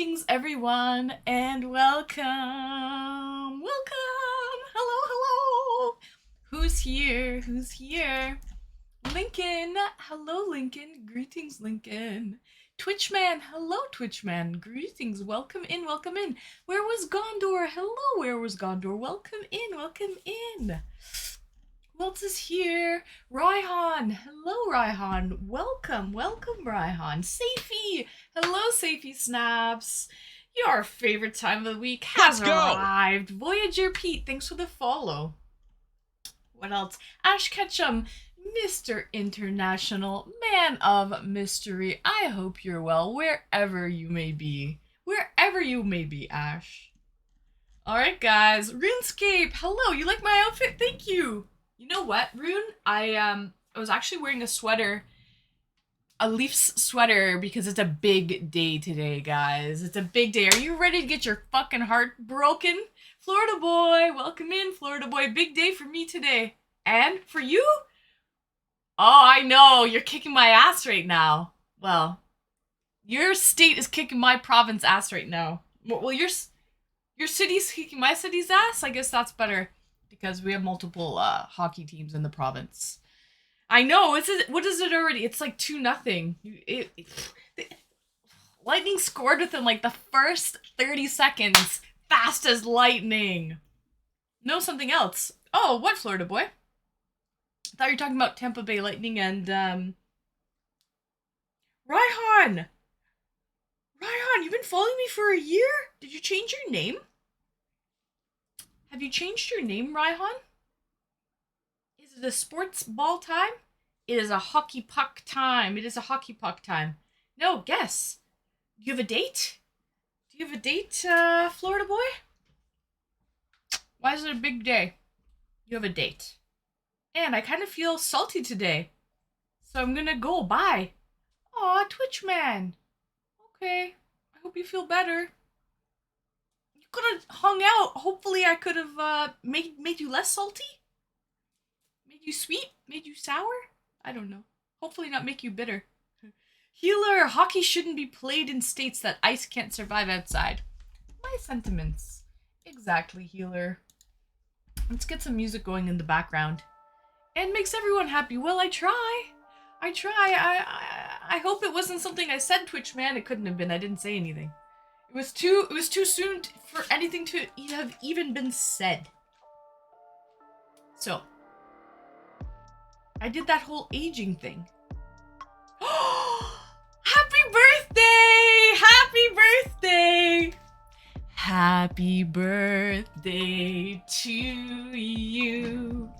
Greetings, everyone, and welcome. Welcome. Hello, hello. Who's here? Who's here? Lincoln. Hello, Lincoln. Greetings, Lincoln. Twitchman. Hello, Twitchman. Greetings. Welcome in. Welcome in. Where was Gondor? Hello, where was Gondor? Welcome in. Welcome in. Who else is here? Raihan. Hello, Raihan. Welcome. Welcome, Raihan. Safey. Hello, Safey Snaps. Your favorite time of the week has arrived. Voyager Pete, thanks for the follow. What else? Ash Ketchum. Mr. International, man of mystery. I hope you're well wherever you may be. Wherever you may be, Ash. Alright, guys. RuneScape. Hello, you like my outfit? Thank you. You know what, Rune? I was actually wearing a sweater, a Leafs sweater, because it's a big day today, guys. It's a big day. Are you ready to get your fucking heart broken? Florida boy, welcome in, Florida boy. Big day for me today. And for you? Oh, I know. You're kicking my ass right now. Well, your state is kicking my province ass right now. Well, your city's kicking my city's ass? I guess that's better. Because we have multiple hockey teams in the province. I know. What is it already? It's like 2-0. Lightning scored within like the first 30 seconds. Fast as lightning. No, something else. Oh, what, Florida boy? I thought you were talking about Tampa Bay Lightning and Raihan! Raihan, you've been following me for a year? Did you change your name? Have you changed your name, Raihan? Is it a sports ball time? It is a hockey puck time. It is a hockey puck time. No, guess. Do you have a date? Do you have a date, Florida boy? Why is it a big day? You have a date. And I kind of feel salty today. So I'm gonna go. Bye. Aw, Twitchman. Okay. I hope you feel better. Could have hung out. Hopefully I could have made you less salty? Made you sweet? Made you sour? I don't know. Hopefully not make you bitter. Healer, hockey shouldn't be played in states that ice can't survive outside. My sentiments. Exactly, Healer. Let's get some music going in the background. And makes everyone happy. Well, I try. I try. I hope it wasn't something I said, Twitchman. It couldn't have been. I didn't say anything. It was too soon for anything to have even been said. So, I did that whole aging thing. Happy birthday! Happy birthday! Happy birthday to you.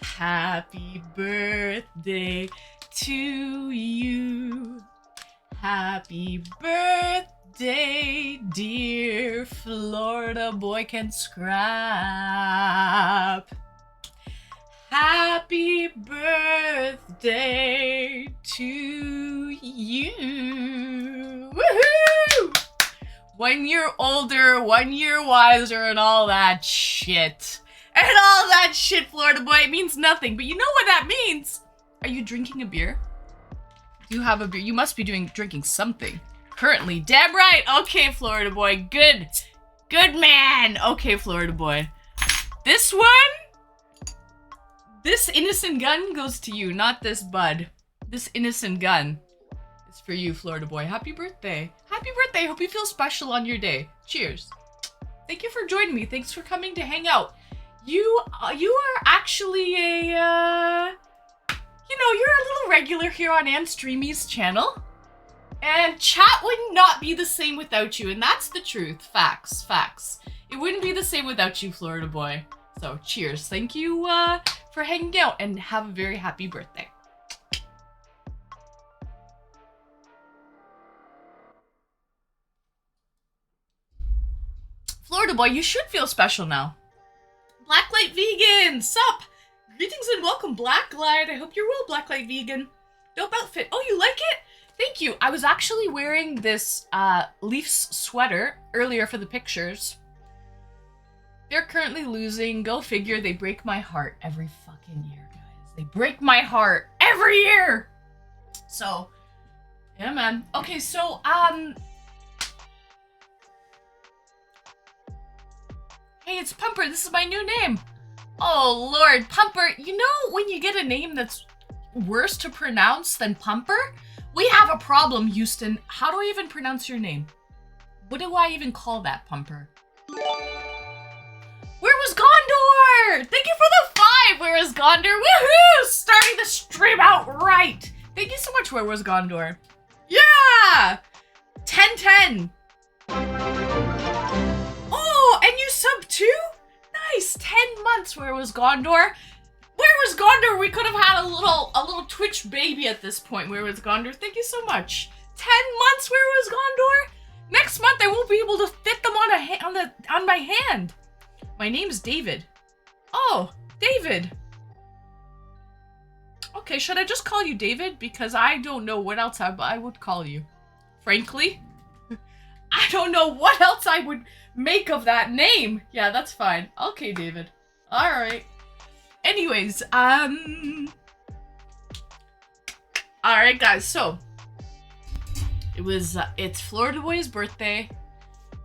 Happy birthday to you. Happy birthday, dear Florida boy can scrap. Happy birthday to you. Woohoo! 1 year older, 1 year wiser, and all that shit. And all that shit, Florida boy. It means nothing, but you know what that means. Are you drinking a beer? You have a beer. You must be drinking something. Currently. Damn right. Okay, Florida boy. Good. Good man. Okay, Florida boy. This one? This innocent gun goes to you, not this bud. This innocent gun is for you, Florida boy. Happy birthday. Happy birthday. Hope you feel special on your day. Cheers. Thank you for joining me. Thanks for coming to hang out. You are actually a, you know, you're a little regular here on AnStreamy's channel. And chat would not be the same without you, and that's the truth. Facts, facts. It wouldn't be the same without you, Florida boy. So, cheers. Thank you for hanging out, and have a very happy birthday. Florida boy, you should feel special now. Blacklight Vegan, sup? Greetings and welcome, Blacklight. I hope you're well, Blacklight Vegan. Dope outfit. Oh, you like it? Thank you. I was actually wearing this Leafs sweater earlier for the pictures. They're currently losing. Go figure. They break my heart every fucking year, guys. They break my heart every year. So, yeah, man. Okay, so, Hey, it's Pumper. This is my new name. Oh, Lord. Pumper, you know when you get a name that's worse to pronounce than Pumper? We have a problem, Houston. How do I even pronounce your name? What do I even call that, Pumper? Where was Gondor? Thank you for the 5. Where is Gondor? Woohoo! Starting the stream out right. Thank you so much, Where was Gondor? Yeah! 10-10. Oh, and you sub too? Nice. 10 months. Where was Gondor? Where was Gondor? We could have had a little Twitch baby at this point. Where was Gondor? Thank you so much. 10 months. Where was Gondor? Next month I won't be able to fit them on my hand. My name's David. Oh, David. Okay, should I just call you David? Because I don't know what else I would call you. Frankly, I don't know what else I would make of that name. Yeah, that's fine. Okay, David. All right. Anyways, all right, guys. So it's Florida Boy's birthday.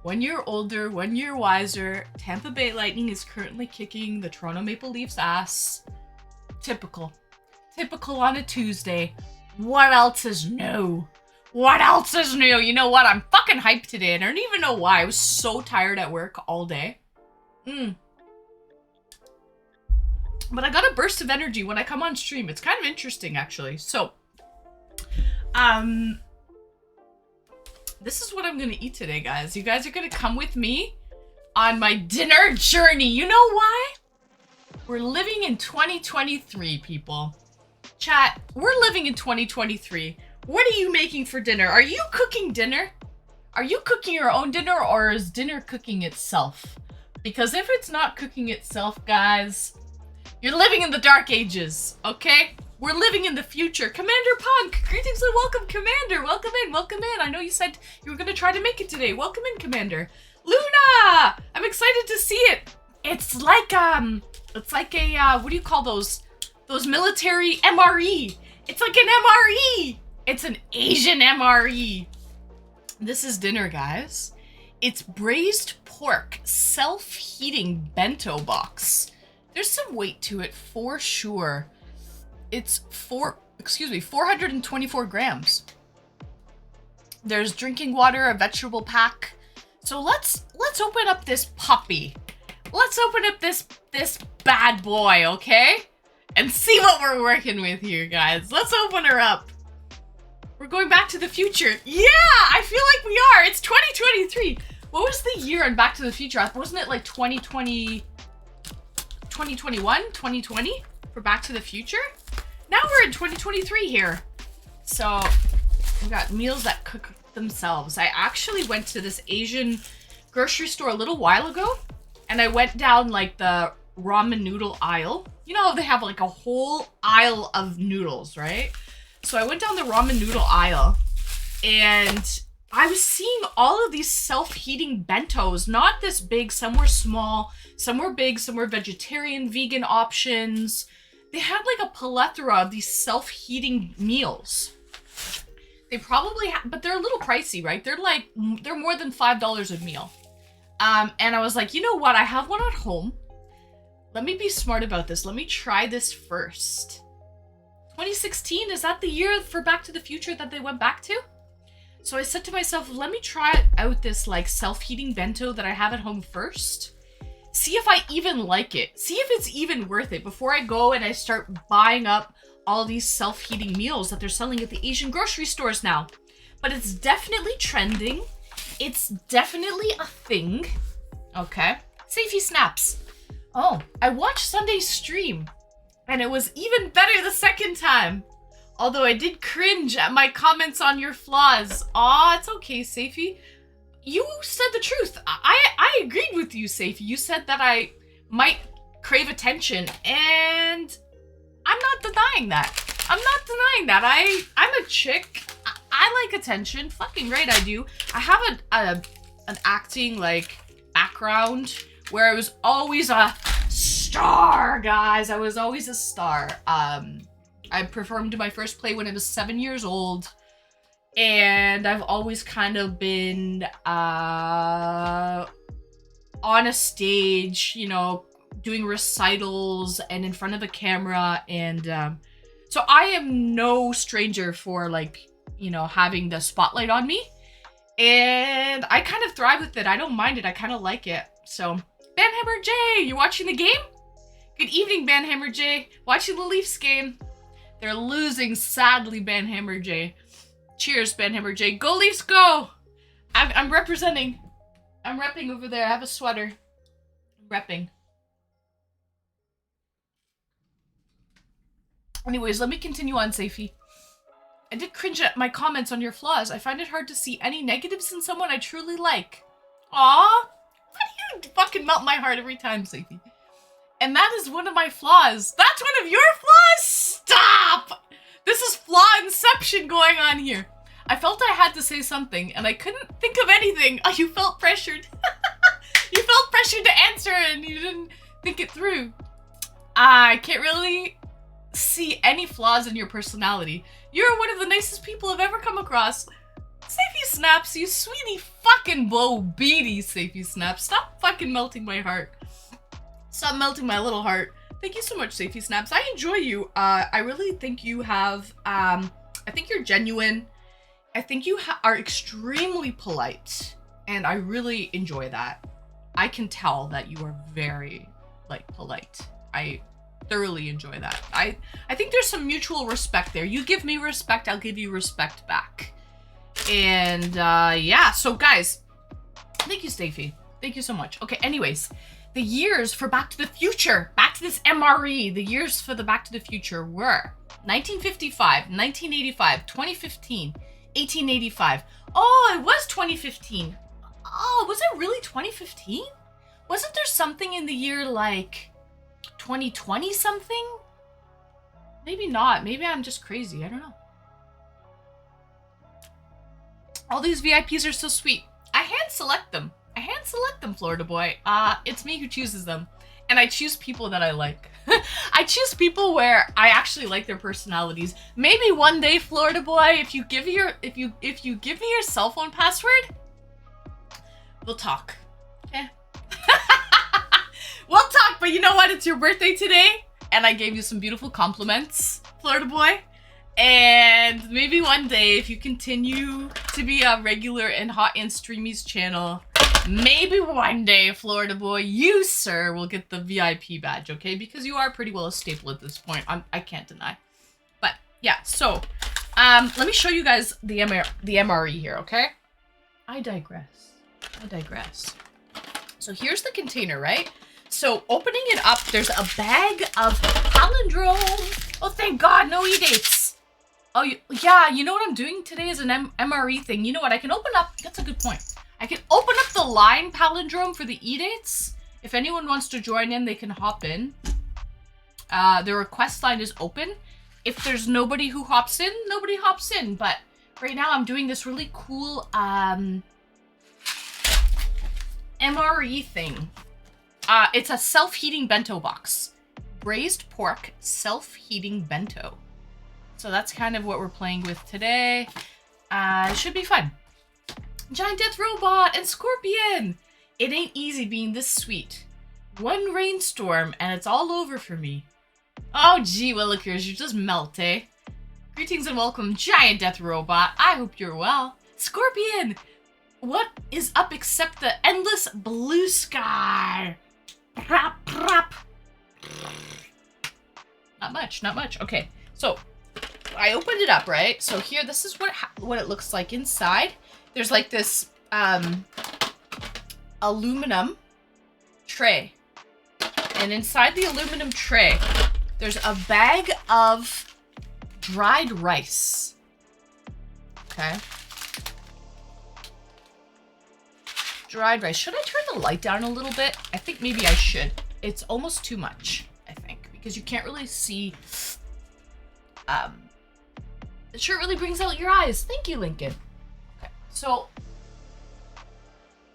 1 year older, 1 year wiser. Tampa Bay Lightning is currently kicking the Toronto Maple Leafs' ass. Typical. Typical on a Tuesday. What else is new? What else is new? You know what? I'm fucking hyped today, and I don't even know why. I was so tired at work all day. But I got a burst of energy when I come on stream. It's kind of interesting, actually. So, this is what I'm gonna eat today, guys. You guys are gonna come with me on my dinner journey. You know why? We're living in 2023, people. Chat, we're living in 2023. What are you making for dinner? Are you cooking dinner? Are you cooking your own dinner, or is dinner cooking itself? Because if it's not cooking itself, guys, you're living in the dark ages, okay? We're living in the future. Commander Punk, greetings and welcome, Commander. Welcome in, welcome in. I know you said you were gonna try to make it today. Welcome in, Commander. Luna, I'm excited to see it. It's like a, what do you call those military MRE? It's like an MRE. It's an Asian MRE. This is dinner, guys. It's braised pork, self-heating bento box. There's some weight to it for sure. It's 424 grams. There's drinking water, a vegetable pack. So let's open up this puppy. Let's open up this bad boy, okay? And see what we're working with here, guys. Let's open her up. We're going back to the future. Yeah, I feel like we are. It's 2023. What was the year on Back to the Future? Wasn't it like 2020, 2021, 2020 for Back to the Future? Now we're in 2023 here. So we got meals that cook themselves. I actually went to this Asian grocery store a little while ago, and I went down like the ramen noodle aisle. You know how they have like a whole aisle of noodles, right? So I went down the ramen noodle aisle, and I was seeing all of these self-heating bentos, not this big, some were small, some were big, some were vegetarian, vegan options. They had like a plethora of these self-heating meals. They probably but they're a little pricey, right? They're more than $5 a meal. And I was like, you know what? I have one at home. Let me be smart about this. Let me try this first. 2016, is that the year for Back to the Future that they went back to? So I said to myself, let me try out this like self-heating bento that I have at home first. See if I even like it. See if it's even worth it before I go and I start buying up all these self-heating meals that they're selling at the Asian grocery stores now. But it's definitely trending. It's definitely a thing. Okay. Safety snaps. Oh, I watched Sunday's stream, and it was even better the second time. Although I did cringe at my comments on your flaws. Aw, it's okay, Safie. You said the truth. I agreed with you, Safie. You said that I might crave attention, and I'm not denying that. I'm not denying that. I'm a chick. I like attention. Fucking right I do. I have an acting like background where I was always a star, guys. I was always a star. I performed my first play when I was 7 years old, and I've always kind of been on a stage, you know, doing recitals and in front of a camera. And so I am no stranger for, like, you know, having the spotlight on me. And I kind of thrive with it. I don't mind it. I kind of like it. So, Banhammer J, you watching the game? Good evening, Banhammer J. Watching the Leafs game. They're losing, sadly, Banhammer J. Cheers, Banhammer J. Go Leafs, go! I'm representing. I'm repping over there. I have a sweater. I'm repping. Anyways, let me continue on, Safie. I did cringe at my comments on your flaws. I find it hard to see any negatives in someone I truly like. Aww. Why do you fucking melt my heart every time, Safie? And that is one of my flaws. That's one of your flaws? Stop! This is flaw inception going on here. I felt I had to say something, and I couldn't think of anything. Oh, you felt pressured. You felt pressured to answer, and you didn't think it through. I can't really see any flaws in your personality. You're one of the nicest people I've ever come across. Safie Snaps, you sweetie fucking Bo Beady, Safie Snaps. Stop fucking melting my heart. Stop melting my little heart. Thank you so much, Safie Snaps. I enjoy you. I really think you have, I think you're genuine. I think you are extremely polite. And I really enjoy that. I can tell that you are very, like, polite. I thoroughly enjoy that. I think there's some mutual respect there. You give me respect, I'll give you respect back. And, yeah. So, guys, thank you, Stafie. Thank you so much. Okay, anyways. The years for Back to the Future, back to this MRE, the years for the Back to the Future were 1955, 1985, 2015, 1885. Oh, it was 2015. Oh, was it really 2015? Wasn't there something in the year like 2020 something? Maybe not. Maybe I'm just crazy. I don't know. All these VIPs are so sweet. I hand select them. Florida boy. It's me who chooses them. And I choose people that I like. I choose people where I actually like their personalities. Maybe one day, Florida boy, if you give me your cell phone password, we'll talk. Okay? We'll talk, but you know what? It's your birthday today, and I gave you some beautiful compliments, Florida boy. And maybe one day, if you continue to be a regular in Hot and Streamy's channel, maybe one day, Florida boy, you, sir, will get the VIP badge, okay? Because you are pretty well a staple at this point. I can't deny. But, yeah, so, let me show you guys the MRE here, okay? I digress. So here's the container, right? So opening it up, there's a bag of palindrome. Oh, thank God, no eDates. Oh, yeah, you know what I'm doing today is an MRE thing. You know what? I can open up. That's a good point. I can open up the line palindrome for the eDates. If anyone wants to join in, they can hop in. The request line is open. If there's nobody who hops in, nobody hops in. But right now I'm doing this really cool MRE thing. It's a self-heating bento box. Braised pork self-heating bento. So that's kind of what we're playing with today. It should be fun. Giant Death Robot and Scorpion! It ain't easy being this sweet. One rainstorm and it's all over for me. Oh gee willikers, you just melt, eh? Greetings and welcome, Giant Death Robot. I hope you're well. Scorpion! What is up except the endless blue sky? Prop, prop. Not much. Okay, so I opened it up, right? So here, this is what it looks like inside. There's like this aluminum tray. And inside the aluminum tray, there's a bag of dried rice. Okay. Dried rice. Should I turn the light down a little bit? I think maybe I should. It's almost too much, I think, because you can't really see. It sure really brings out your eyes. Thank you, Lincoln. Okay, so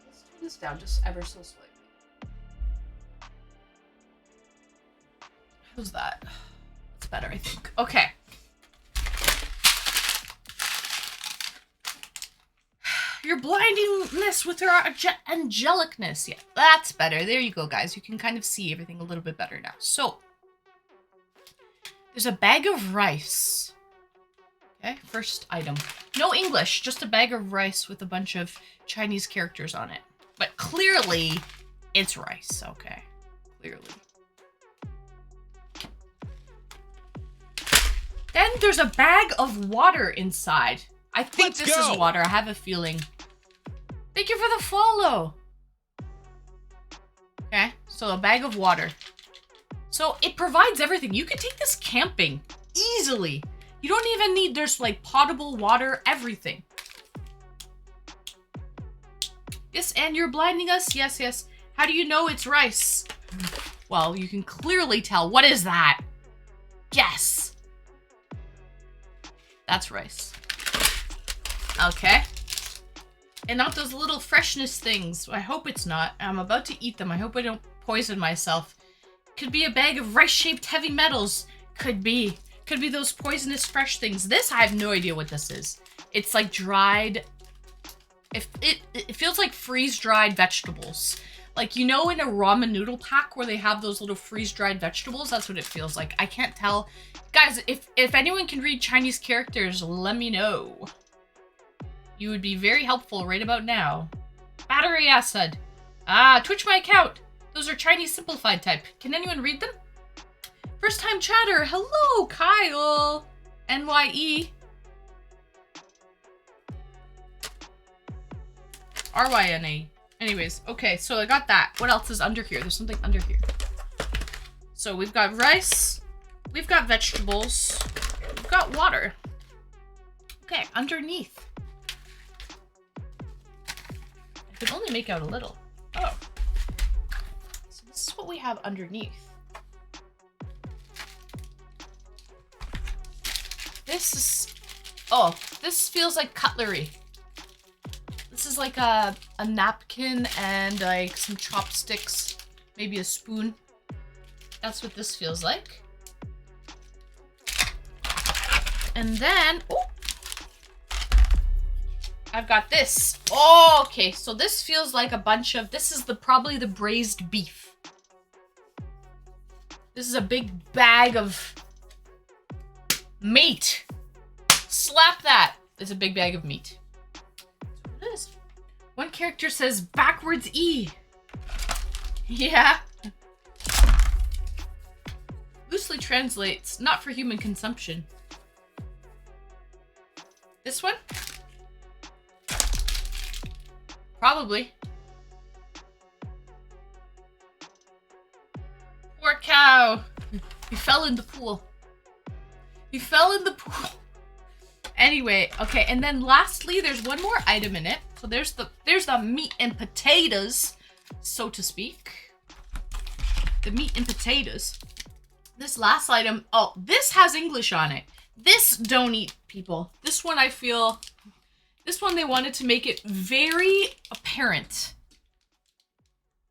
let's turn this down just ever so slightly. How's that? It's better, I think. Okay. your blindingness with your angelicness. Yeah, that's better. There you go, guys. You can kind of see everything a little bit better now. So, there's a bag of rice. Okay, first item. No English, just a bag of rice with a bunch of Chinese characters on it. But clearly, it's rice. Okay, clearly. Then there's a bag of water inside. I think this is water. I have a feeling. Thank you for the follow. Okay, so a bag of water. So it provides everything. You can take this camping easily. You don't even need, there's like potable water, everything. Yes, and you're blinding us? Yes, yes. How do you know it's rice? Well, you can clearly tell. What is that? Yes. That's rice. Okay. And not those little freshness things. I hope it's not. I'm about to eat them. I hope I don't poison myself. Could be a bag of rice-shaped heavy metals. Could be. Could be those poisonous fresh things. This, I have no idea what this is. It's like dried... It feels like freeze-dried vegetables. Like, you know in a ramen noodle pack where they have those little freeze-dried vegetables? That's what it feels like. I can't tell. Guys, if anyone can read Chinese characters, let me know. You would be very helpful right about now. Battery acid. Ah, Twitch my account. Those are Chinese simplified type. Can anyone read them? First time chatter. Hello, Kyle. NYE. RYNA. Anyways, okay, so I got that. What else is under here? There's something under here. So we've got rice. We've got vegetables. We've got water. Okay, underneath. I can only make out a little. Oh. So this is what we have underneath. This is... Oh, this feels like cutlery. This is like a napkin and like some chopsticks. Maybe a spoon. That's what this feels like. And then... Oh! I've got this. Oh, okay. So this feels like a bunch of... This is probably the braised beef. This is a big bag of meat. Slap that. It's a big bag of meat. That's what it is. One character says backwards E. Yeah. Loosely translates, not for human consumption. This one? Probably. Poor cow. He fell in the pool. He fell in the pool. Anyway, okay, and then lastly, there's one more item in it. So there's the meat and potatoes, so to speak. The meat and potatoes. This last item, oh, this has English on it. This don't eat, people. This one I feel... This one, they wanted to make it very apparent.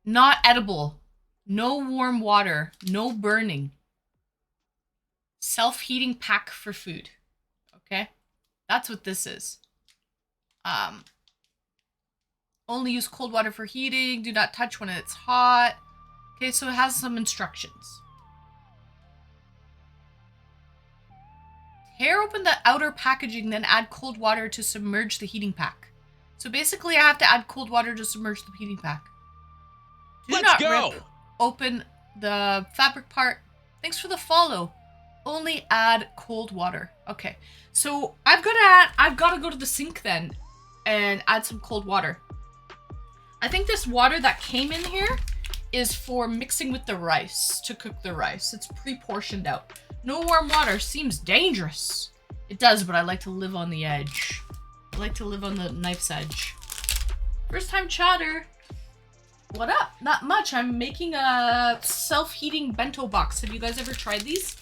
Not edible. No warm water. No burning. Self-heating pack for food. Okay? That's what this is. Only use cold water for heating. Do not touch when it's hot. Okay, so it has some instructions. Tear open the outer packaging, then add cold water to submerge the heating pack. So basically, I have to add cold water to submerge the heating pack. Do not rip open the fabric part. Thanks for the follow. Only add cold water. Okay, so I've got to go to the sink then and add some cold water. I think this water that came in here is for mixing with the rice, to cook the rice. It's pre-portioned out. No warm water seems dangerous. It does, but I like to live on the edge. I like to live on the knife's edge. First time chatter. What up? Not much. I'm making a self-heating bento box. Have you guys ever tried these?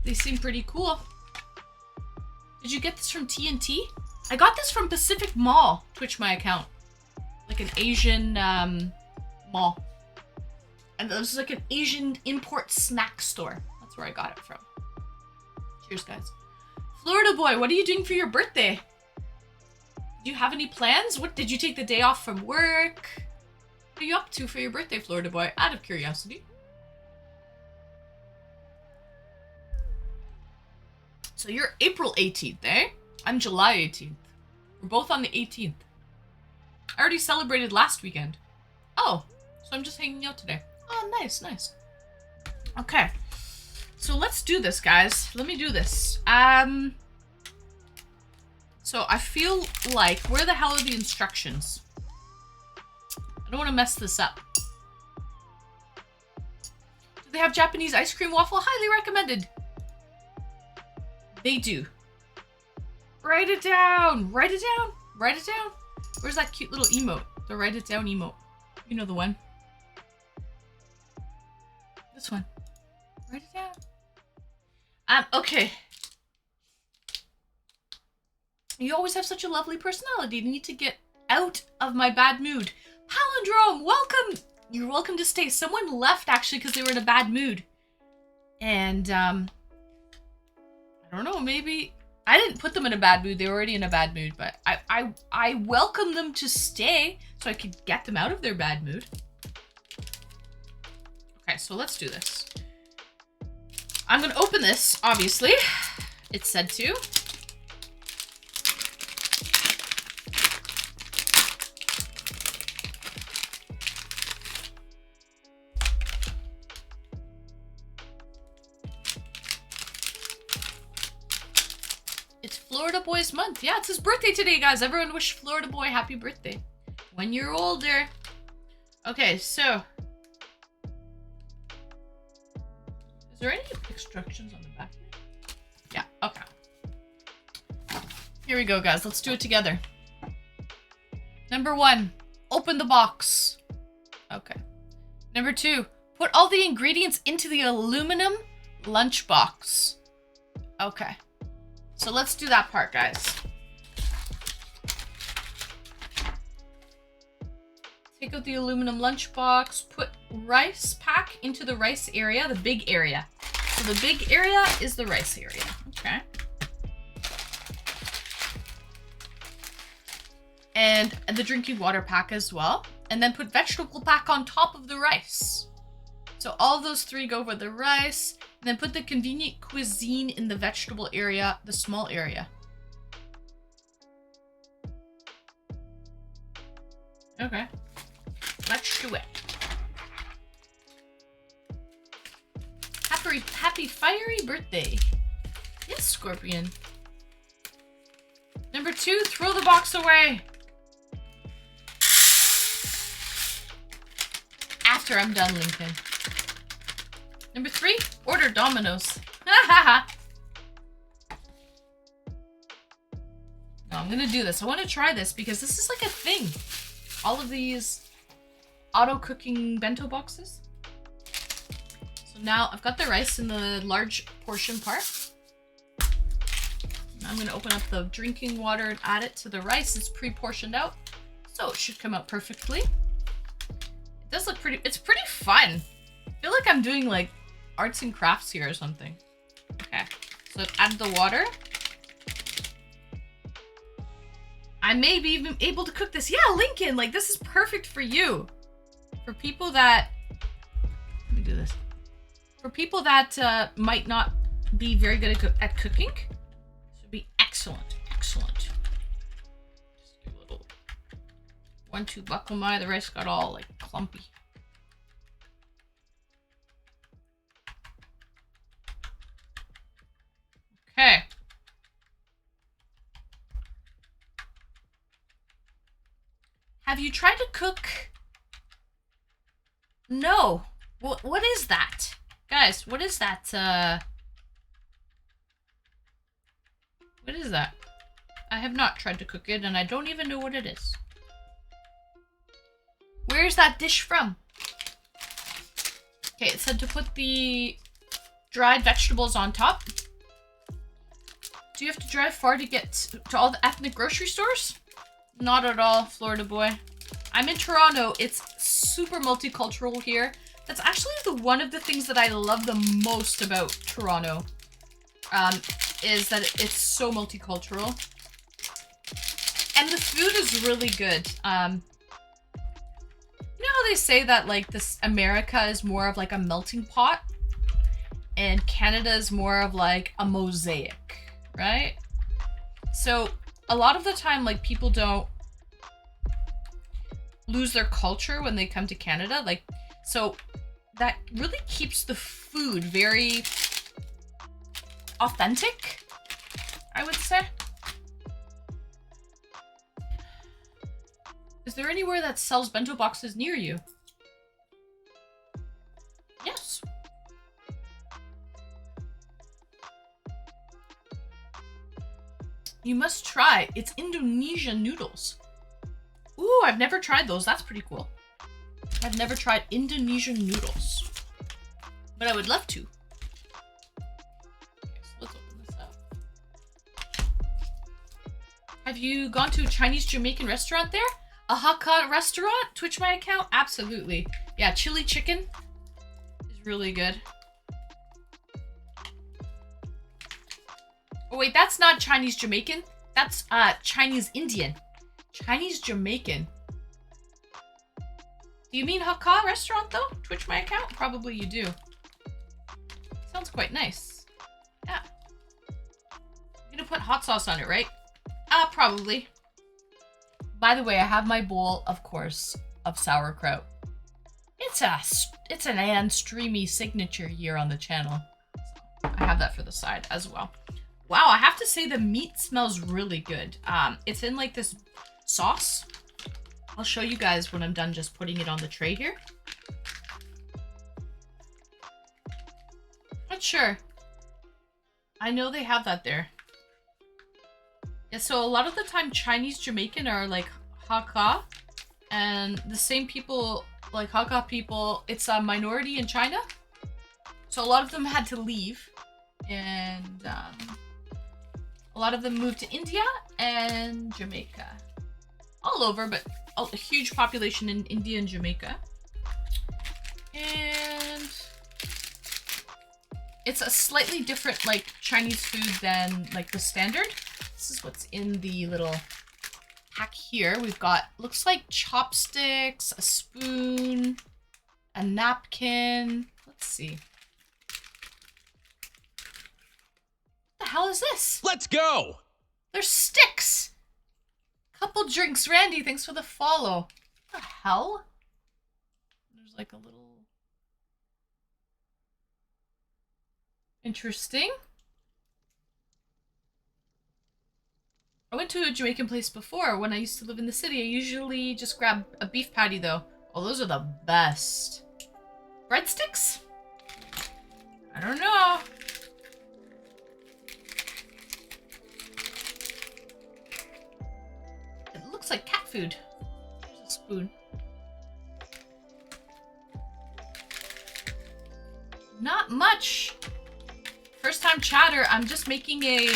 They seem pretty cool. Did you get this from TNT? I got this from Pacific Mall. Twitch my account. Like an Asian mall. And this is like an Asian import snack store. That's where I got it from. Cheers, guys. Florida boy, what are you doing for your birthday? Do you have any plans? What did you take the day off from work? What are you up to for your birthday, Florida boy? Out of curiosity. So you're April 18th, eh? I'm July 18th. We're both on the 18th. I already celebrated last weekend. Oh, so I'm just hanging out today. Oh, nice, nice. Okay. So let's do this, guys. Let me do this. So I feel like, where the hell are the instructions? I don't want to mess this up. Do they have Japanese ice cream waffle? Highly recommended. They do. Write it down. Write it down. Write it down. Where's that cute little emote? The write it down emote. You know the one. This one. Write it down. Okay. You always have such a lovely personality. You need to get out of my bad mood. Palindrome, welcome! You're welcome to stay. Someone left, actually, because they were in a bad mood. And, I don't know, maybe... I didn't put them in a bad mood. They were already in a bad mood, but I welcome them to stay so I could get them out of their bad mood. Okay, so let's do this. I'm going to open this, obviously. It's said to. It's Florida Boy's month. Yeah, it's his birthday today, guys. Everyone wish Florida Boy happy birthday. When you're older. Okay, so. Is there any instructions on the back? Yeah, okay. Here we go, guys. Let's do it together. Number 1, open the box. Okay. Number 2, put all the ingredients into the aluminum lunchbox. Okay. So let's do that part, guys. Take out the aluminum lunchbox, put rice pack into the rice area, the big area. So the big area is the rice area. Okay. And the drinking water pack as well. And then put vegetable pack on top of the rice. So all those 3 go over the rice. And then put the convenient cuisine in the vegetable area, the small area. Okay. Let's do it. Happy fiery birthday. Yes, Scorpion. Number 2, throw the box away. After I'm done, Lincoln. Number 3, order Domino's. No, I'm gonna do this. I want to try this because this is like a thing. All of these auto cooking bento boxes. So now I've got the rice in the large portion part. I'm gonna open up the drinking water and add it to the rice. It's pre-portioned out, so it should come out perfectly. It does look pretty. It's pretty fun. I feel like I'm doing like arts and crafts here or something. Okay, so I've added the water. I may be even able to cook this. Yeah, Lincoln, like this is perfect for you. For people that, let me do this. For people that might not be very good at cooking, this would be excellent, excellent. Just do a little 1-2 buckle my. The rice got all like clumpy. Okay. Have you tried to cook? No. What is that? Guys, what is that? What is that? I have not tried to cook it and I don't even know what it is. Where's that dish from? Okay, it said to put the dried vegetables on top. Do you have to drive far to get to all the ethnic grocery stores? Not at all, Florida boy. I'm in Toronto. It's super multicultural here. That's actually one of the things that I love the most about Toronto. Is that it's so multicultural. And the food is really good. You know how they say that like this America is more of like a melting pot and Canada is more of like a mosaic, right? So a lot of the time, like people don't lose their culture when they come to Canada. Like, so that really keeps the food very authentic, I would say. Is there anywhere that sells bento boxes near you? Yes. You must try. It's Indonesian noodles. Ooh, I've never tried those. That's pretty cool. I've never tried Indonesian noodles. But I would love to. Okay, so let's open this up. Have you gone to a Chinese Jamaican restaurant there? A Hakka restaurant? Twitch my account? Absolutely. Yeah, chili chicken is really good. Oh wait, that's not Chinese Jamaican. That's Chinese Indian. Chinese Jamaican. Do you mean Hakka restaurant though? Twitch my account? Probably you do. Sounds quite nice. Yeah. You're gonna put hot sauce on it, right? Probably. By the way, I have my bowl, of course, of sauerkraut. It's an Anne Streamy signature here on the channel. So I have that for the side as well. Wow, I have to say the meat smells really good. It's in like this sauce. I'll show you guys when I'm done just putting it on the tray here. Not sure. I know they have that there. Yeah, so a lot of the time Chinese Jamaican are like Hakka, and the same people, like Hakka people, it's a minority in China. So a lot of them had to leave, and a lot of them moved to India and Jamaica. All over, but a huge population in India and Jamaica. And it's a slightly different like Chinese food than like the standard. This is what's in the little pack here. We've got, looks like chopsticks, a spoon, a napkin. Let's see. What the hell is this? Let's go! There's sticks! Couple drinks. Randy, thanks for the follow. What the hell? There's like a little... Interesting. I went to a Jamaican place before when I used to live in the city. I usually just grab a beef patty though. Oh, those are the best. Breadsticks? I don't know. It looks like cat food. There's a spoon. Not much. First time chatter. I'm just making a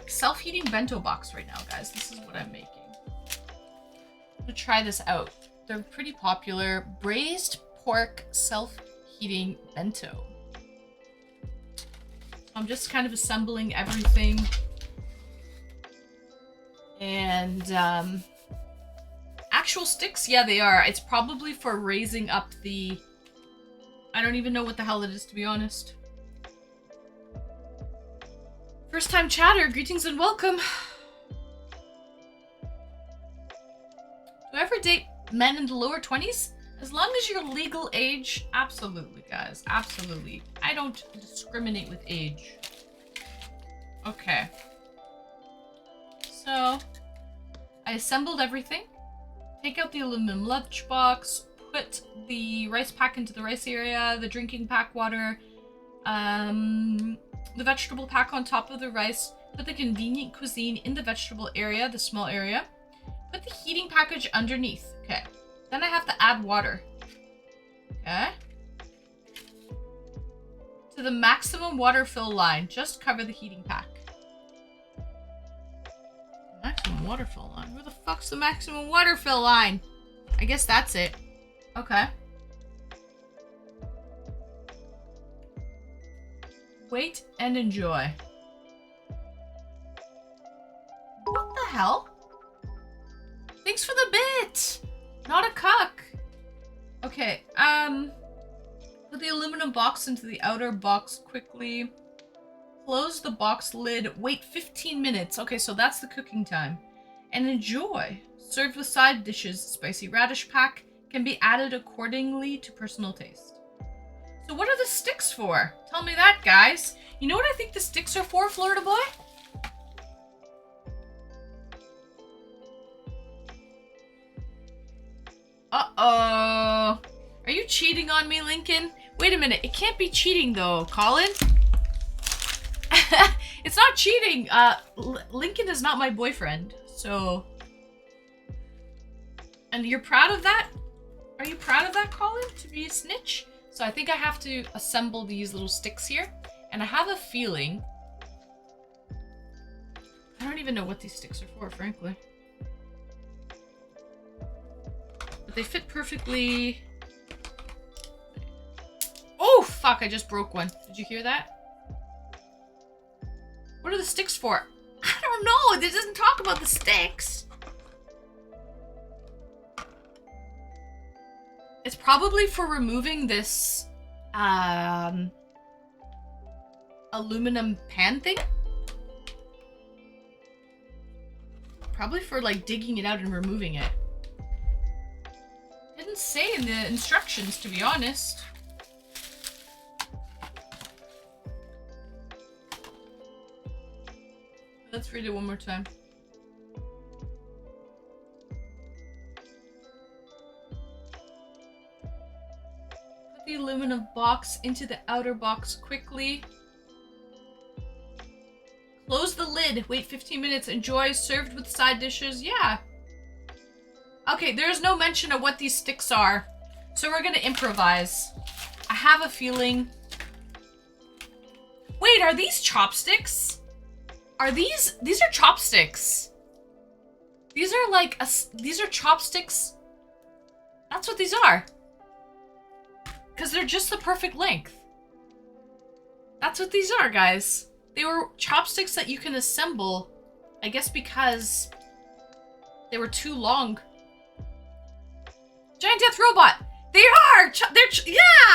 self-heating bento box right now, guys. This is what I'm making. I'm gonna try this out. They're pretty popular. Braised pork self-heating bento. I'm just kind of assembling everything. And actual sticks, yeah, they are. It's probably for raising up the... I don't even know what the hell it is, to be honest. First time chatter, greetings and welcome. Do I ever date men in the lower 20s? As long as you're legal age, absolutely, guys, absolutely. I don't discriminate with age. Okay. So, I assembled everything. Take out the aluminum lunchbox, put the rice pack into the rice area, the drinking pack water, the vegetable pack on top of the rice, put the convenient cuisine in the vegetable area, the small area, put the heating package underneath. Okay. Then I have to add water. Okay. To the maximum water fill line. Just cover the heating pack. Maximum water fill line? Where the fuck's the maximum water fill line? I guess that's it. Okay. Wait and enjoy. What the hell? Thanks for the bit! Not a cuck. Okay, put the aluminum box into the outer box quickly. Close the box lid. Wait 15 minutes. Okay, so that's the cooking time. And enjoy. Served with side dishes. Spicy radish pack can be added accordingly to personal taste. So what are the sticks for? Tell me that, guys. You know what I think the sticks are for, Florida boy? Uh-oh. Are you cheating on me, Lincoln? Wait a minute. It can't be cheating, though, Colin. It's not cheating. Lincoln is not my boyfriend, so... And you're proud of that? Are you proud of that, Colin? To be a snitch? So I think I have to assemble these little sticks here. And I have a feeling... I don't even know what these sticks are for, frankly. But they fit perfectly... Oh, fuck, I just broke one. Did you hear that? What are the sticks for? I don't know. It doesn't talk about the sticks. It's probably for removing this aluminum pan thing. Probably for like digging it out and removing it. Didn't say in the instructions, to be honest. Let's read it one more time. Put the aluminum box into the outer box quickly. Close the lid. Wait 15 minutes. Enjoy. Served with side dishes. Yeah. Okay, there's no mention of what these sticks are. So we're gonna improvise. I have a feeling... Wait, are these chopsticks? Are these are chopsticks. These are like, these are chopsticks. That's what these are. Because they're just the perfect length. That's what these are, guys. They were chopsticks that you can assemble. I guess because they were too long. Giant Death Robot. They are!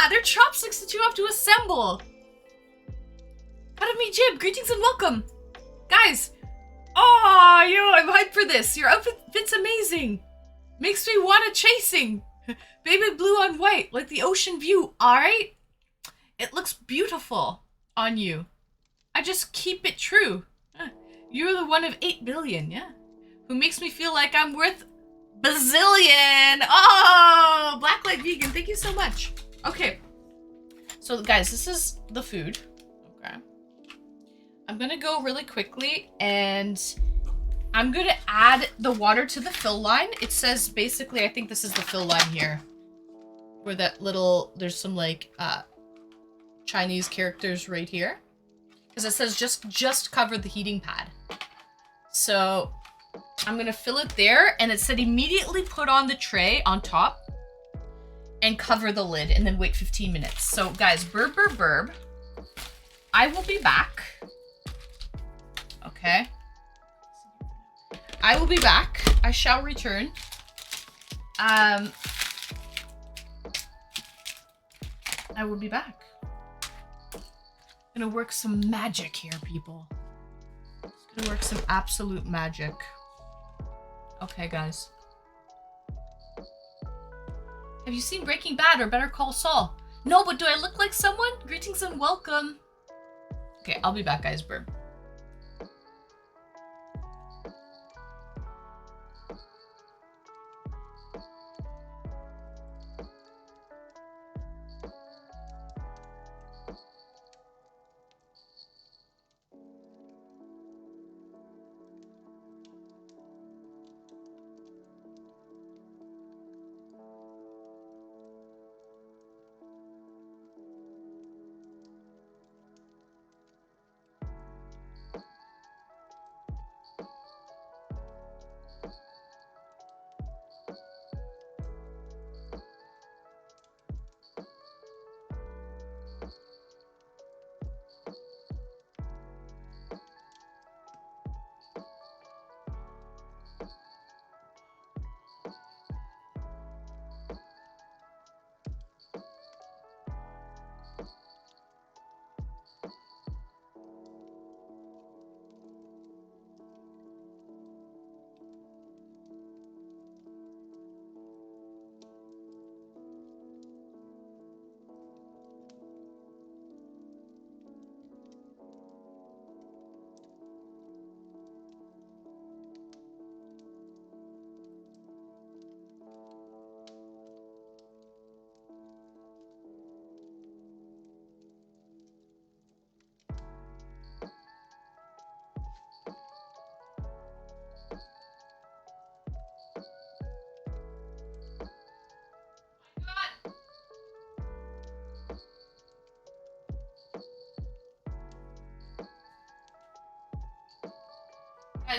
They're chopsticks that you have to assemble. Out of me, Jib. Greetings and welcome. Guys, oh, yo, I'm hyped for this. Your outfit fits amazing. Makes me want to chasing. Baby blue on white, like the ocean view, alright? It looks beautiful on you. I just keep it true. You're the one of 8 billion, yeah? Who makes me feel like I'm worth bazillion. Oh, Blacklight Vegan, thank you so much. Okay, so guys, this is the food. Okay. I'm gonna go really quickly and I'm gonna add the water to the fill line. It says basically, I think this is the fill line here. Where that little, there's some like Chinese characters right here. Because it says just cover the heating pad. So I'm gonna fill it there and it said immediately put on the tray on top and cover the lid and then wait 15 minutes. So guys, burb, burb, burb. I will be back. Okay. I will be back. I shall return. I will be back. Gonna work some magic here, people. Just gonna work some absolute magic. Okay, guys. Have you seen Breaking Bad or Better Call Saul? No, but do I look like someone? Greetings and welcome. Okay, I'll be back, guys. Burp.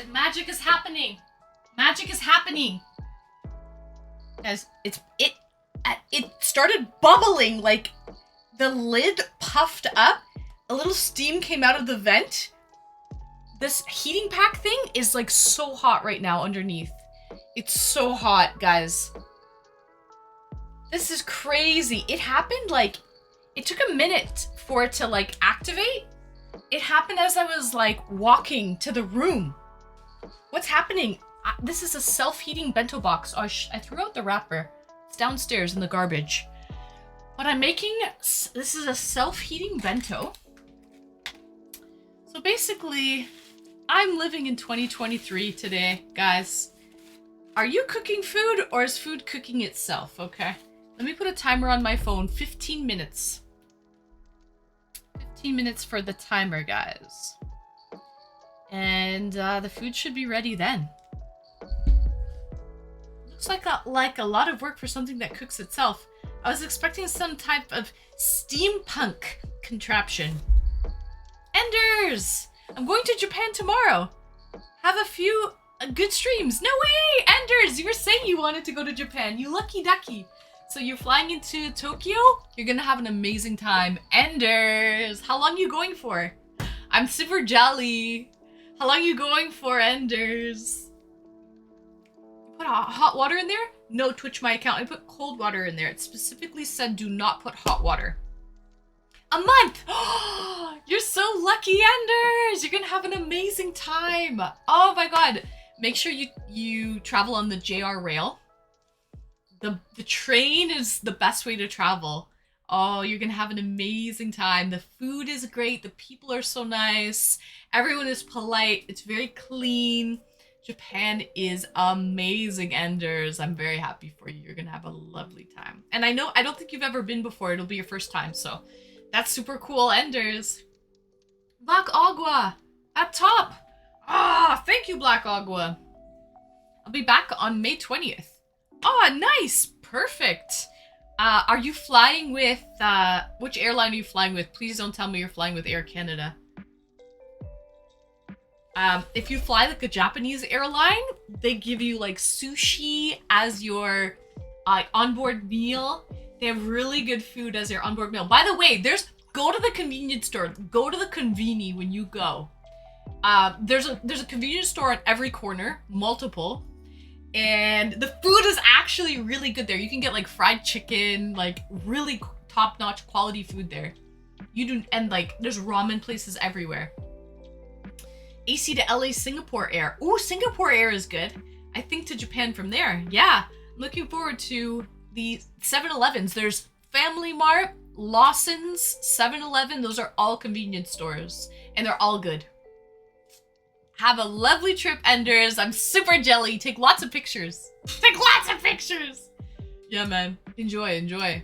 Guys, magic is happening. Magic is happening. Guys, it started bubbling, like the lid puffed up. A little steam came out of the vent. This heating pack thing is like so hot right now underneath. It's so hot, guys. This is crazy. It happened like, it took a minute for it to like activate. It happened as I was like walking to the room. What's happening? This is a self-heating bento box. Oh, I threw out the wrapper. It's downstairs in the garbage. What I'm making, this is a self-heating bento. So basically, I'm living in 2023 today, guys. Are you cooking food or is food cooking itself? Okay. Let me put a timer on my phone. 15 minutes. 15 minutes for the timer, guys. And the food should be ready then. Looks like a lot of work for something that cooks itself. I was expecting some type of steampunk contraption. Enders! I'm going to Japan tomorrow. Have a few good streams. No way! Enders! You were saying you wanted to go to Japan. You lucky ducky. So you're flying into Tokyo? You're gonna have an amazing time. Enders! How long are you going for? I'm super jolly. How long are you going for, Enders? You put hot water in there? No, Twitch my account. I put cold water in there. It specifically said do not put hot water. A month! You're so lucky, Enders! You're gonna have an amazing time. Oh my god. Make sure you travel on the JR rail. The train is the best way to travel. Oh, you're gonna have an amazing time. The food is great. The people are so nice. Everyone is polite. It's very clean. Japan is amazing, Enders. I'm very happy for you. You're gonna have a lovely time. And I don't think you've ever been before. It'll be your first time, so that's super cool, Enders. Black Agua at top. Ah, thank you, Black Agua. I'll be back on May 20th. Oh, nice. Perfect. Are you flying with, which airline are you flying with? Please don't tell me you're flying with Air Canada. If you fly like a Japanese airline, they give you like sushi as your onboard meal. They have really good food as your onboard meal. By the way, go to the convenience store. Go to the conveni when you go. There's a convenience store at every corner, multiple. And the food is actually really good there. You can get like fried chicken, like really top-notch quality food there. And like there's ramen places everywhere. AC to LA Singapore Air. Ooh, Singapore Air is good. I think to Japan from there. Yeah, I'm looking forward to the 7-Elevens. There's Family Mart, Lawson's, 7-Eleven. Those are all convenience stores and they're all good. Have a lovely trip, Enders. I'm super jelly. Take lots of pictures. Take lots of pictures. Yeah, man. Enjoy, enjoy.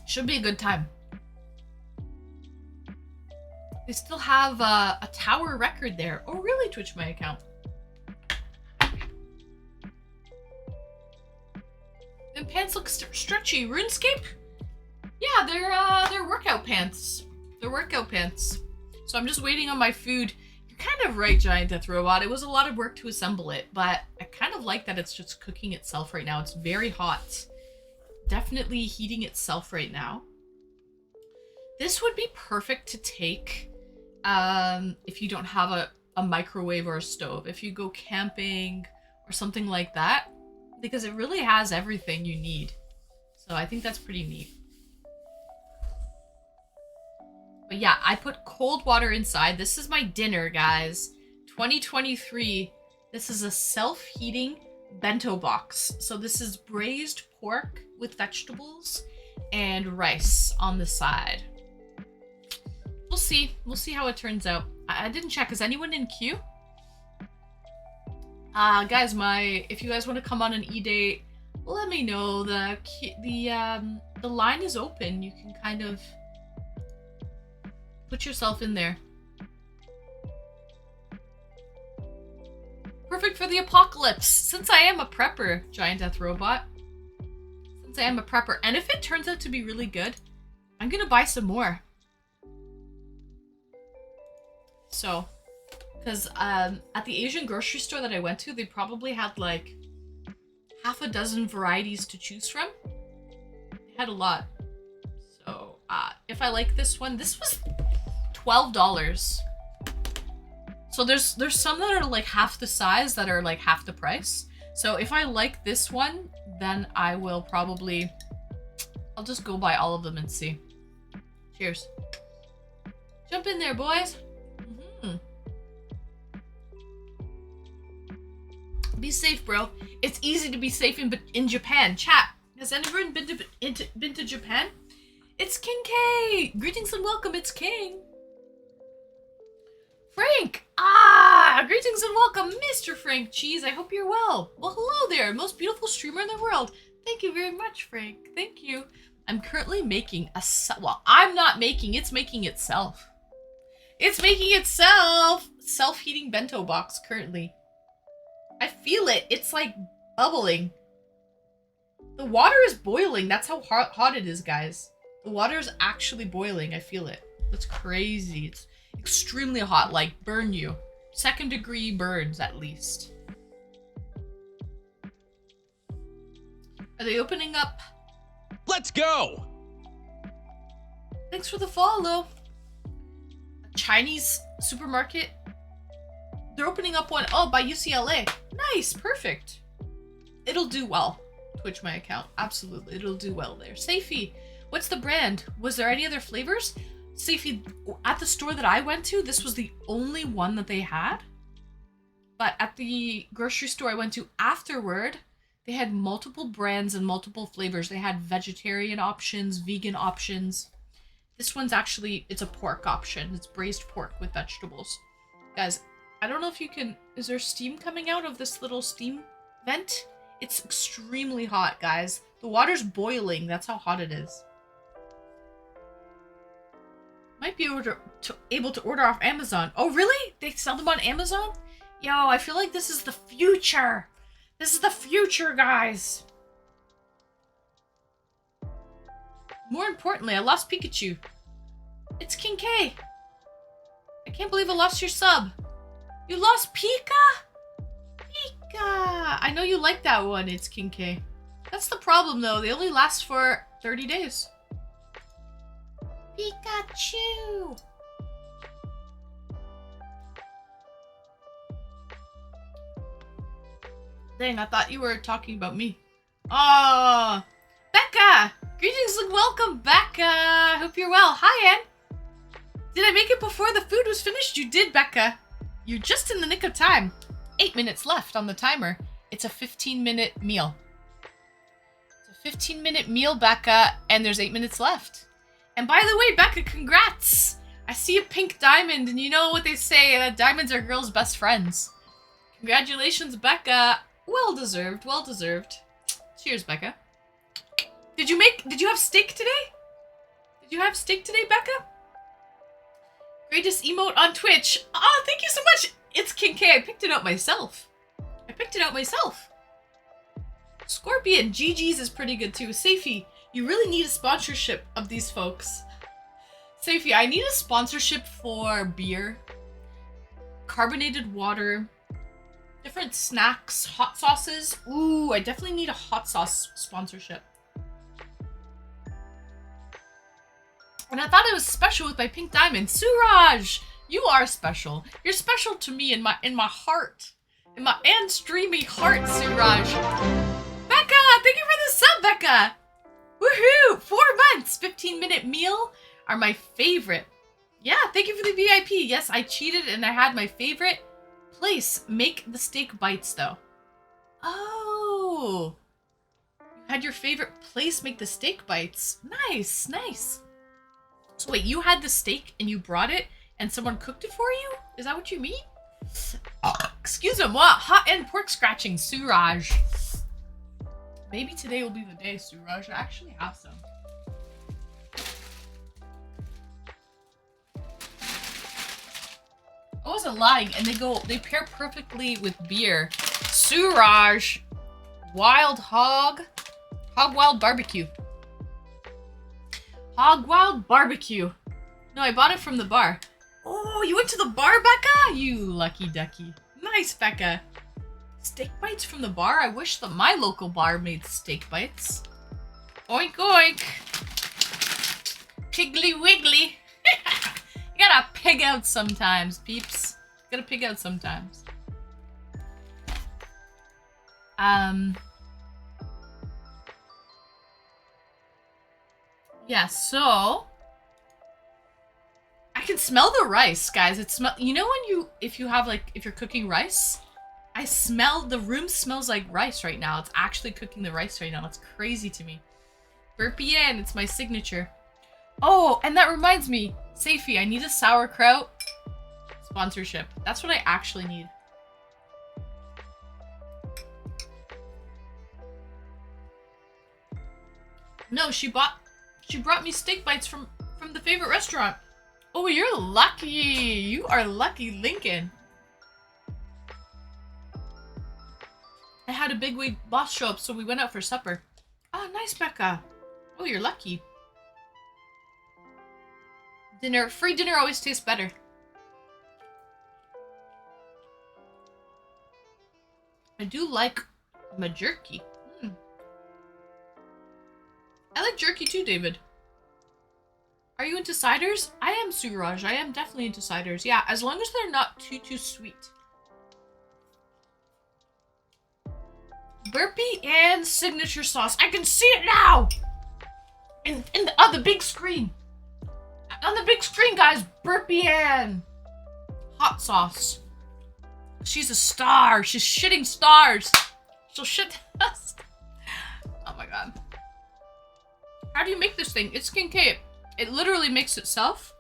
Should be a good time. They still have a tower record there. Oh, really? Twitch my account. And pants look stretchy. RuneScape? Yeah, they're workout pants. They're workout pants. So I'm just waiting on my food. You're kind of right, Giant Death Robot. It was a lot of work to assemble it, but I kind of like that it's just cooking itself right now. It's very hot. Definitely heating itself right now. This would be perfect to take if you don't have a microwave or a stove. If you go camping or something like that, because it really has everything you need. So I think that's pretty neat. But yeah, I put cold water inside. This is my dinner, guys. 2023. This is a self-heating bento box. So this is braised pork with vegetables and rice on the side. We'll see. We'll see how it turns out. I didn't check. Is anyone in queue? Guys, if you guys want to come on an eDate, let me know. The line is open. You can kind of put yourself in there. Perfect for the apocalypse. Since I am a prepper, Giant Death Robot. Since I am a prepper. And if it turns out to be really good, I'm gonna buy some more. So, because at the Asian grocery store that I went to, they probably had like half a dozen varieties to choose from. They had a lot. So, if I like this one, this was $12. So there's some that are like half the size that are like half the price. So if I like this one, then I will probably, I'll just go buy all of them and see. Cheers. Jump in there, boys. Be safe, bro. It's easy to be safe in Japan. Chat, has anyone been to Japan? It's King K. Greetings and welcome. It's King. Frank. Greetings and welcome, Mr. Frank Cheese. I hope you're well. Well, hello there, most beautiful streamer in the world. Thank you very much, Frank. Thank you. I'm currently making well, I'm not making. It's making itself. It's making itself. Self-heating bento box currently. I feel it. It's like bubbling. The water is boiling. That's how hot it is, guys. The water is actually boiling. I feel it. That's crazy. It's extremely hot, like burn you. 2nd degree burns, at least. Are they opening up? Let's go! Thanks for the follow. A Chinese supermarket. They're opening up one, by UCLA. Nice, perfect. It'll do well. Twitch my account. Absolutely, it'll do well there. Safey, what's the brand? Was there any other flavors? Safey, at the store that I went to, this was the only one that they had. But at the grocery store I went to afterward, they had multiple brands and multiple flavors. They had vegetarian options, vegan options. This one's actually, it's a pork option. It's braised pork with vegetables. Guys, I don't know if you can, is there steam coming out of this little steam vent? It's extremely hot, guys. The water's boiling. That's how hot it is. Might be able to order off Amazon. Oh, really? They sell them on Amazon? Yo, I feel like this is the future. This is the future, guys. More importantly, I lost Pikachu. It's King K. I can't believe I lost your sub. You lost Pika? Pika. I know you like that one, It's King K. That's the problem, though. They only last for 30 days. Pikachu! Dang, I thought you were talking about me. Oh, Becca! Greetings and welcome, Becca! Hope you're well. Hi, Ann! Did I make it before the food was finished? You did, Becca. You're just in the nick of time. 8 minutes left on the timer. It's a 15-minute meal. It's a 15-minute meal, Becca, and there's 8 minutes left. And by the way, Becca, congrats! I see a pink diamond, and you know what they say, diamonds are girls' best friends. Congratulations, Becca. Well deserved, well deserved. Cheers, Becca. Did you have steak today? Did you have steak today, Becca? Greatest emote on Twitch. Oh, thank you so much. It's King K. I picked it out myself. Scorpion, GG's is pretty good too. Safey, you really need a sponsorship of these folks. Safey, I need a sponsorship for beer, carbonated water, different snacks, hot sauces. Ooh, I definitely need a hot sauce sponsorship. And I thought it was special with my pink diamond. Suraj, you are special. You're special to me in my heart. In my and streamy heart, Suraj. Becca, thank you for the sub, Becca. Woohoo! 4 months! 15-minute meal are my favorite. Yeah, thank you for the VIP. Yes, I cheated and I had my favorite place. Make the steak bites, though. Oh. You had your favorite place make the steak bites. Nice, nice. So wait, you had the steak and you brought it and someone cooked it for you? Is that what you mean? Excuse me, what? Hot and pork scratching, Suraj. Maybe today will be the day, Suraj. I actually have some. I wasn't lying, and they pair perfectly with beer. Suraj, Wild Hog Wild Barbecue. Hog Wild Barbecue. No, I bought it from the bar. Oh, you went to the bar, Becca? You lucky ducky. Nice, Becca. Steak bites from the bar? I wish that my local bar made steak bites. Oink oink. Piggly wiggly. You gotta pig out sometimes, peeps. You gotta pig out sometimes. Yeah, so I can smell the rice, guys. It smell. You know when if you're cooking rice, I smell the room smells like rice right now. It's actually cooking the rice right now. It's crazy to me. Burpee in, it's my signature. Oh, and that reminds me, Safi, I need a sauerkraut sponsorship. That's what I actually need. No, she brought me steak bites from the favorite restaurant. Oh, you're lucky. You are lucky, Lincoln. I had a big wig boss show up, so we went out for supper. Oh, nice, Becca. Oh, you're lucky. Free dinner always tastes better. I do like my jerky. I like jerky too, David. Are you into ciders? I am, Suraj. I am definitely into ciders. Yeah, as long as they're not too sweet. Burpee and signature sauce. I can see it now! On the big screen. On the big screen, guys. Burpee and hot sauce. She's a star. She's shitting stars. She'll shit us. Oh my god. How do you make this thing? It's Kincaid. It literally makes itself.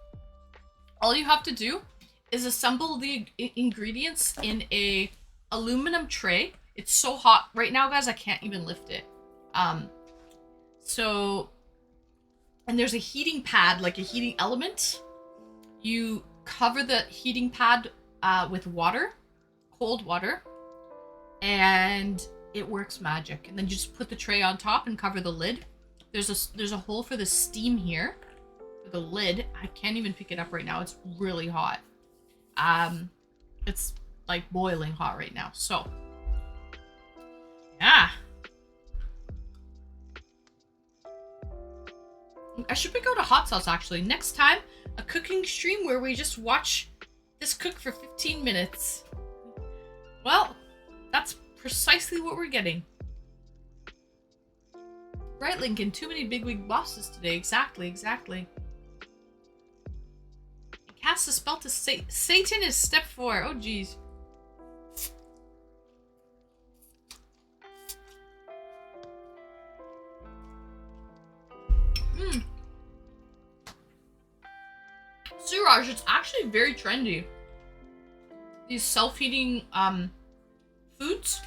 All you have to do is assemble the ingredients in a aluminum tray. It's so hot right now, guys, I can't even lift it. And there's a heating pad, like a heating element. You cover the heating pad with water, cold water, and it works magic. And then you just put the tray on top and cover the lid. There's a hole for the steam here, for the lid. I can't even pick it up right now. It's really hot. It's like boiling hot right now. So, yeah. I should pick out a hot sauce actually. Next time, a cooking stream where we just watch this cook for 15 minutes. Well, that's precisely what we're getting. Right, Lincoln? Too many bigwig bosses today. Exactly. Cast a spell to Satan is step 4. Oh, jeez. Suraj, it's actually very trendy. These self-heating foods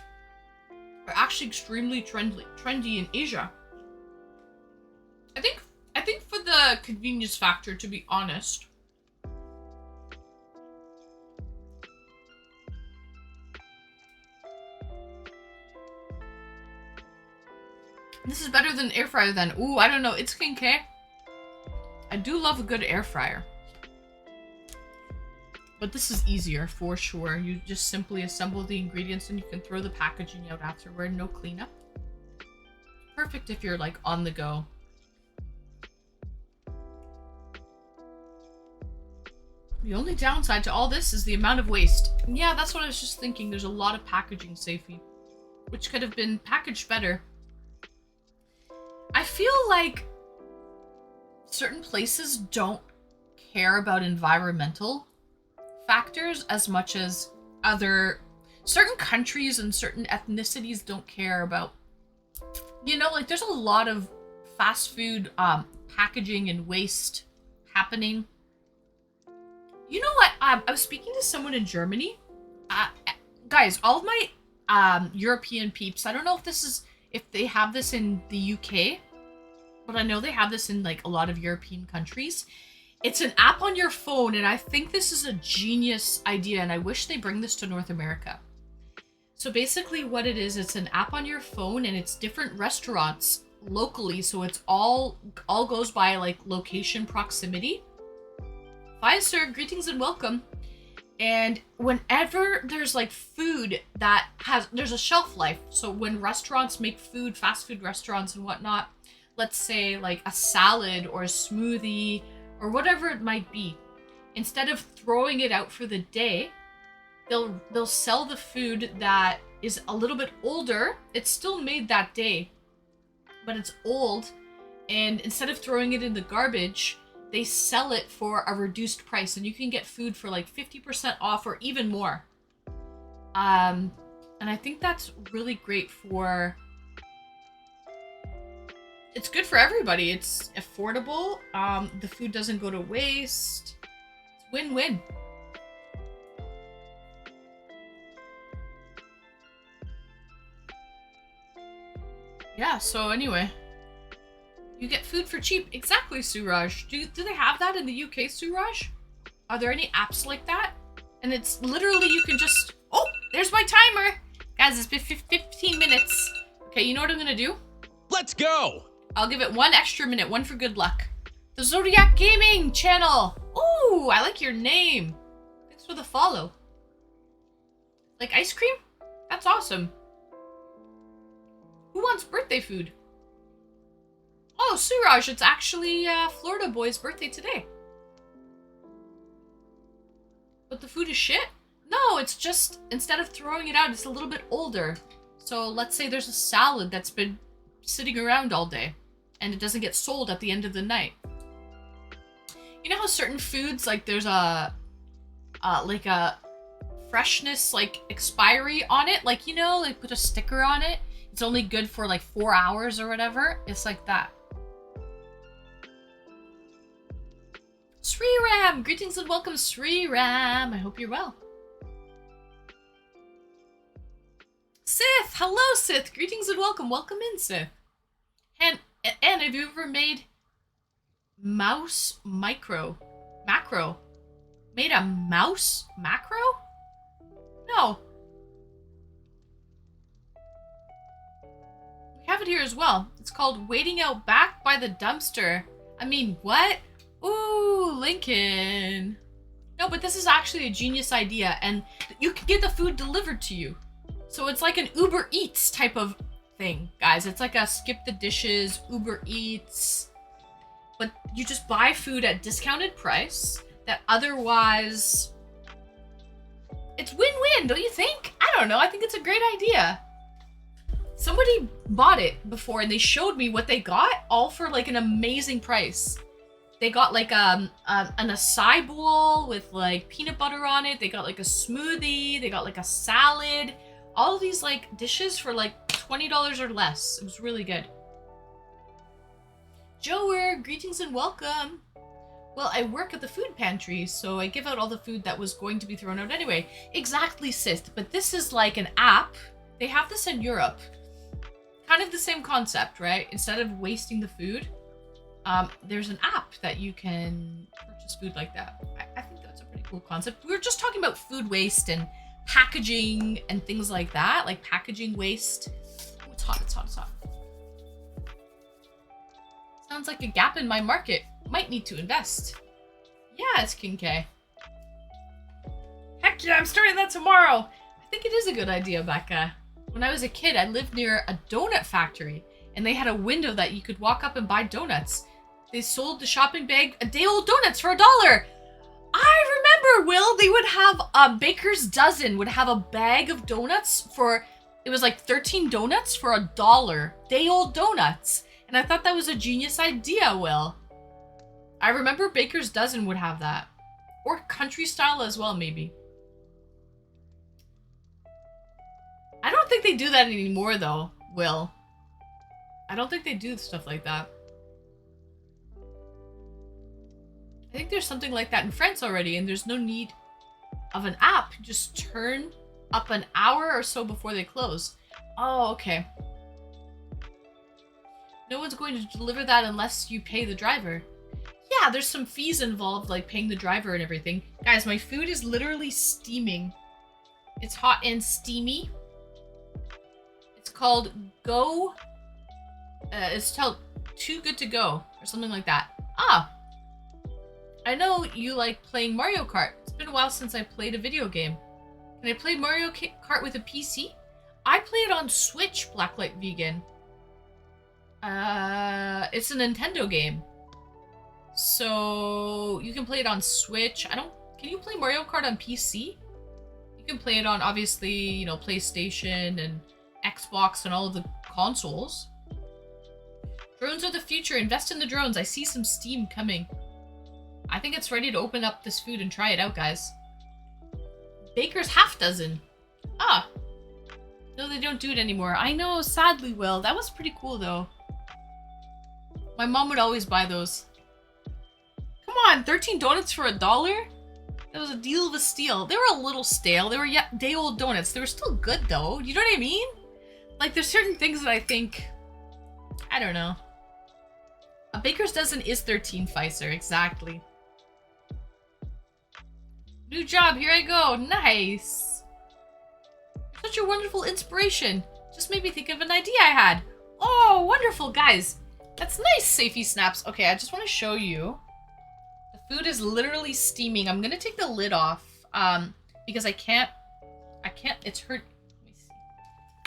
are actually extremely trendy in Asia. I think for the convenience factor, to be honest. This is better than air fryer then. Ooh, I don't know. It's Kincaid. I do love a good air fryer. But this is easier for sure. You just simply assemble the ingredients and you can throw the packaging out afterward. No cleanup. Perfect if you're like on the go. The only downside to all this is the amount of waste. Yeah, that's what I was just thinking. There's a lot of packaging, Safi, which could have been packaged better. I feel like certain places don't care about environmental factors as much as certain countries and certain ethnicities don't care about, you know, like there's a lot of fast food packaging and waste happening. You know what? I was speaking to someone in Germany. Guys, all of my European peeps, I don't know if they have this in the UK, but I know they have this in like a lot of European countries. It's an app on your phone, and I think this is a genius idea, and I wish they bring this to North America. So basically what it is, it's an app on your phone, and it's different restaurants locally, so it's all goes by like location proximity. Fine, sir. Greetings and welcome. And whenever there's like food that there's a shelf life. So when restaurants make food, fast food restaurants and whatnot, let's say like a salad or a smoothie or whatever it might be, instead of throwing it out for the day, they'll sell the food that is a little bit older. It's still made that day, but it's old, and instead of throwing it in the garbage, they sell it for a reduced price, and you can get food for like 50% off or even more. And I think that's really great for... It's good for everybody. It's affordable. The food doesn't go to waste. It's win-win. Yeah, so anyway. You get food for cheap. Exactly, Suraj. Do they have that in the UK, Suraj? Are there any apps like that? And it's literally you can just... Oh, there's my timer. Guys, it's been 15 minutes. Okay, you know what I'm going to do? Let's go! I'll give it 1 extra minute, 1 for good luck. The Zodiac Gaming channel. Ooh, I like your name. Thanks for the follow. Like ice cream? That's awesome. Who wants birthday food? Oh, Suraj, it's actually Florida Boy's birthday today. But the food is shit? No, it's just, instead of throwing it out, it's a little bit older. So let's say there's a salad that's been sitting around all day, and it doesn't get sold at the end of the night. You know how certain foods, like there's a freshness, like expiry on it? Like, you know, they put a sticker on it. It's only good for like 4 hours or whatever. It's like that. Sriram! Greetings and welcome, Sriram! I hope you're well. Sith! Hello, Sith! Greetings and welcome. Welcome in, Sith. And have you ever made mouse macro? Made a mouse macro? No. We have it here as well. It's called Waiting Out Back by the Dumpster. I mean, what? Ooh, Lincoln. No, but this is actually a genius idea, and you can get the food delivered to you. So it's like an Uber Eats type of thing, guys. It's like a skip the dishes, Uber Eats. But you just buy food at discounted price that otherwise... It's win-win, don't you think? I don't know, I think it's a great idea. Somebody bought it before and they showed me what they got, all for like an amazing price. They got like an acai bowl with like peanut butter on it. They got like a smoothie. They got like a salad. All of these like dishes for like $20 or less. It was really good. Joer, greetings and welcome. Well, I work at the food pantry, so I give out all the food that was going to be thrown out anyway. Exactly, Sith. But this is like an app. They have this in Europe. Kind of the same concept, right? Instead of wasting the food, there's an app that you can purchase food like that. I think that's a pretty cool concept. We were just talking about food waste and packaging and things like that, like packaging waste. Oh, it's hot, it's hot, it's hot. Sounds like a gap in my market. Might need to invest. Yeah, it's King K. Heck yeah, I'm starting that tomorrow. I think it is a good idea, Becca. When I was a kid, I lived near a donut factory, and they had a window that you could walk up and buy donuts. They sold the shopping bag, a day-old donuts for $1. I remember, Will, they would have a baker's dozen would have a bag of donuts for, it was like 13 donuts for $1. Day-old donuts. And I thought that was a genius idea, Will. I remember Baker's Dozen would have that. Or country style as well, maybe. I don't think they do that anymore, though, Will. I don't think they do stuff like that. I think there's something like that in France already, and there's no need of an app. Just turn up an hour or so before they close. Oh, okay. No one's going to deliver that unless you pay the driver. Yeah, there's some fees involved, like paying the driver and everything. Guys, my food is literally steaming. It's hot and steamy. It's called it's called Too Good to Go, or something like that. Ah! I know you like playing Mario Kart. It's been a while since I played a video game. Can I play Mario Kart with a PC? I play it on Switch, Blacklight Vegan. It's a Nintendo game. So you can play it on Switch. Can you play Mario Kart on PC? You can play it on, obviously, you know, PlayStation and Xbox and all of the consoles. Drones are the future. Invest in the drones. I see some steam coming. I think it's ready to open up this food and try it out, guys. Baker's half dozen. Ah. No, they don't do it anymore. I know, sadly, Will. That was pretty cool, though. My mom would always buy those. Come on, 13 donuts for $1? That was a deal of a steal. They were a little stale. They were day-old donuts. They were still good, though. You know what I mean? Like, there's certain things that I think... I don't know. A baker's dozen is 13, Pfizer. Exactly. New job. Here I go. Nice. Such a wonderful inspiration. Just made me think of an idea I had. Oh, wonderful, guys. That's nice, Safety Snaps. Okay, I just want to show you. The food is literally steaming. I'm gonna take the lid off, because I can't, it's hurt. Let me see.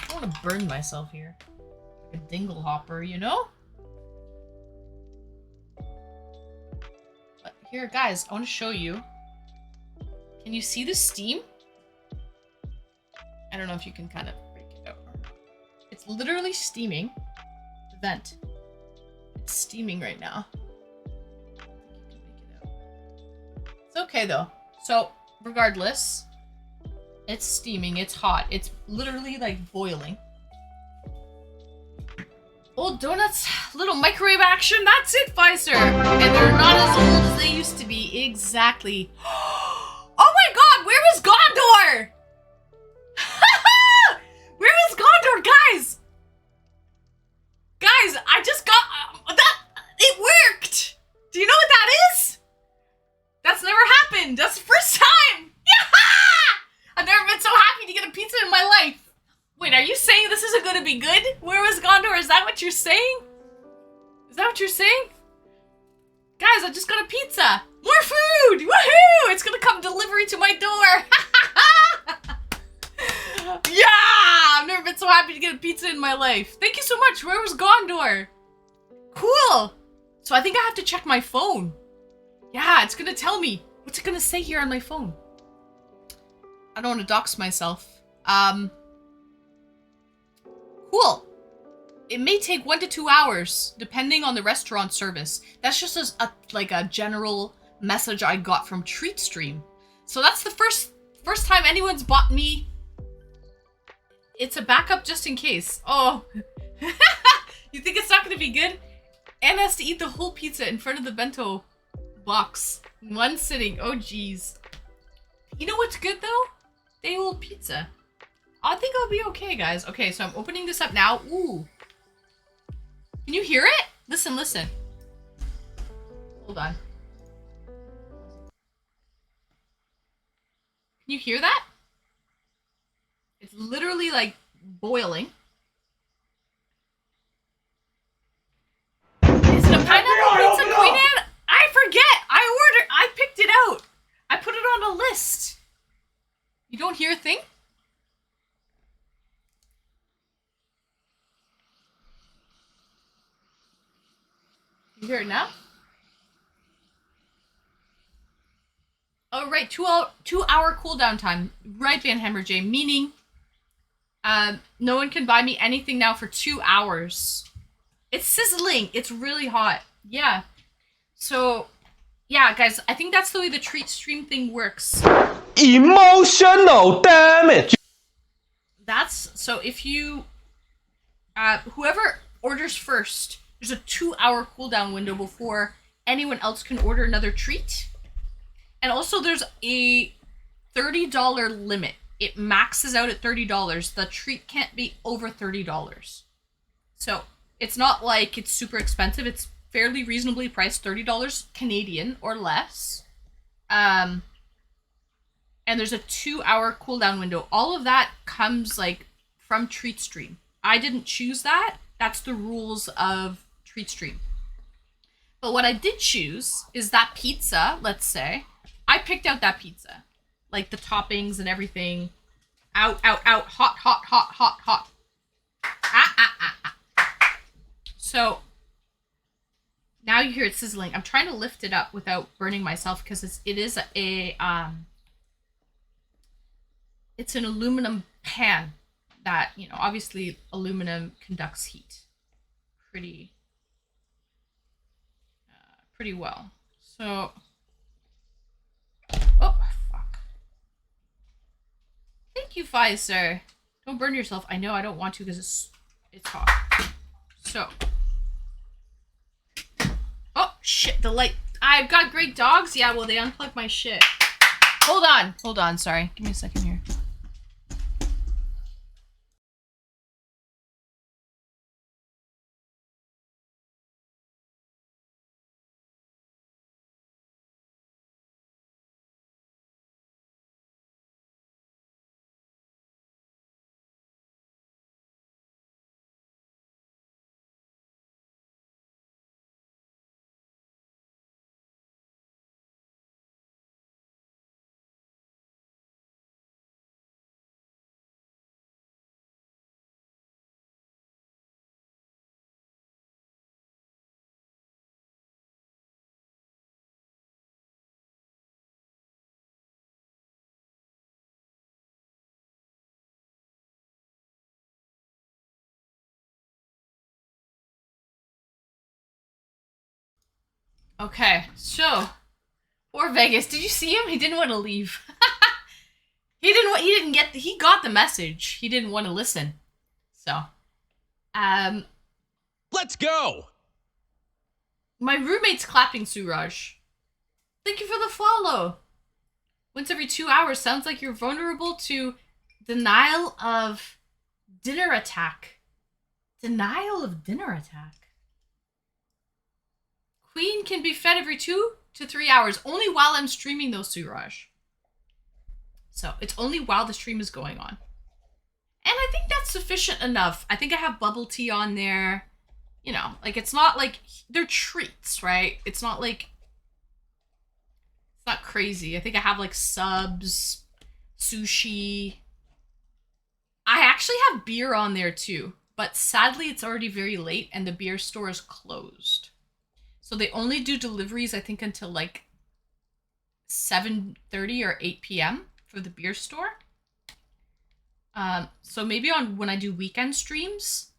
I don't want to burn myself here. Like a dingle hopper, you know? But here, guys, I want to show you. Can you see the steam? I don't know if you can kind of break it out. It's literally steaming. The vent. It's steaming right now. It's okay though. So, regardless, it's steaming, it's hot. It's literally like boiling. Old donuts, little microwave action, that's it, Pfizer! And they're not as old as they used to be. Exactly. Oh my god, where is Gondor? Where is Gondor, guys? Guys, I just got that. It worked. Do you know what that is? That's never happened. That's the first time. Yeah! I've never been so happy to get a pizza in my life. Wait, are you saying this isn't going to be good? Where was Gondor? Is that what you're saying? Is that what you're saying? Guys, I just got a pizza. More food! Woohoo! It's gonna come delivery to my door. Yeah! I've never been so happy to get a pizza in my life. Thank you so much. Where was Gondor? Cool. So I think I have to check my phone. Yeah, it's gonna tell me. What's it gonna say here on my phone? I don't want to dox myself. Cool. It may take 1 to 2 hours, depending on the restaurant service. That's just a general message I got from TreatStream. So that's the first time anyone's bought me. It's a backup just in case. Oh. You think it's not going to be good? Anna has to eat the whole pizza in front of the bento box. In one sitting. Oh, jeez. You know what's good, though? Day-old pizza. I think I'll be okay, guys. Okay, so I'm opening this up now. Ooh. Can you hear it? Listen, listen. Hold on. Can you hear that? It's literally like boiling. Is it a pineapple pizza, Queen Anne? I forget. I picked it out. I put it on a list. You don't hear a thing? You hear it now? Oh, right. 2-hour cooldown time. Right, Van Hammer J. Meaning, no one can buy me anything now for 2 hours. It's sizzling. It's really hot. Yeah. So, yeah, guys, I think that's the way the TreatStream thing works. Emotional damage. So if you, whoever orders first, there's a 2-hour cooldown window before anyone else can order another treat. And also there's a $30 limit. It maxes out at $30. The treat can't be over $30. So it's not like it's super expensive. It's fairly reasonably priced, $30 Canadian or less. And there's a 2-hour cooldown window. All of that comes like from TreatStream. I didn't choose that. That's the rules of TreatStream. But what I did choose is that pizza, let's say. I picked out that pizza. Like the toppings and everything. Out, out, out. Hot, hot, hot, hot, hot. Ah, ah, ah, ah. So now you hear it sizzling. I'm trying to lift it up without burning myself because it is it's an aluminum pan that, obviously aluminum conducts heat pretty pretty well. So, oh fuck! Thank you, Pfizer. Don't burn yourself. I know I don't want to because it's hot. So, oh shit! The light. I've got great dogs. Yeah, well they unplugged my shit. Hold on. Sorry, give me a second here. Okay, so poor Vegas. Did you see him? He didn't want to leave. He got the message. He didn't want to listen. So, Let's go! my roommate's clapping, Suraj. Thank you for the follow. Once every 2 hours sounds like you're vulnerable to denial of dinner attack. Denial of dinner attack. Queen can be fed every 2 to 3 hours, only while I'm streaming though, Suraj. So it's only while the stream is going on. And I think that's sufficient enough. I think I have bubble tea on there. Like it's not like they're treats, right? It's not like it's not crazy. I think I have like subs, sushi. I actually have beer on there too, but sadly it's already very late and the beer store is closed. So they only do deliveries I think until like 7:30 or 8 p.m. for the beer store. So maybe when I do weekend streams,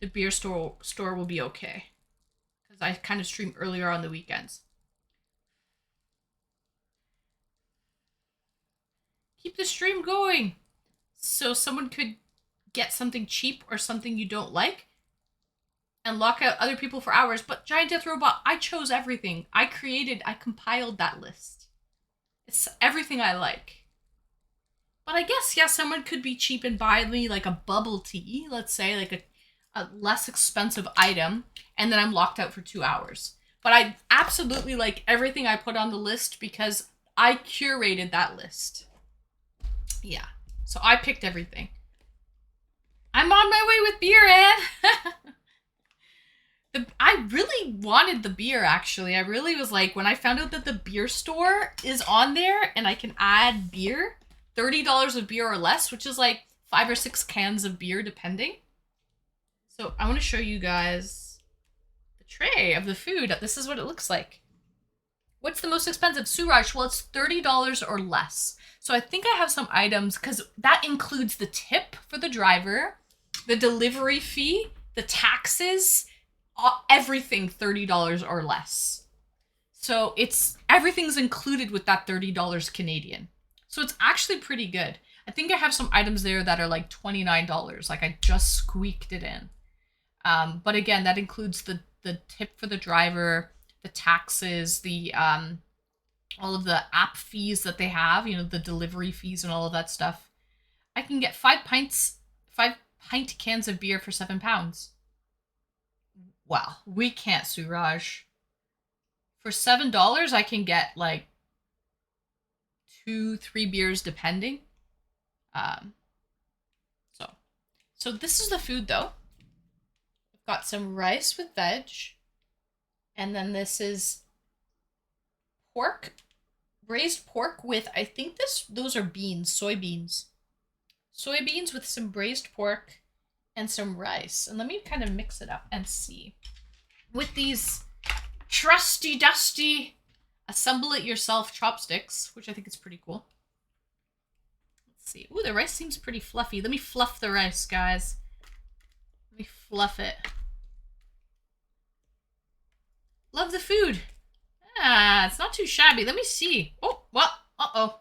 the beer store will be okay. Because I kind of stream earlier on the weekends. Keep the stream going. So someone could get something cheap or something you don't like and lock out other people for hours. But Giant Death Robot, I chose everything. I compiled that list. It's everything I like. But I guess, yeah, someone could be cheap and buy me like a bubble tea, let's say, like a less expensive item, and then I'm locked out for 2 hours. But I absolutely like everything I put on the list because I curated that list. Yeah. So I picked everything. I'm on my way with beer, Anne. I really wanted the beer, actually. I really was like, when I found out that the beer store is on there and I can add beer, $30 of beer or less, which is like 5 or 6 cans of beer, depending. So I want to show you guys the tray of the food. This is what it looks like. What's the most expensive? Suraj, well, it's $30 or less. So I think I have some items, because that includes the tip for the driver, the delivery fee, the taxes, everything $30 or less. So everything's included with that $30 Canadian. So it's actually pretty good. I think I have some items there that are like $29. Like I just squeaked it in. But again, that includes the tip for the driver, the taxes, the all of the app fees that they have, the delivery fees and all of that stuff. I can get 5 pint cans of beer for £7. Well, we can't, Suraj. For $7, I can get like 2-3 beers depending. So this is the food though. I've got some rice with veg. And then this is pork, braised pork with, I think those are beans, soybeans. Soybeans with some braised pork and some rice. And let me kind of mix it up and see. With these trusty dusty assemble it yourself chopsticks, which I think is pretty cool. Let's see. Ooh, the rice seems pretty fluffy. Let me fluff the rice, guys. Let me fluff it. Love the food. Ah, it's not too shabby. Let me see. Oh, what? Uh-oh.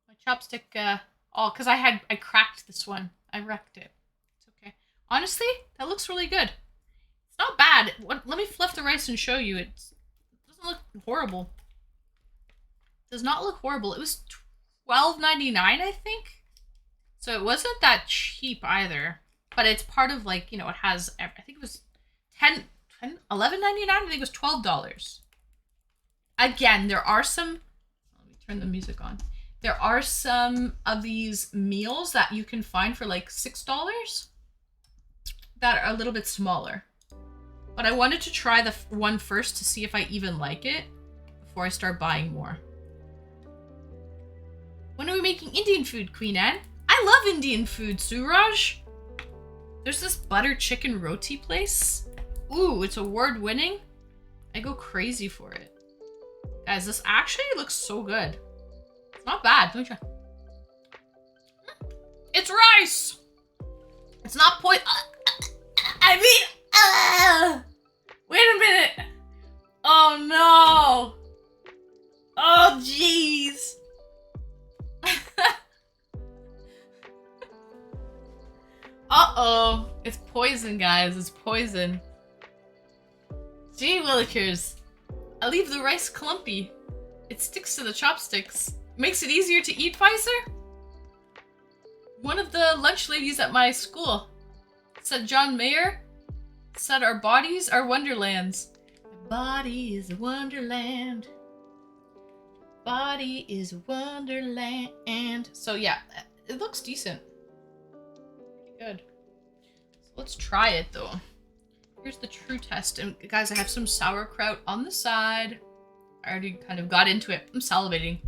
My chopstick, oh, because I cracked this one. I wrecked it. It's okay. Honestly, that looks really good. It's not bad. Let me fluff the rice and show you. It doesn't look horrible. It does not look horrible. It was $12.99, I think. So it wasn't that cheap either. But it's part of, like, you know, it has, I think it was $11.99? I think it was $12. Again, there are some, let me turn the music on. There are some of these meals that you can find for like $6 that are a little bit smaller. But I wanted to try the one first to see if I even like it before I start buying more. When are we making Indian food, Queen Anne? I love Indian food, Suraj. There's this butter chicken roti place. Ooh, it's award-winning. I go crazy for it. Guys, this actually looks so good. It's not bad. Let me try. It's rice! It's not wait a minute! Oh no! Oh jeez! Uh-oh. It's poison, guys. It's poison. Gee willikers. I leave the rice clumpy. It sticks to the chopsticks. Makes it easier to eat, Pfizer? One of the lunch ladies at my school said John Mayer said our bodies are wonderlands. My body is a wonderland. Body is a wonderland. So yeah, it looks decent. Pretty good. So let's try it though. Here's the true test. And guys, I have some sauerkraut on the side. I already kind of got into it. I'm salivating.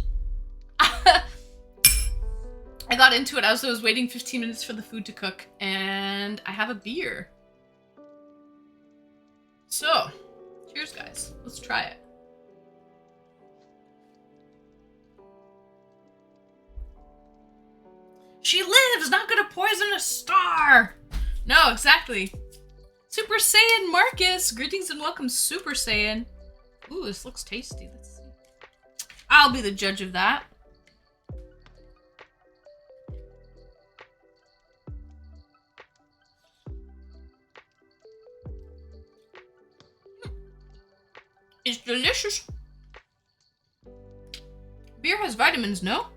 I got into it as I was waiting 15 minutes for the food to cook. And I have a beer. So, cheers guys. Let's try it. She lives! Not gonna poison a star! No, exactly. Super Saiyan Marcus! Greetings and welcome, Super Saiyan. Ooh, this looks tasty. Let's see. I'll be the judge of that. It's delicious. Beer has vitamins, no?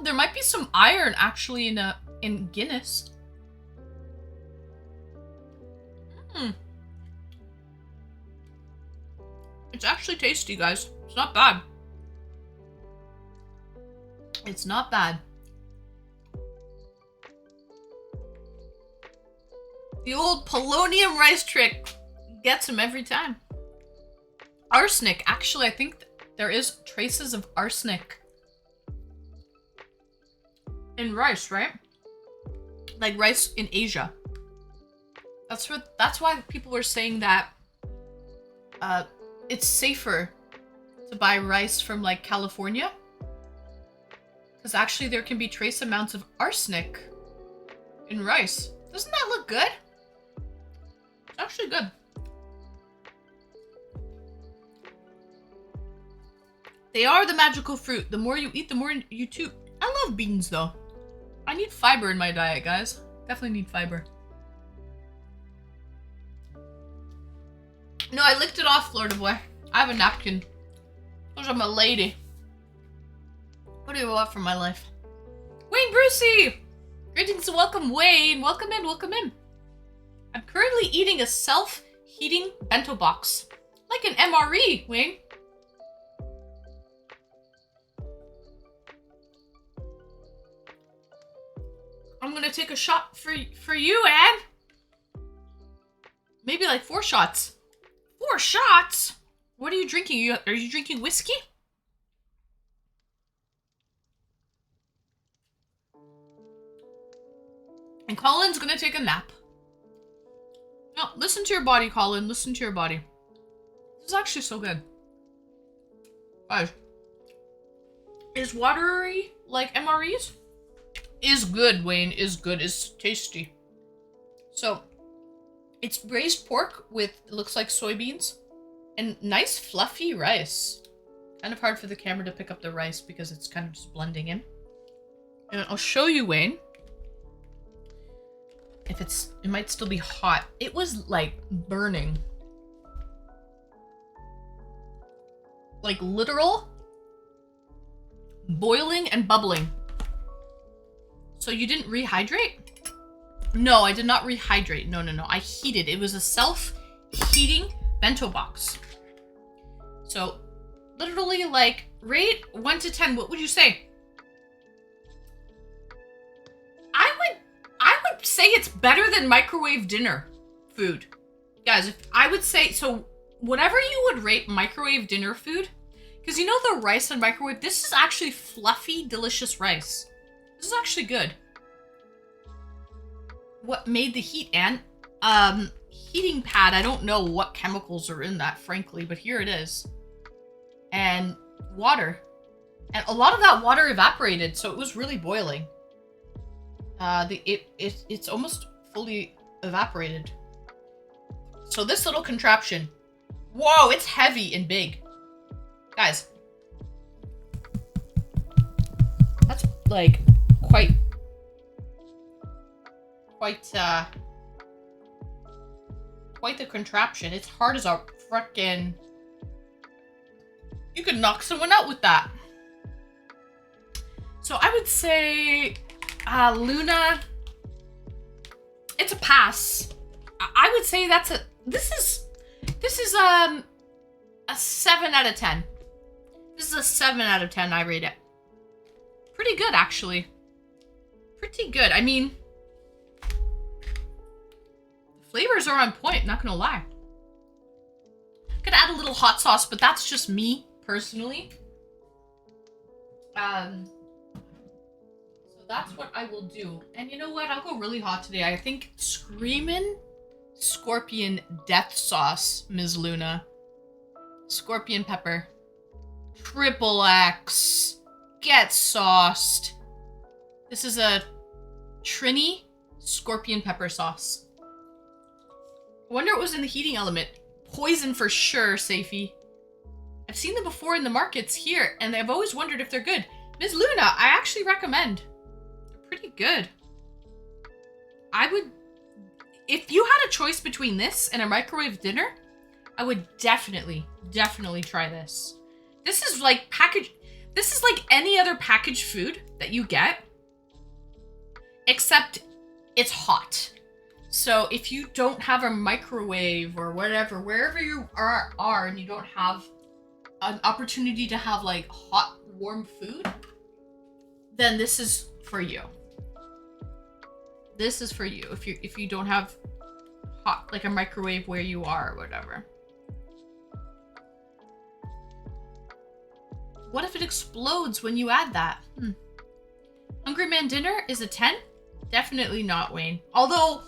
There might be some iron actually in Guinness. It's actually tasty, guys. It's not bad. It's not bad. The old polonium rice trick gets him every time. Arsenic. Actually, I think there is traces of arsenic in rice, right? Like rice in Asia. That's why people were saying that it's safer to buy rice from like California. Because actually there can be trace amounts of arsenic in rice. Doesn't that look good? It's actually good. They are the magical fruit. The more you eat, the more you toot. I love beans though. I need fiber in my diet, guys. Definitely need fiber. No, I licked it off, Florida boy. I have a napkin. Because I'm a lady. What do you want from my life? Wayne Brucey! Greetings and welcome, Wayne. Welcome in, welcome in. I'm currently eating a self-heating bento box. Like an MRE, Wayne. I'm gonna take a shot for you, Anne. Maybe like 4 shots. 4 shots? What are you drinking? Are you drinking whiskey? And Colin's gonna take a nap. No, listen to your body, Colin. Listen to your body. This is actually so good. Guys, is watery like MREs? Is good, Wayne. Is good. Is tasty. So, it's braised pork with, it looks like soybeans. And nice fluffy rice. Kind of hard for the camera to pick up the rice because it's kind of just blending in. And I'll show you, Wayne. If it might still be hot. It was like burning. Like literal boiling and bubbling. So you didn't rehydrate? No, I did not rehydrate. No. I heated. It was a self-heating bento box. So literally like rate 1 to 10, what would you say? I would say it's better than microwave dinner food. Guys, if I would say, so whatever you would rate microwave dinner food, because you know the rice in microwave, this is actually fluffy, delicious rice. This is actually good. What made the heat, Anne? Heating pad, I don't know what chemicals are in that, frankly, but here it is. And water. And a lot of that water evaporated, so it was really boiling. It's almost fully evaporated. So this little contraption, whoa, it's heavy and big. Guys, that's like quite the contraption. It's hard as a frickin', you could knock someone out with that. So I would say Luna, it's a pass. I would say that's this is a 7 out of 10. This is a 7 out of 10, I rate it. Pretty good, actually. Pretty good. I mean, the flavors are on point, not gonna lie. Could add a little hot sauce, but that's just me, personally. So that's what I will do. And you know what? I'll go really hot today. I think Screamin' Scorpion Death Sauce, Ms. Luna. Scorpion pepper. Triple X. Get sauced. This is a Trini Scorpion pepper sauce. I wonder what was in the heating element. Poison for sure, Safie. I've seen them before in the markets here, and I've always wondered if they're good. Ms. Luna, I actually recommend. They're pretty good. I would... If you had a choice between this and a microwave dinner, I would definitely try this. This is like this is like any other packaged food that you get, except it's hot. So if you don't have a microwave or whatever, wherever you are and you don't have an opportunity to have like hot, warm food, then this is for you. This is for you if you don't have hot, like a microwave where you are or whatever. What if it explodes when you add that? Hungry Man dinner is a 10? Definitely not, Wayne. Although,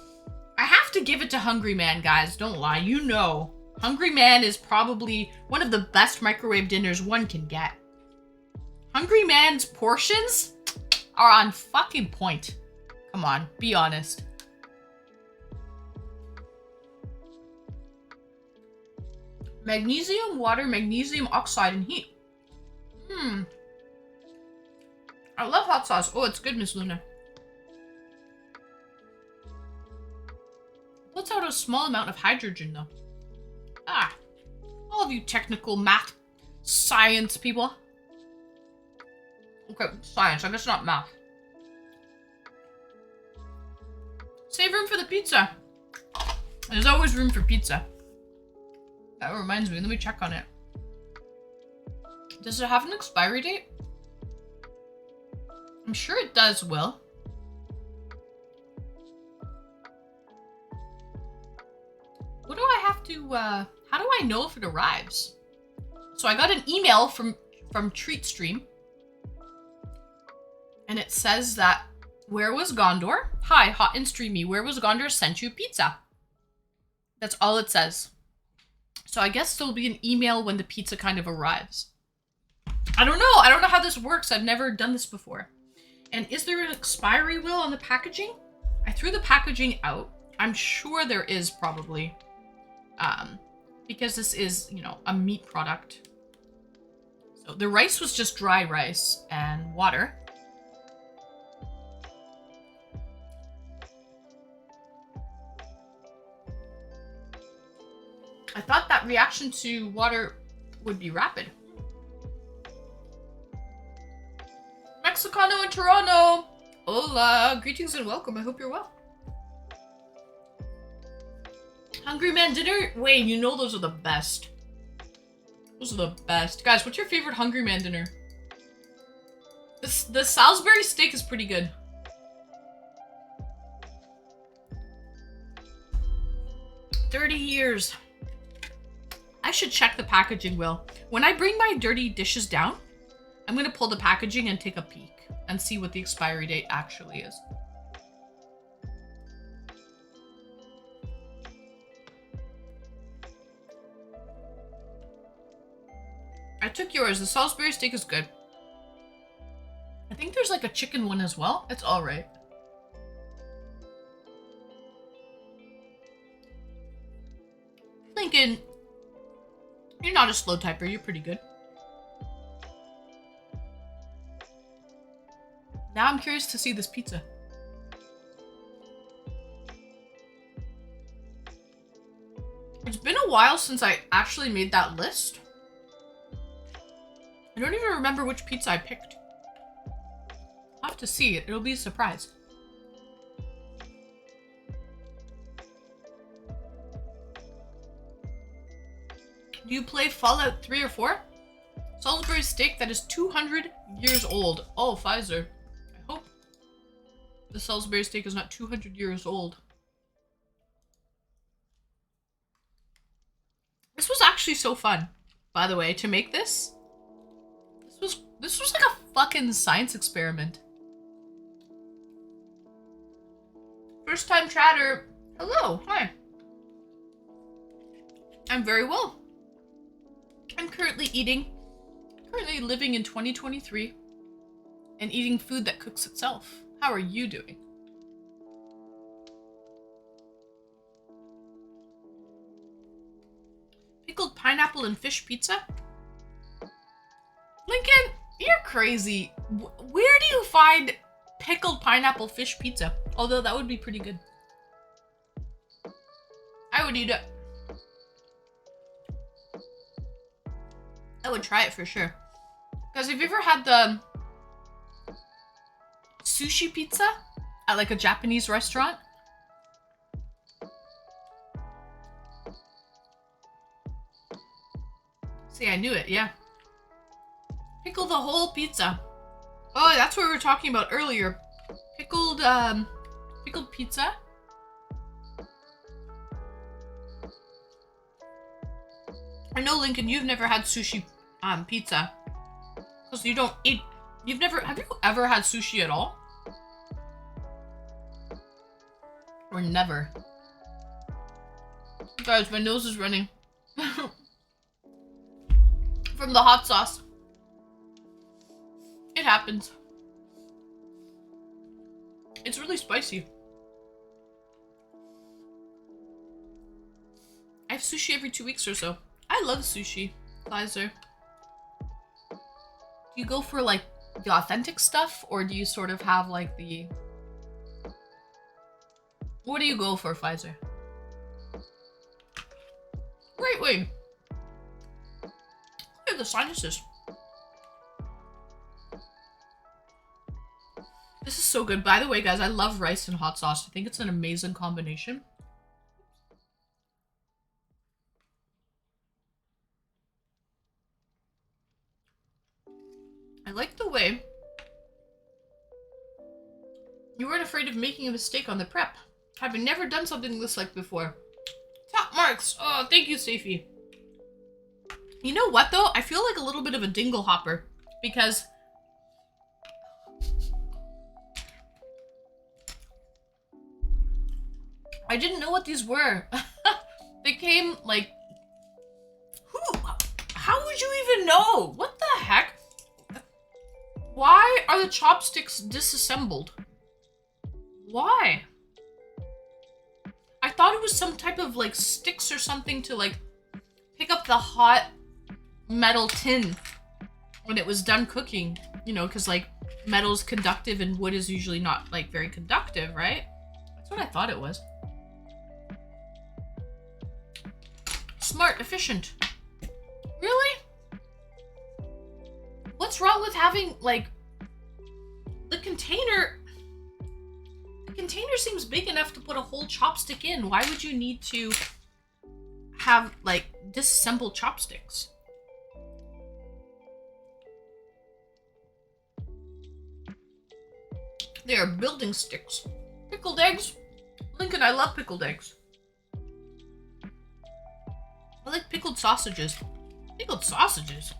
I have to give it to Hungry Man, guys. Don't lie. You know, Hungry Man is probably one of the best microwave dinners one can get. Hungry Man's portions are on fucking point. Come on, be honest. Magnesium, water, magnesium oxide, and heat. I love hot sauce. Oh, it's good, Miss Luna. Puts out a small amount of hydrogen, though. Ah. All of you technical math, science people. Okay, science. I guess not math. Save room for the pizza. There's always room for pizza. That reminds me. Let me check on it. Does it have an expiry date? I'm sure it does, Will. What how do I know if it arrives? So I got an email from TreatStream, and it says that where was Gondor? Hi, hot and streamy. Where was Gondor? Sent you pizza. That's all it says. So I guess there'll be an email when the pizza kind of arrives. I don't know. I don't know how this works. I've never done this before. And is there an expiry will on the packaging? I threw the packaging out. I'm sure there is probably. Because this is, you know, a meat product. So the rice was just dry rice and water. I thought that reaction to water would be rapid. Mexicano in Toronto! Hola! Greetings and welcome. I hope you're well. Hungry Man dinner? Wait, you know those are the best. Those are the best. Guys, what's your favorite Hungry Man dinner? The Salisbury steak is pretty good. $30 years. I should check the packaging, Will. When I bring my dirty dishes down, I'm gonna pull the packaging and take a peek and see what the expiry date actually is. I took yours. The Salisbury steak is good. I think there's like a chicken one as well. It's alright. Lincoln, you're not a slow typer. You're pretty good. Now I'm curious to see this pizza. It's been a while since I actually made that list. I don't even remember which pizza I picked. I'll have to see it. It'll be a surprise. Do you play Fallout 3 or 4? Salisbury steak that is 200 years old. Oh, Pfizer. I hope the Salisbury steak is not 200 years old. This was actually so fun, by the way, to make this. This was like a fucking science experiment. First time chatter. Hello, hi. I'm very well. I'm currently living in 2023 and eating food that cooks itself. How are you doing? Pickled pineapple and fish pizza? Lincoln, you're crazy. Where do you find pickled pineapple fish pizza? Although that would be pretty good. I would eat it. I would try it for sure. Because have you ever had the sushi pizza at like a Japanese restaurant? See, I knew it, yeah. Pickle the whole pizza. Oh, that's what we were talking about earlier. Pickled pizza. I know, Lincoln, you've never had sushi pizza. Because you don't eat... Have you ever had sushi at all? Or never? Guys, my nose is running. From the hot sauce. It happens. It's really spicy. I have sushi every 2 weeks or so. I love sushi, Pfizer. Do you go for like the authentic stuff, or do you sort of have like the... What do you go for, Pfizer? Right wing. Look at the sinuses. This is so good. By the way, guys, I love rice and hot sauce. I think it's an amazing combination. I like the way you weren't afraid of making a mistake on the prep. Having never done something this like before. Top marks. Oh, thank you, Safie. You know what, though? I feel like a little bit of a dingle hopper because I didn't know what these were. They came like, how would you even know? What the heck? Why are the chopsticks disassembled? Why? I thought it was some type of like sticks or something to like pick up the hot metal tin when it was done cooking, you know, because like metal's conductive and wood is usually not like very conductive, right? That's what I thought it was. Smart, efficient. Really? What's wrong with having like the container? The container seems big enough to put a whole chopstick in. Why would you need to have like disassembled chopsticks? They are building sticks. Pickled eggs. Lincoln, I love pickled eggs. I like pickled sausages. Pickled sausages?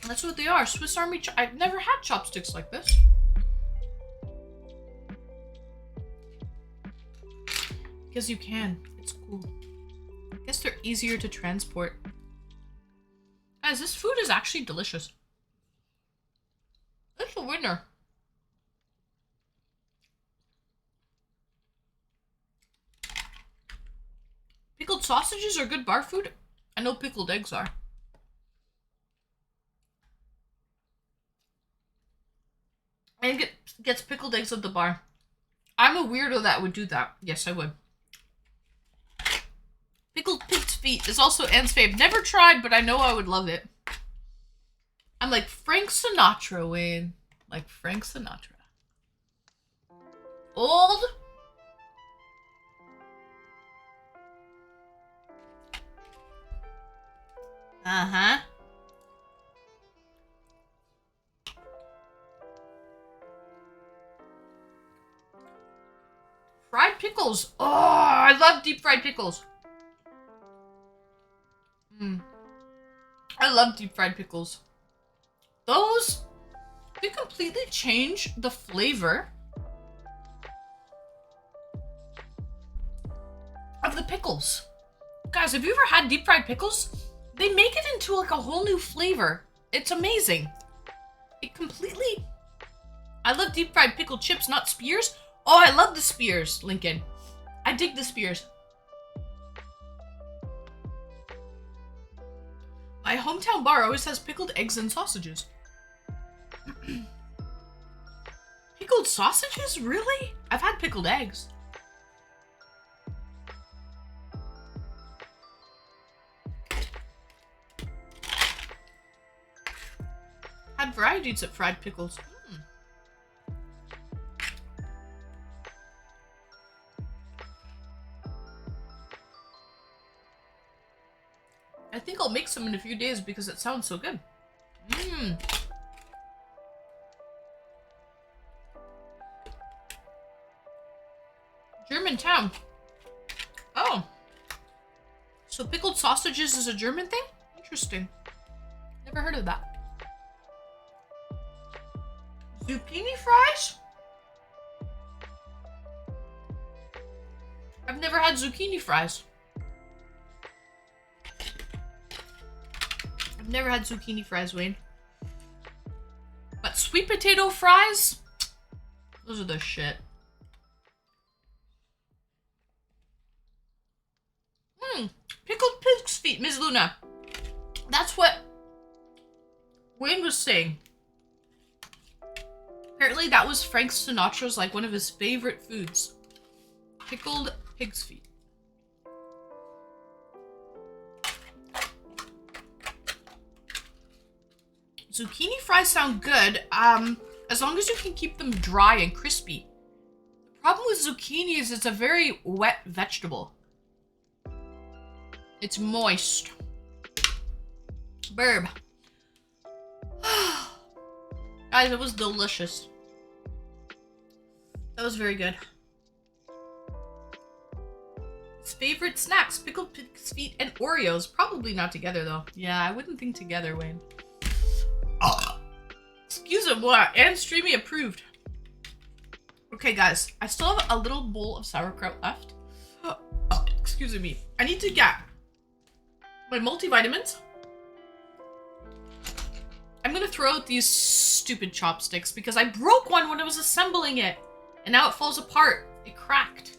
That's what they are. Swiss Army I've never had chopsticks like this. Because you can. It's cool. I guess they're easier to transport. Guys, this food is actually delicious. It's a winner. Pickled sausages are good bar food? I know pickled eggs are. And gets pickled eggs at the bar. I'm a weirdo that would do that. Yes, I would. Pickled pig's feet is also Anne's fave. Never tried, but I know I would love it. I'm like Frank Sinatra, Wayne. Like Frank Sinatra. Old. Uh-huh. Fried pickles. Oh, I love deep fried pickles. I love deep fried pickles. Those, they completely change the flavor of the pickles. Guys, have you ever had deep fried pickles? They make it into like a whole new flavor. It's amazing. It completely... I love deep fried pickle chips, not spears. Oh, I love the spears, Lincoln. I dig the spears. My hometown bar always has pickled eggs and sausages. Pickled sausages? Really? I've had pickled eggs. Had varieties of fried pickles. I think I'll make some in a few days because it sounds so good. Germantown. Oh. So pickled sausages is a German thing? Interesting. Never heard of that. Zucchini fries? I've never had zucchini fries. I've never had zucchini fries, Wayne. But sweet potato fries? Those are the shit. Pickled pig's feet, Ms. Luna. That's what Wayne was saying. Apparently that was Frank Sinatra's, like, one of his favorite foods. Pickled pig's feet. Zucchini fries sound good, as long as you can keep them dry and crispy. The problem with zucchini is it's a very wet vegetable. It's moist. Burb. Guys, it was delicious. That was very good. His favorite snacks, pickled pig's feet and Oreos. Probably not together though. Yeah, I wouldn't think together, Wayne. Excuse me, what? And Streamy approved. Okay, guys, I still have a little bowl of sauerkraut left. Excuse me. I need to get my multivitamins. I'm gonna throw out these stupid chopsticks because I broke one when I was assembling it. And now it falls apart. It cracked.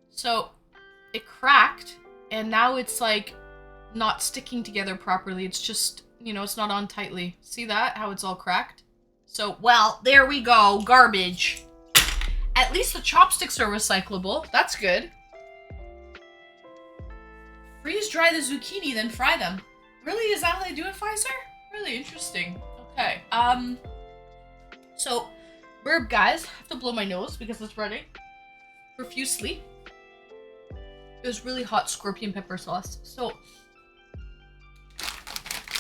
So, it cracked, and now it's like not sticking together properly. It's just, you know, it's not on tightly. See that? How it's all cracked? So, well, there we go. Garbage. At least the chopsticks are recyclable. That's good. Freeze dry the zucchini, then fry them. Really? Is that how they do it, Pfizer? Really interesting. Okay. So, burp, guys. I have to blow my nose because it's running. Profusely. It was really hot scorpion pepper sauce. So,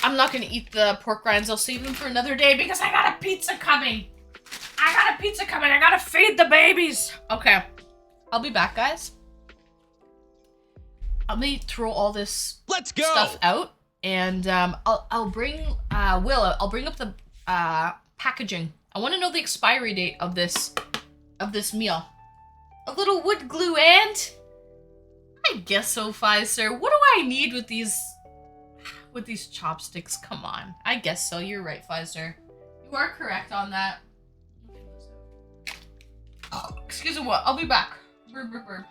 I'm not gonna eat the pork rinds. I'll save them for another day because I got a pizza coming. I gotta feed the babies. Okay. I'll be back, guys. Let me throw all this stuff out. And I'll bring I'll bring up the packaging. I want to know the expiry date of this meal. A little wood glue and I guess so, Pfizer. What do I need with these chopsticks? Come on. I guess so. You're right, Pfizer. You are correct on that. Excuse me, what? I'll be back. Burp, burp, burp.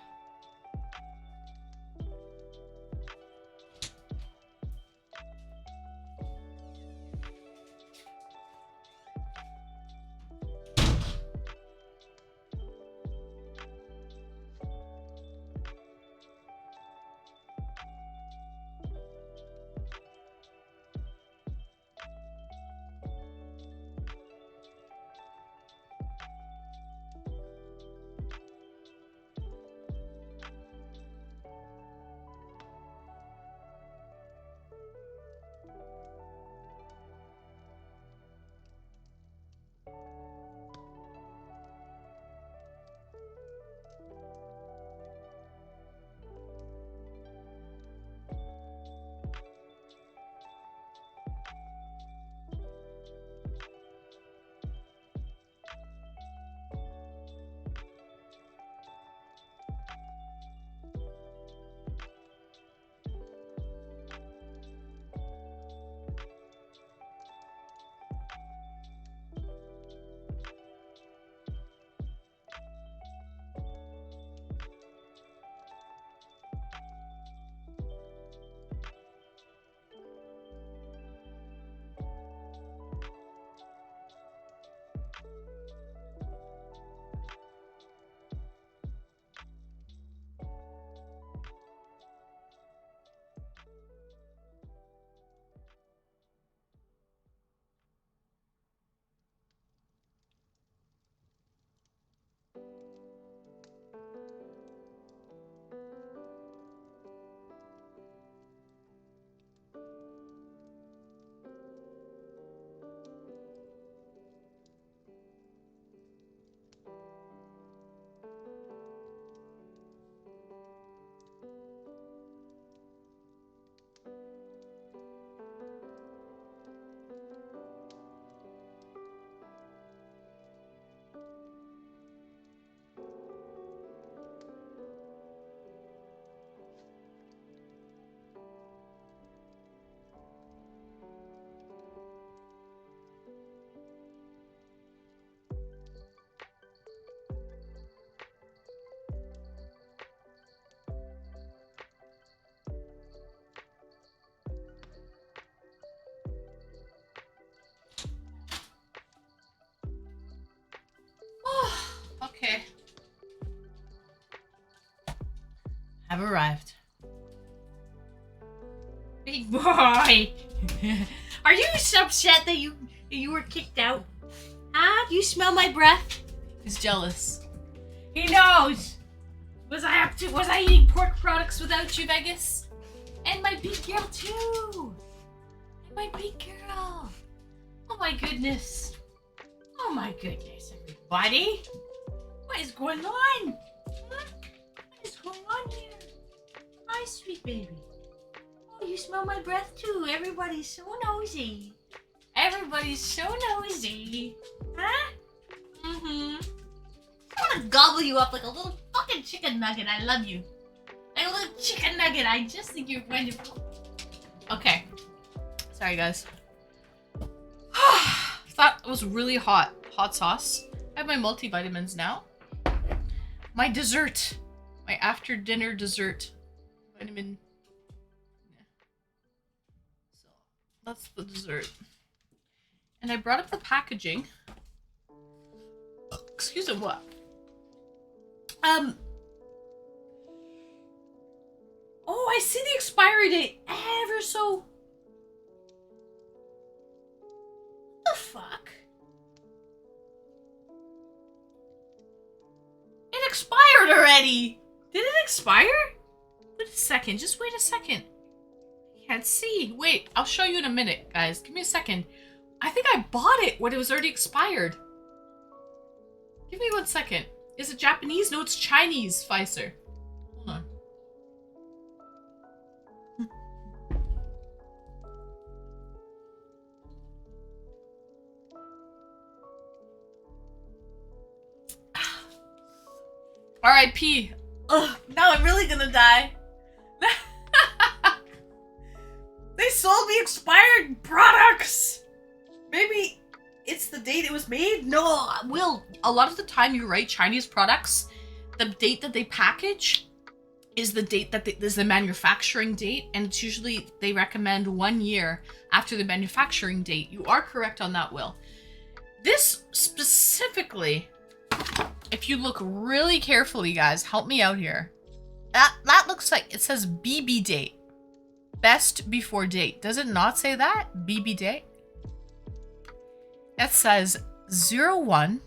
Okay. I've arrived. Big boy! Are you so upset that you were kicked out? Huh? Do you smell my breath? He's jealous. He knows! Was I eating pork products without you, Vegas? And my big girl too! And my big girl! Oh my goodness. Oh my goodness, everybody. What is going on? Huh? What is going on here? Hi, sweet baby. Oh, you smell my breath too. Everybody's so nosy. Everybody's so nosy. Huh? Mm-hmm. I want to gobble you up like a little fucking chicken nugget. I love you. Like a little chicken nugget. I just think you're wonderful. Okay. Sorry, guys. Thought it was really hot. Hot sauce. I have my multivitamins now. My dessert. My after dinner dessert. Vitamin. Yeah. So that's the dessert. And I brought up the packaging. Excuse me, what? Oh, I see the expiry date ever so. What the fuck? It expired already! Did it expire? Wait a second, just wait a second. I can't see. Wait, I'll show you in a minute, guys. Give me a second. I think I bought it when it was already expired. Give me 1 second. Is it Japanese? No, it's Chinese, Pfizer. Hold on. R.I.P. Ugh, now I'm really gonna die. They sold me expired products! Maybe it's the date it was made? No, Will, a lot of the time you're right, Chinese products, the date that they package is the date that is the manufacturing date, and it's usually they recommend 1 year after the manufacturing date. You are correct on that, Will. This specifically, if you look really carefully, guys, help me out here. That looks like it says BB date. Best before date. Does it not say that? BB date? That says 01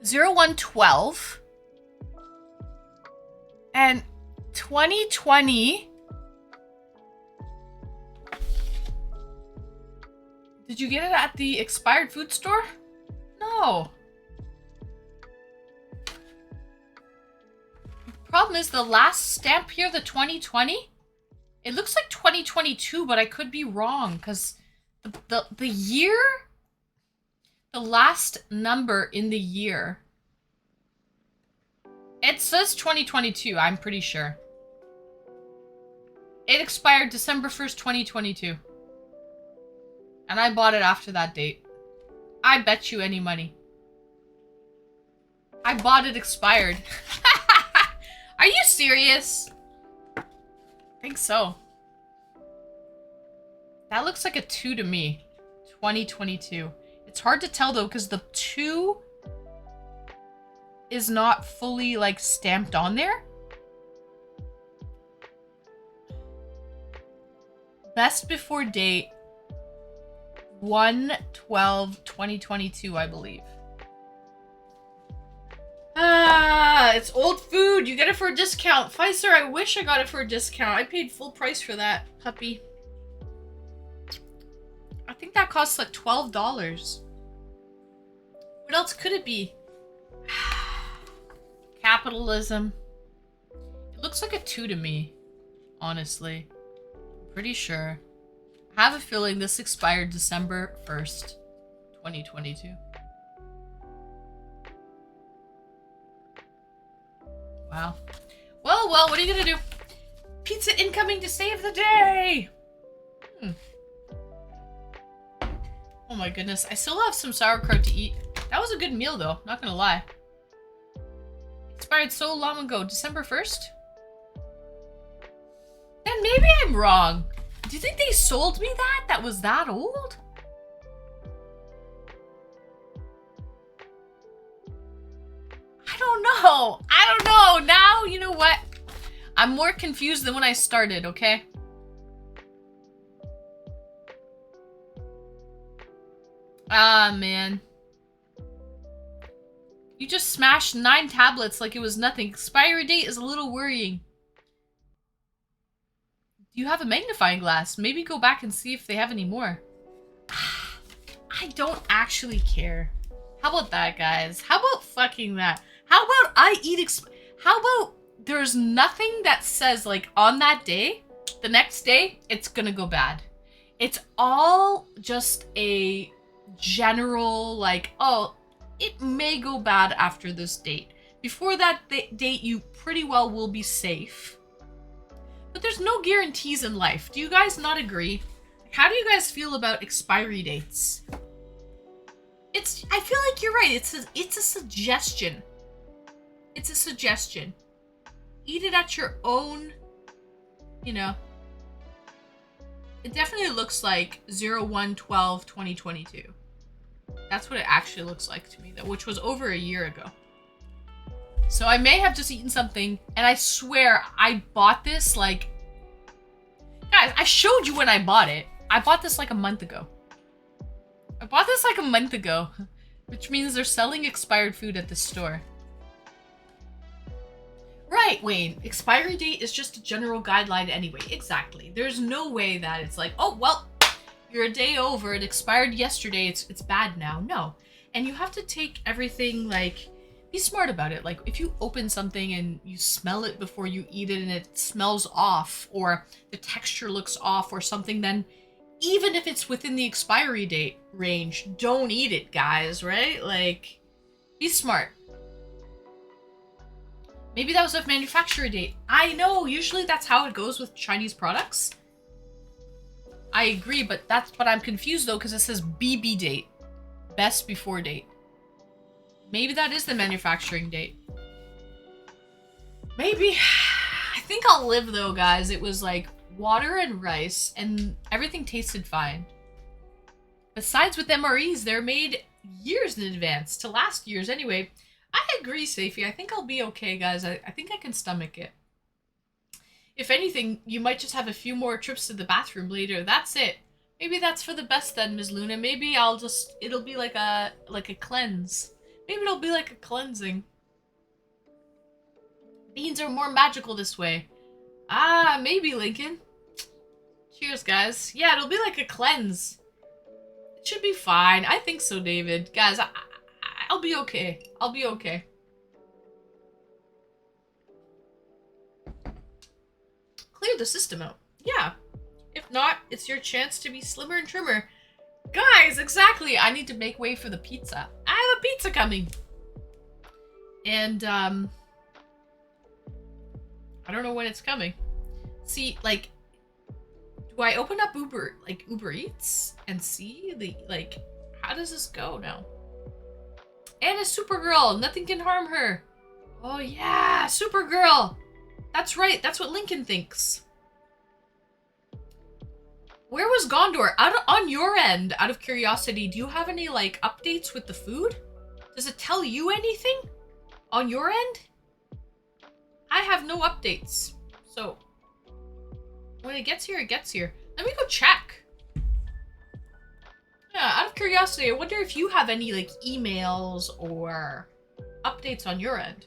01/12 and 2020. Did you get it at the expired food store? No. Problem is the last stamp here, the 2020, it looks like 2022, but I could be wrong because the year, the last number in the year, it says 2022, I'm pretty sure. It expired December 1st, 2022. And I bought it after that date. I bet you any money. I bought it expired. Are you serious? I think so. That looks like a 2 to me. 2022. It's hard to tell though because the 2 is not fully like stamped on there. Best before date 1/12/2022, I believe. Ah, it's old food. You get it for a discount. Pfizer, I wish I got it for a discount. I paid full price for that puppy. I think that costs like $12. What else could it be? Capitalism. It looks like a 2 to me, honestly. Pretty sure. I have a feeling this expired December 1st, 2022. Wow. Well, what are you gonna do? Pizza incoming to save the day! Oh my goodness. I still have some sauerkraut to eat. That was a good meal though, not gonna lie. Expired so long ago. December 1st? Then maybe I'm wrong. Do you think they sold me that? That was that old? I don't know. I don't know. Now, you know what? I'm more confused than when I started, okay? Ah, man. You just smashed 9 tablets like it was nothing. Expiry date is a little worrying. Do you have a magnifying glass? Maybe go back and see if they have any more. I don't actually care. How about that, guys? How about fucking that? How about I eat how about there's nothing that says, like, on that day, the next day, it's gonna go bad. It's all just a general, like, oh, it may go bad after this date. Before that date, you pretty well will be safe. But there's no guarantees in life. Do you guys not agree? How do you guys feel about expiry dates? I feel like you're right. It's a suggestion. It's a suggestion. Eat it at your own, you know. It definitely looks like 01/12/2022. That's what it actually looks like to me, though, which was over a year ago. So I may have just eaten something, and I swear I bought this, like... Guys, I showed you when I bought it. I bought this like a month ago. Which means they're selling expired food at the store. Right, Wayne. Expiry date is just a general guideline anyway. Exactly. There's no way that it's like, oh, well, you're a day over. It expired yesterday. It's bad now. No. And you have to take everything, like, be smart about it. Like, if you open something and you smell it before you eat it and it smells off, or the texture looks off or something, then even if it's within the expiry date range, don't eat it, guys, right? Like, be smart. Maybe that was a manufacturer date. I know, usually that's how it goes with Chinese products. I agree, but I'm confused though, because it says BB date. Best before date. Maybe that is the manufacturing date. Maybe. I think I'll live though, guys. It was like water and rice, and everything tasted fine. Besides, with MREs, they're made years in advance, to last years anyway. I agree, Safie. I think I'll be okay, guys. I think I can stomach it. If anything, you might just have a few more trips to the bathroom later. That's it. Maybe that's for the best then, Ms. Luna. Maybe it'll be like a cleanse. Maybe it'll be like a cleansing. Beans are more magical this way. Ah, maybe, Lincoln. Cheers, guys. Yeah, it'll be like a cleanse. It should be fine. I think so, David. Guys, I'll be okay. I'll be okay. Clear the system out. Yeah. If not, it's your chance to be slimmer and trimmer. Guys, exactly. I need to make way for the pizza. I have a pizza coming. And, I don't know when it's coming. See, like, do I open up Uber Eats and see the, like, how does this go now? And a Supergirl. Nothing can harm her. Oh, yeah. Supergirl. That's right. That's what Lincoln thinks. Where was Gondor? On your end, out of curiosity, do you have any, like, updates with the food? Does it tell you anything? On your end? I have no updates. So, when it gets here, it gets here. Let me go check. Yeah, out of curiosity, I wonder if you have any, like, emails or updates on your end.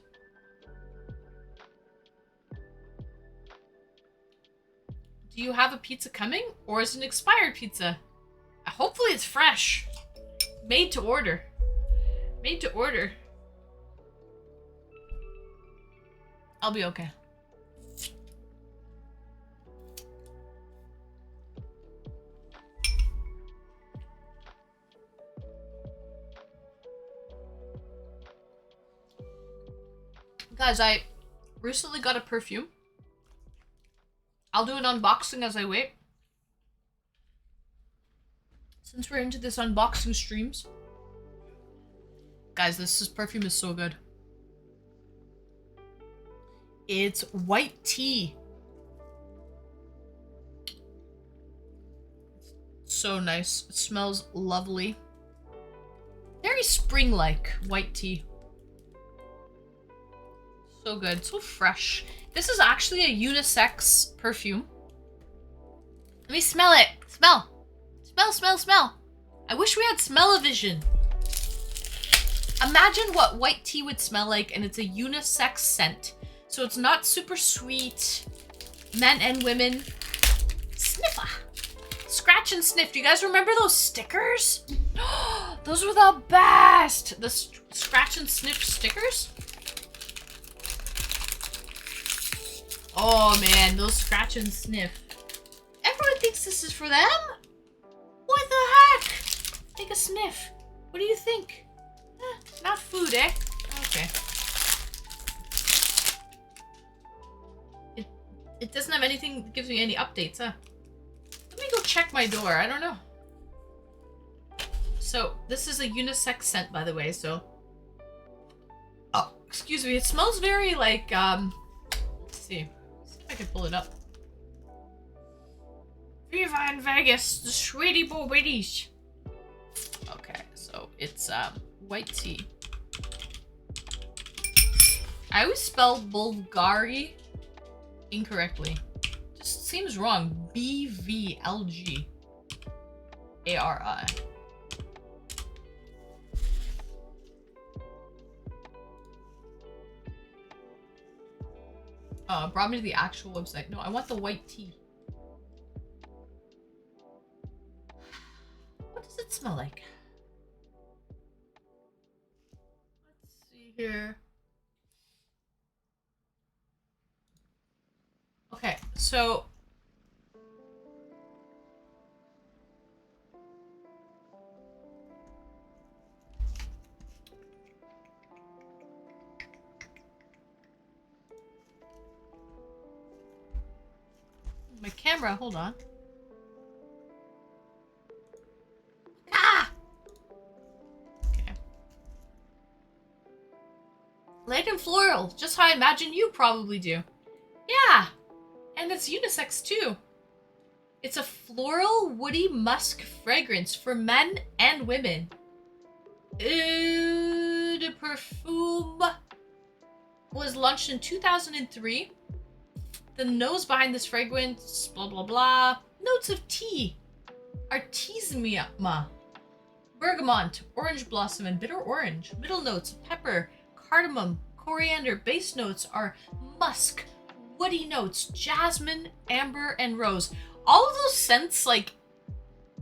Do you have a pizza coming? Or is it an expired pizza? Hopefully it's fresh. Made to order. Made to order. I'll be okay. Guys, I recently got a perfume. I'll do an unboxing as I wait. Since we're into this unboxing streams. Guys, this perfume is so good. It's white tea. So nice. It smells lovely. Very spring-like white tea. So good. So fresh. This is actually a unisex perfume. Let me smell it. Smell. Smell, smell, smell. I wish we had smell-o-vision. Imagine what white tea would smell like, and it's a unisex scent. So it's not super sweet. Men and women. Sniffa. Scratch and sniff. Do you guys remember those stickers? Those were the best. The scratch and sniff stickers. Oh man, those scratch and sniff. Everyone thinks this is for them? What the heck? Take a sniff. What do you think? Not food, eh? Okay. It doesn't have anything that gives me any updates, huh? Let me go check my door. I don't know. So, this is a unisex scent, by the way, so... Oh, excuse me. It smells very like, let's see. Let's see if I can pull it up. Viva in Vegas, the sweetie bobies. Okay, so it's, white tea. I always spell Bulgari incorrectly. Just seems wrong. BVLGARI. Brought me to the actual website. No, I want the white tea. What does it smell like? Let's see here. Okay, so my camera, hold on. Ah! Okay. Light and floral, just how I imagine you probably do. Yeah! And it's unisex too. It's a floral, woody musk fragrance for men and women. Eau de Parfum was launched in 2003. The nose behind this fragrance, blah blah blah. Notes of tea. Artemisia, bergamot, orange blossom, and bitter orange. Middle notes, pepper, cardamom, coriander. Base notes are musk, woody notes, jasmine, amber, and rose. All of those scents, like,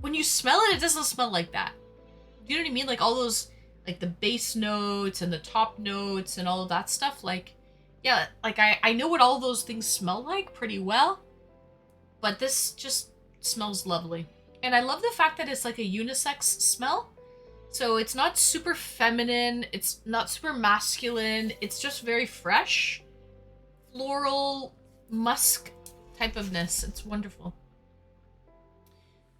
when you smell it, it doesn't smell like that. Do you know what I mean? Like, all those, like, the base notes and the top notes and all of that stuff, like, yeah, like, I know what all those things smell like pretty well, but this just smells lovely. And I love the fact that it's, like, a unisex smell. So it's not super feminine, it's not super masculine, it's just very fresh. Floral, musk type ofness. It's wonderful.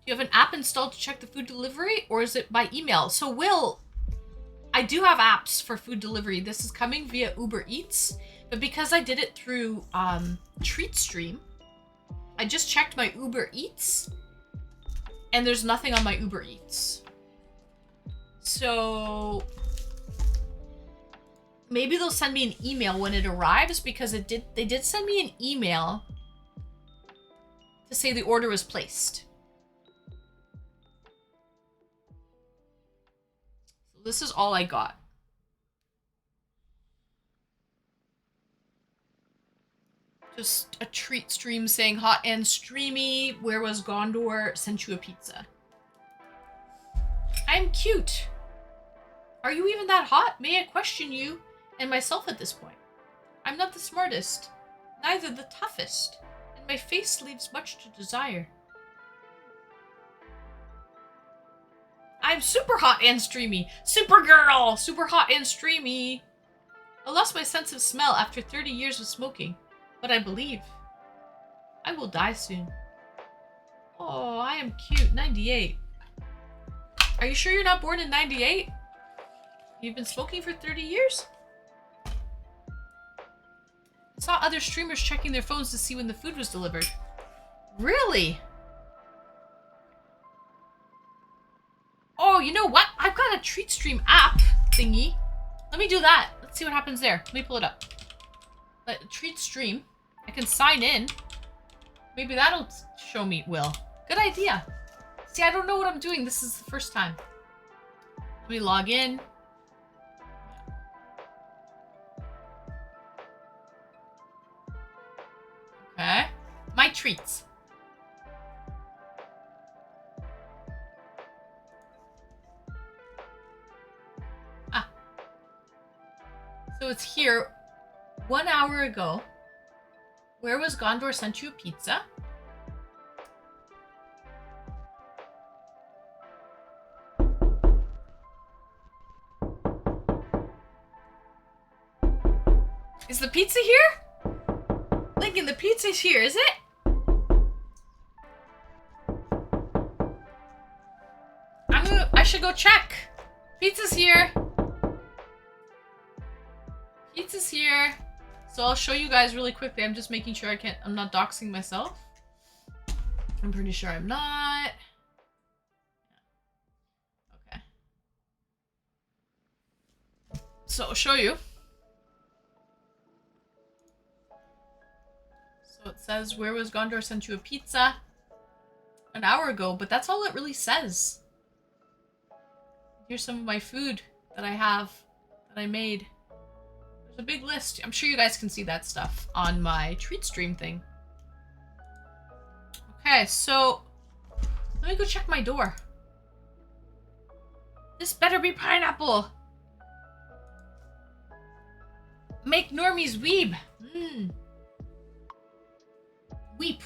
Do you have an app installed to check the food delivery, or is it by email? So, Will, I do have apps for food delivery. This is coming via Uber Eats, but because I did it through TreatStream, I just checked my Uber Eats, and there's nothing on my Uber Eats. So maybe they'll send me an email when it arrives, because they did send me an email to say the order was placed. So this is all I got. Just a treat stream saying hot and streamy. Where was Gondor? Sent you a pizza. I'm cute. Are you even that hot? May I question you and myself at this point? I'm not the smartest, neither the toughest, and my face leaves much to desire. I'm super hot and streamy. Supergirl! Super hot and streamy. I lost my sense of smell after 30 years of smoking, but I believe I will die soon. Oh, I am cute. 98. Are you sure you're not born in 98? You've been smoking for 30 years? I saw other streamers checking their phones to see when the food was delivered. Really? Oh, you know what? I've got a TreatStream app thingy. Let me do that. Let's see what happens there. Let me pull it up. TreatStream. I can sign in. Maybe that'll show me, Will. Good idea. See, I don't know what I'm doing. This is the first time. Let me log in. treats. Ah. So it's here 1 hour ago. Where was Gondor sent you a pizza? Is the pizza here? Lincoln, the pizza's here, is it? I should go check. Pizza's here. Pizza's here. So I'll show you guys really quickly. I'm just making sure I'm not doxing myself. I'm pretty sure I'm not. Okay. So I'll show you. So it says, where was Gondor sent you a pizza? An hour ago, but that's all it really says. Here's some of my food that I made. There's a big list. I'm sure you guys can see that stuff on my treat stream thing. Okay, so let me go check my door. This better be pineapple. Make normies weep. Weep.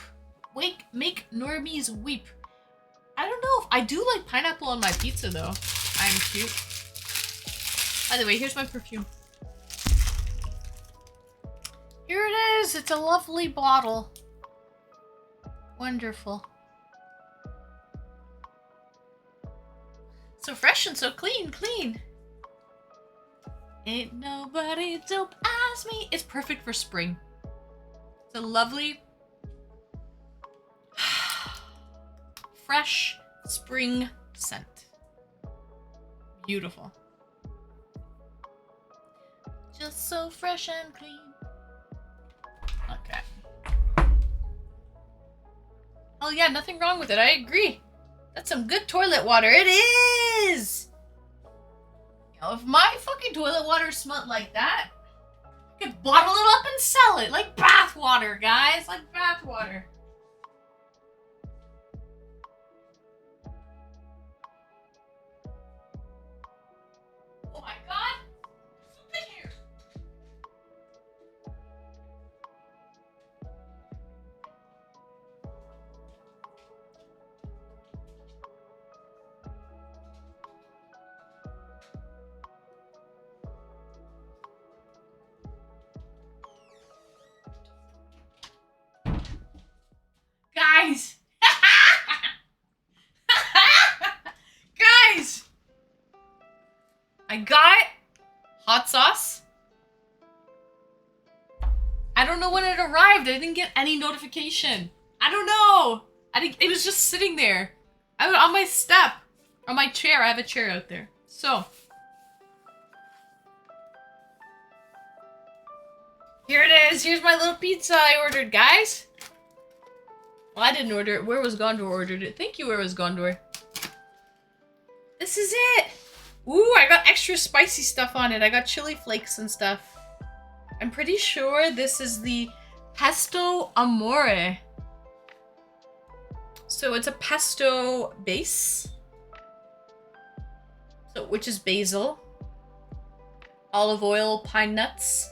Make normies weep. I don't know if I do like pineapple on my pizza though. I'm cute. By the way, here's my perfume. Here it is. It's a lovely bottle. Wonderful. So fresh and so clean. Ain't nobody dope as me. It's perfect for spring. It's a lovely, fresh spring scent. Beautiful. Just so fresh and clean. Okay. Oh yeah, nothing wrong with it. I agree. That's some good toilet water. It is! You know, if my fucking toilet water smelled like that, I could bottle it up and sell it. Like bath water, guys. Like bath water. Oh my god! What's in here? Guys! Guys! I got hot sauce. I don't know when it arrived. I didn't get any notification. I don't know. It was just sitting there. I was on my step. On my chair. I have a chair out there. So. Here it is. Here's my little pizza I ordered, guys. Well, I didn't order it. Where was Gondor ordered it? Thank you, Where was Gondor? This is it! Ooh, I got extra spicy stuff on it. I got chili flakes and stuff. I'm pretty sure this is the pesto amore. So it's a pesto base. So, which is basil, olive oil, pine nuts.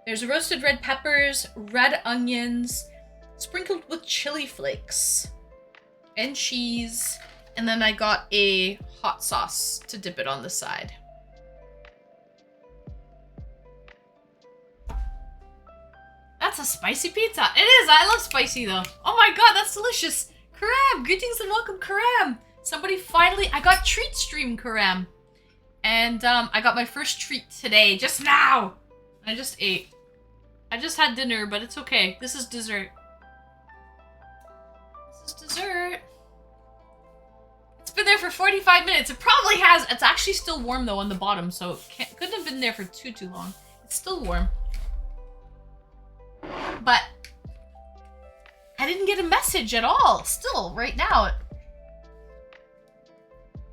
There's roasted red peppers, red onions, sprinkled with chili flakes and cheese, and then I got a hot sauce to dip it on the side. That's a spicy pizza. It is. I love spicy though. Oh my god, that's delicious. Karam, greetings and welcome, Karam. Somebody finally, I got treat stream, Karam. And I got my first treat today, just now. I just ate. I just had dinner, but it's okay. This is dessert. Dessert. It's been there for 45 minutes. It probably has. It's actually still warm though on the bottom, so it couldn't have been there for too long. It's still warm. But I didn't get a message at all. Still, right now.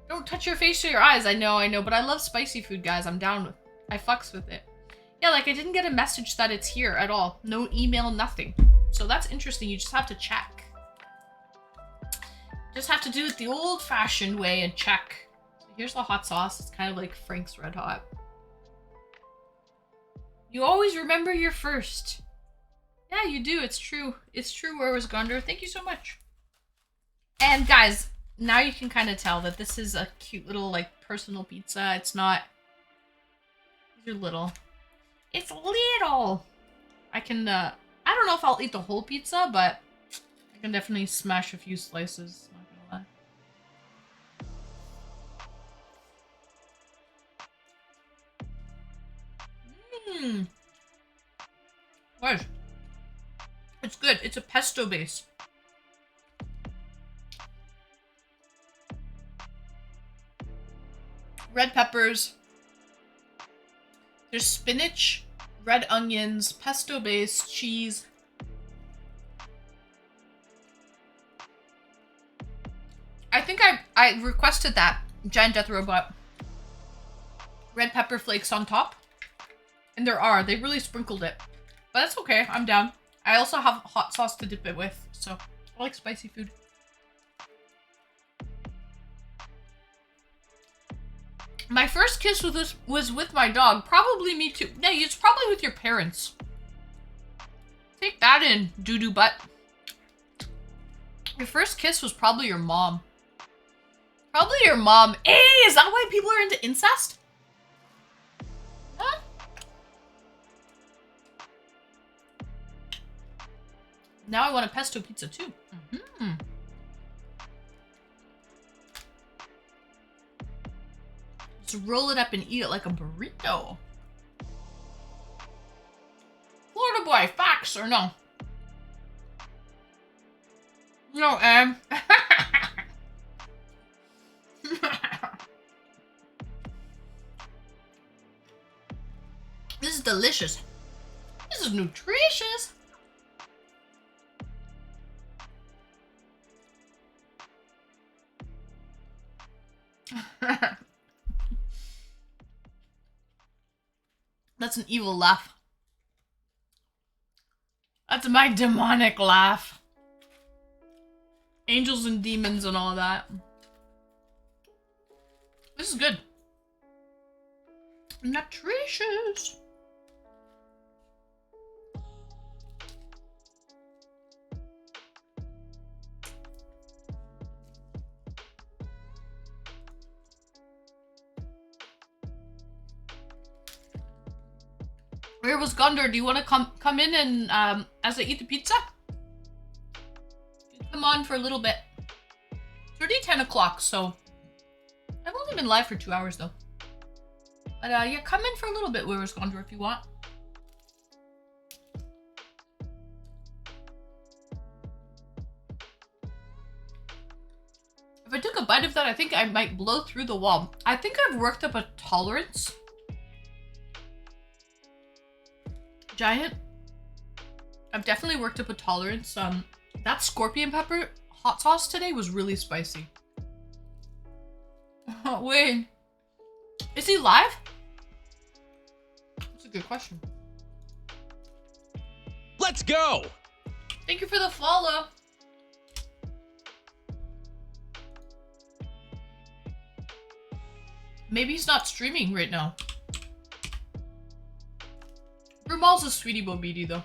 Don't touch your face or your eyes. I know, but I love spicy food, guys. I'm down with. I fucks with it. Yeah, like I didn't get a message that it's here at all. No email, nothing. So that's interesting. You just have to check. Just have to do it the old-fashioned way and check. So here's the hot sauce. It's kind of like Frank's Red Hot. You always remember your first. Yeah, you do. It's true. It's true. Where was Gondor? Thank you so much. And guys, now you can kind of tell that this is a cute little like personal pizza. It's not. These are little. It's little. I can. I don't know if I'll eat the whole pizza, but I can definitely smash a few slices. Not gonna lie. Mmm. What? It's good. It's a pesto base. Red peppers. There's spinach, red onions, pesto base, cheese. I think I requested that giant death robot. Red pepper flakes on top. And they really sprinkled it. But that's okay, I'm down. I also have hot sauce to dip it with, so I like spicy food. My first kiss was with my dog. Probably me too. No, it's probably with your parents. Take that in, doo-doo butt. Your first kiss was probably your mom. Probably your mom. Hey, is that why people are into incest? Huh? Now I want a pesto pizza too. Mm-hmm. Just roll it up and eat it like a burrito. Florida boy, facts or no? No, This is delicious. This is nutritious. That's an evil laugh. That's my demonic laugh. Angels and demons and all that. This is good. Nutritious. Where was Gondor? Do you want to come in and as I eat the pizza? Come on for a little bit. It's already 10 o'clock, so I've only been live for 2 hours though. But yeah, come in for a little bit, Where was Gondor, if you want. If I took a bite of that, I think I might blow through the wall. I think I've worked up a tolerance. Giant. I've definitely worked up a tolerance. That scorpion pepper hot sauce today was really spicy. Wait. Is he live? That's a good question. Let's go! Thank you for the follow. Maybe he's not streaming right now. Rumal's a sweetie bobidi though.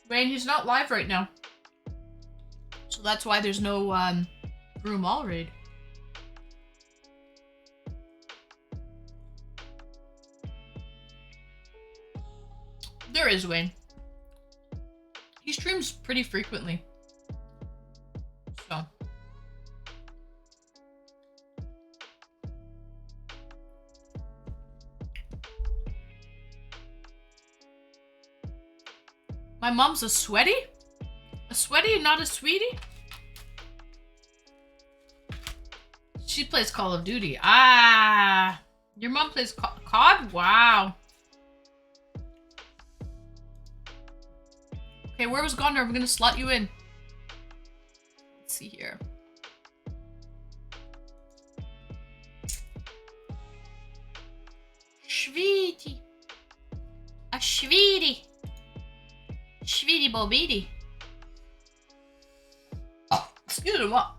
Rain, he's not live right now. So that's why there's no Rumal raid. There is Wayne. He streams pretty frequently. So. My mom's a sweaty? A sweaty, not a sweetie? She plays Call of Duty. Ah! Your mom plays COD? Wow. Okay, where was Gondor? I'm gonna slot you in. Let's see here. Sweetie. A sweetie. Sweetie bobidi. Oh, excuse me. What?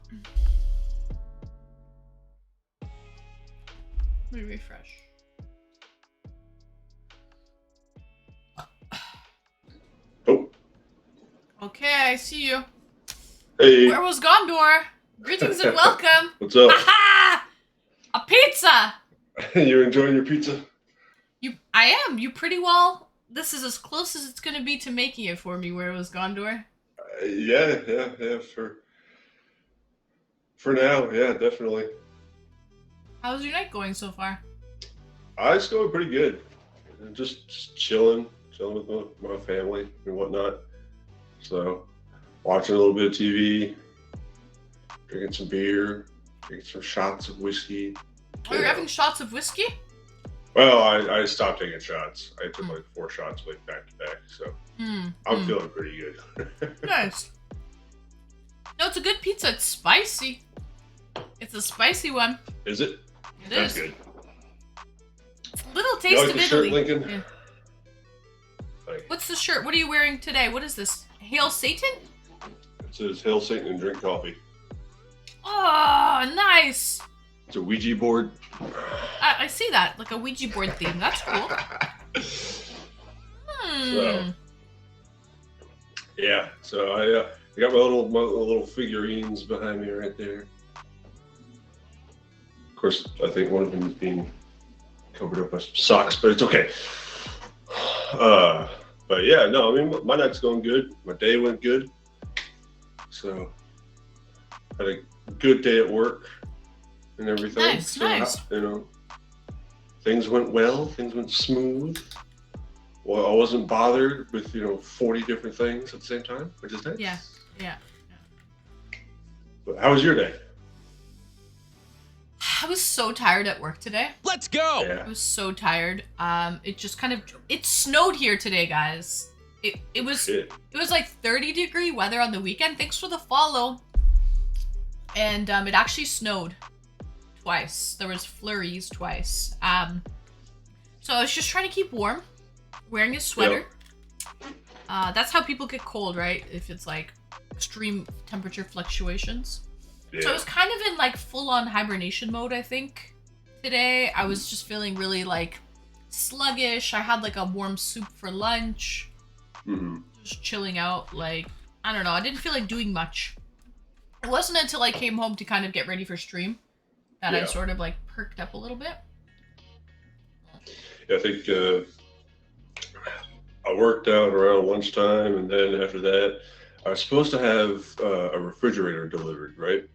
Let me refresh. Oh. Okay, I see you. Hey. Where was Gondor? Greetings and welcome. What's up? Aha! A pizza! You enjoying your pizza? I am. You pretty well. This is as close as it's gonna be to making it for me. Where was Gondor? Yeah. For now, yeah, definitely. How's your night going so far? It's going pretty good. Just chilling with my family and whatnot. So, watching a little bit of TV, drinking some beer, drinking some shots of whiskey. Oh, you're having shots of whiskey? Well, I stopped taking shots. I took like 4 shots like back to back, so I'm feeling pretty good. Nice. No, it's a good pizza. It's spicy. It's a spicy one. Is it? It That's is. good. It's a little You taste like of the Italy. shirt, Lincoln? Yeah. Like, What's the shirt? What are you wearing today? What is this? Hail Satan? it says "Hail Satan and drink coffee." Oh, nice. It's a Ouija board. I see that. Like a Ouija board theme. That's cool. So, yeah. So I got my little figurines behind me right there. Of course, I think one of them is being covered up by some socks, but it's okay. But yeah, no, I mean, my night's going good. My day went good. So, had a good day at work and everything. Nice, so, nice. You know, things went well. Things went smooth. Well, I wasn't bothered with 40 different things at the same time, which is nice. Yeah. But how was your day? I was so tired at work today. Let's go! Yeah. I was so tired. It just it snowed here today, guys. It was Shit. it was like 30-degree weather on the weekend. Thanks for the follow. And it actually snowed twice. There was flurries twice. So I was just trying to keep warm, wearing a sweater. That's how people get cold, right? If it's like extreme temperature fluctuations. Yeah. So I was kind of in like full-on hibernation mode, I think. Today, I was just feeling really like sluggish. I had like a warm soup for lunch. Just chilling out. Like, I don't know. I didn't feel like doing much. It wasn't until I came home to kind of get ready for stream that I sort of like perked up a little bit. Yeah, I think I worked out around lunchtime, and then after that, I was supposed to have a refrigerator delivered, right?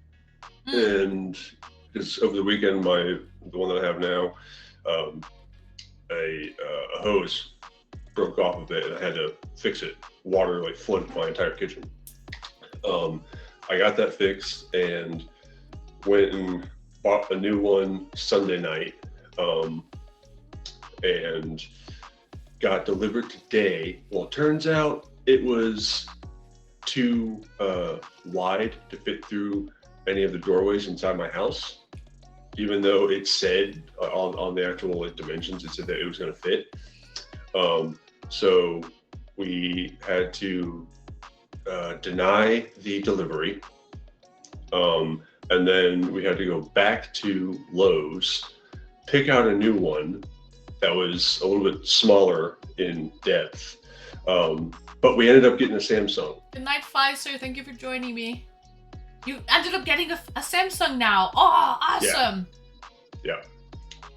And because over the weekend, the one that I have now, a hose broke off of it, and I had to fix it. Water like flooded my entire kitchen. I got that fixed and went and bought a new one Sunday night, and got delivered today. Well, it turns out it was too wide to fit through any of the doorways inside my house, even though it said on the actual dimensions, it said that it was going to fit. So we had to deny the delivery, and then we had to go back to Lowe's, pick out a new one that was a little bit smaller in depth, but we ended up getting a Samsung. Good night, Pfizer. Thank you for joining me. You ended up getting a Samsung now. Oh, awesome. Yeah.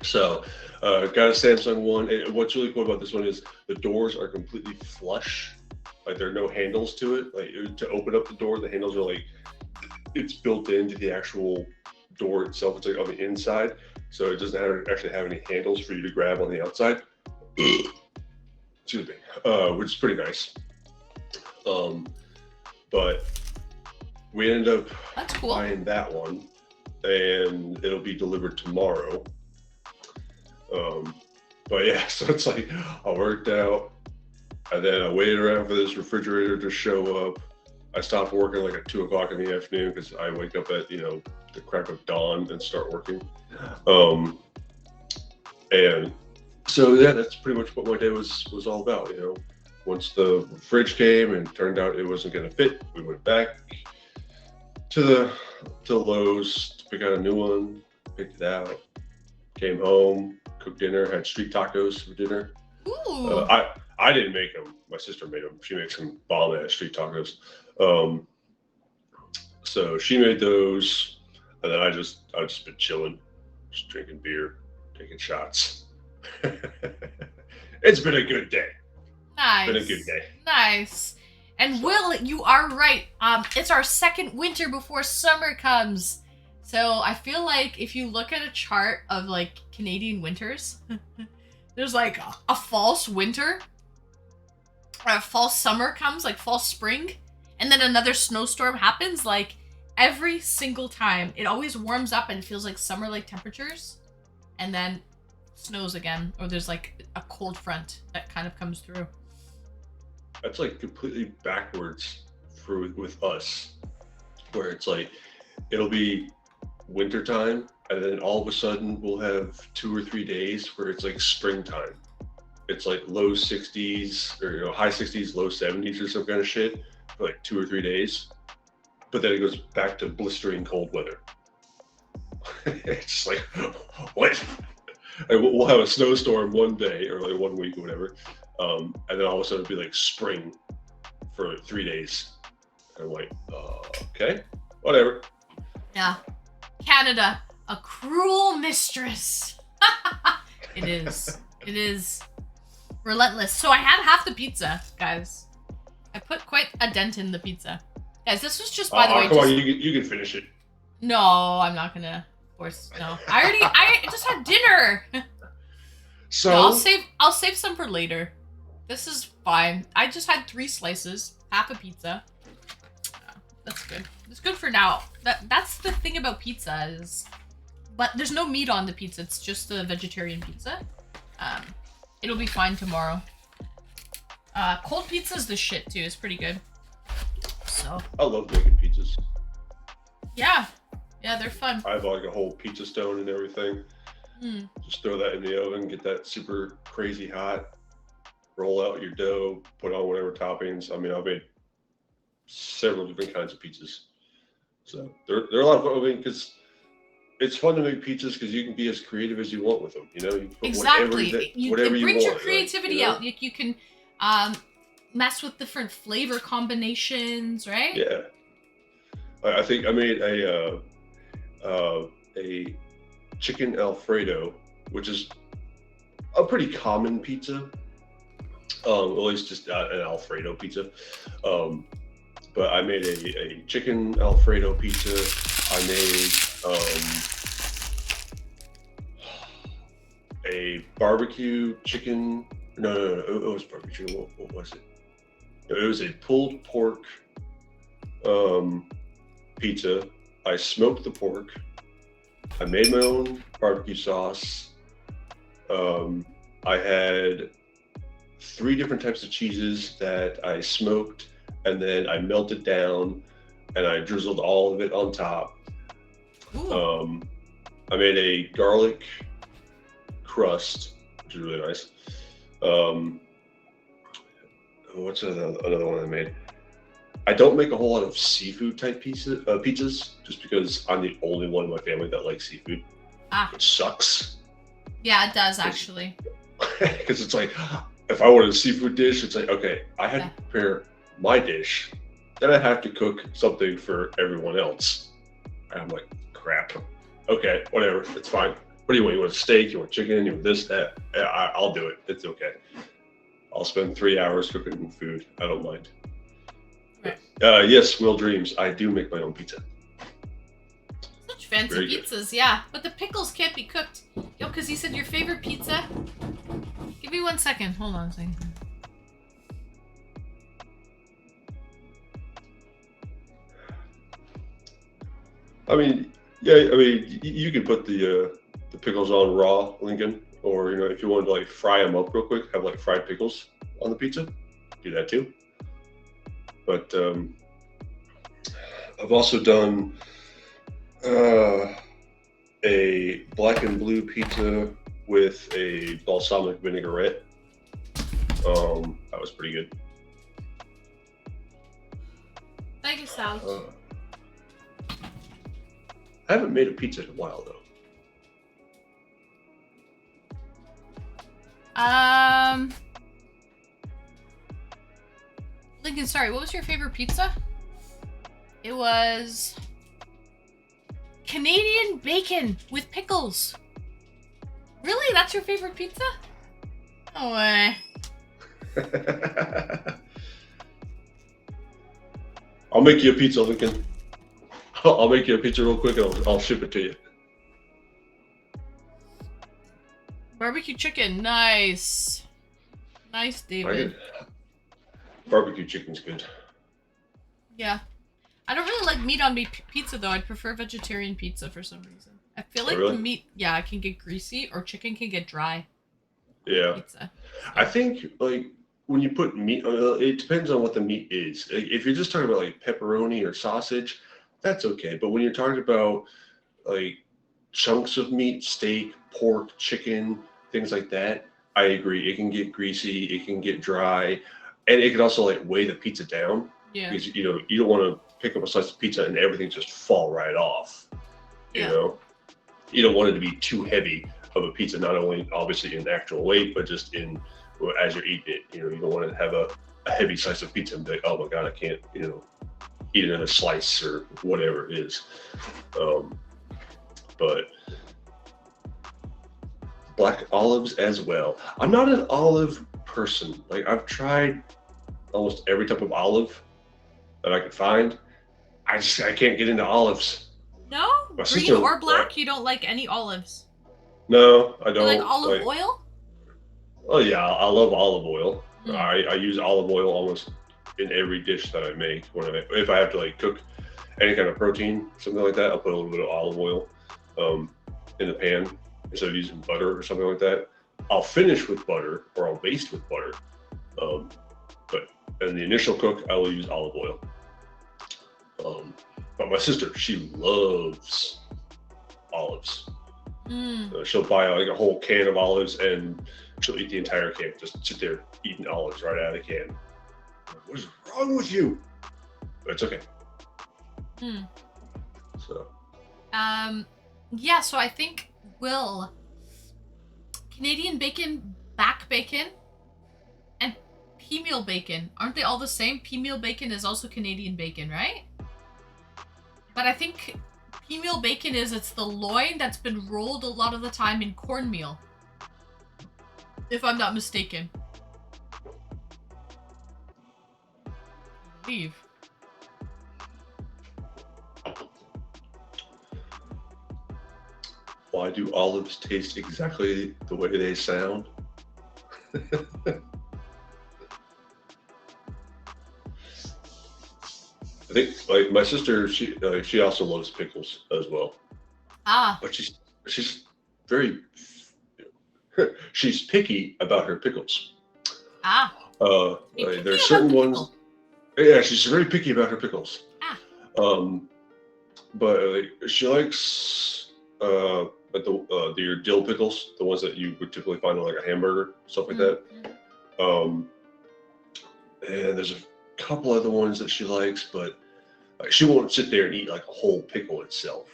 So, got a Samsung one. And what's really cool about this one is the doors are completely flush. Like there are no handles to it. Like to open up the door, the handles are like, it's built into the actual door itself. It's like on the inside. So it doesn't actually have any handles for you to grab on the outside. Excuse me. Which is pretty nice. But we ended up That's cool. buying that one, and it'll be delivered tomorrow. But yeah, so it's like I worked out, And then I waited around for this refrigerator to show up. I stopped working like at 2 o'clock in the afternoon because I wake up at the crack of dawn and start working. Um, and so yeah, that's pretty much what my day was all about. Once the fridge came and turned out it wasn't going to fit, we went back to the Lowe's to pick out a new one. Picked it out. Came home, cooked dinner, had street tacos for dinner. Ooh. I didn't make them. My sister made them. She makes some bomb ass street tacos. Um, so she made those, and then I just been chilling, just drinking beer, taking shots. It's been a good day. Nice. Been a good day. Nice. And Will, you are right. It's our second winter before summer comes. So I feel like if you look at a chart of like Canadian winters, there's like a false winter, or a false summer comes, like false spring, and then another snowstorm happens. Like every single time, it always warms up and feels like summer-like temperatures, and then snows again, or there's like a cold front that kind of comes through. That's like completely backwards with us, where it's like it'll be wintertime, and then all of a sudden we'll have 2 or 3 days where it's like springtime. It's like low 60s or high 60s, low 70s or some kind of shit for like 2 or 3 days. But then it goes back to blistering cold weather. It's just like, what? And we'll have a snowstorm one day or like 1 week or whatever. And then all of a sudden it'll be like spring for 3 days. And I'm like, okay, whatever. Yeah. Canada, a cruel mistress. It is. It is relentless. So I had half the pizza, guys. I put quite a dent in the pizza. Guys, this was just, by the way, come on, you can finish it. No, I'm not gonna. Of course, no. I just had dinner. So No, I'll save some for later. This is fine. I just had 3 slices, half a pizza. That's good. It's good for now. That's the thing about pizza is, but there's no meat on the pizza. It's just a vegetarian pizza. It'll be fine tomorrow. Cold pizza's the shit too. It's pretty good. So. I love making pizzas. Yeah, they're fun. I have like a whole pizza stone and everything. Just throw that in the oven, get that super crazy hot. Roll out your dough, put on whatever toppings. I mean, I've made several different kinds of pizzas. So they're a lot of fun. I mean, because it's fun to make pizzas because you can be as creative as you want with them. You can put Exactly. whatever It you brings want. your creativity out. You can mess with different flavor combinations, right? Yeah. I think I made a chicken Alfredo, which is a pretty common pizza. At least just an Alfredo pizza. But I made a chicken Alfredo pizza. I made a barbecue chicken. No, it was barbecue. What was it? It was a pulled pork pizza. I smoked the pork. I made my own barbecue sauce. I had 3 different types of cheeses that I smoked, and then I melted down, and I drizzled all of it on top. I made a garlic crust, which is really nice. What's another one I made? I don't make a whole lot of seafood type pizzas, just because I'm the only one in my family that likes seafood, which sucks. Yeah, it does actually. Because it's like, if I wanted a seafood dish, it's like, okay, I had to prepare my dish, then I have to cook something for everyone else. And I'm like, crap. Okay, whatever, it's fine. What do you want? You want a steak? You want chicken? You want this, that? I'll do it. It's okay. I'll spend 3 hours cooking food. I don't mind. Right. Yes, Will Dreams. I do make my own pizza. Such fancy pizzas, yeah. But the pickles can't be cooked. Yo, because you said your favorite pizza. Give me 1 second. Hold on a second. I mean, yeah. I mean, you can put the pickles on raw, Lincoln, or if you wanted to like fry them up real quick, have like fried pickles on the pizza. do that too. But I've also done a black and blue pizza with a balsamic vinaigrette. That was pretty good. Thank you, Sal. I haven't made a pizza in a while though. Lincoln, sorry, what was your favorite pizza? It was Canadian bacon with pickles. Really? That's your favorite pizza? No way. I'll make you a pizza, Lincoln. I'll make you a pizza real quick and I'll ship it to you. Barbecue chicken, nice. Nice, David. Barbecue chicken's good. Yeah. I don't really like meat on pizza though. I'd prefer vegetarian pizza for some reason. I feel like really? the meat, yeah, it can get greasy or chicken can get dry. Yeah. Pizza. I think like when you put meat, it depends on what the meat is. If you're just talking about like pepperoni or sausage, that's okay. But when you're talking about like chunks of meat, steak, pork, chicken, things like that, I agree. It can get greasy, it can get dry, and it can also like weigh the pizza down. Yeah. Because you don't want to pick up a slice of pizza and everything just fall right off. You know, you don't want it to be too heavy of a pizza, not only obviously in actual weight, but just in as you're eating it. You don't want to have a heavy slice of pizza and be like, oh my god, I can't eat another slice or whatever it is. But black olives as well. I'm not an olive person. Like I've tried almost every type of olive that I could find. I can't get into olives. No? My Green or black? You don't like any olives? No, I don't. You like olive oil? Oh yeah, I love olive oil. Mm. I use olive oil almost in every dish that I make. If I have to like cook any kind of protein, something like that, I'll put a little bit of olive oil in the pan instead of using butter or something like that. I'll finish with butter or I'll baste with butter. But in the initial cook, I will use olive oil. But my sister, she loves olives. She'll buy like a whole can of olives and she'll eat the entire can. Just sit there eating olives right out of the can. What is wrong with you? But it's okay. So. Yeah. So I think Canadian bacon, back bacon, and pea meal bacon, aren't they all the same? Pea meal bacon is also Canadian bacon, right? But I think pea meal bacon it's the loin that's been rolled a lot of the time in cornmeal. If I'm not mistaken. Leave. Why do olives taste exactly the way they sound? I think like my sister, she also loves pickles as well. But she's very she's picky about her pickles. There's certain ones. Yeah, she's very picky about her pickles. But she likes your dill pickles, the ones that you would typically find on like a hamburger, stuff like that. And there's a couple other ones that she likes, but she won't sit there and eat like a whole pickle itself.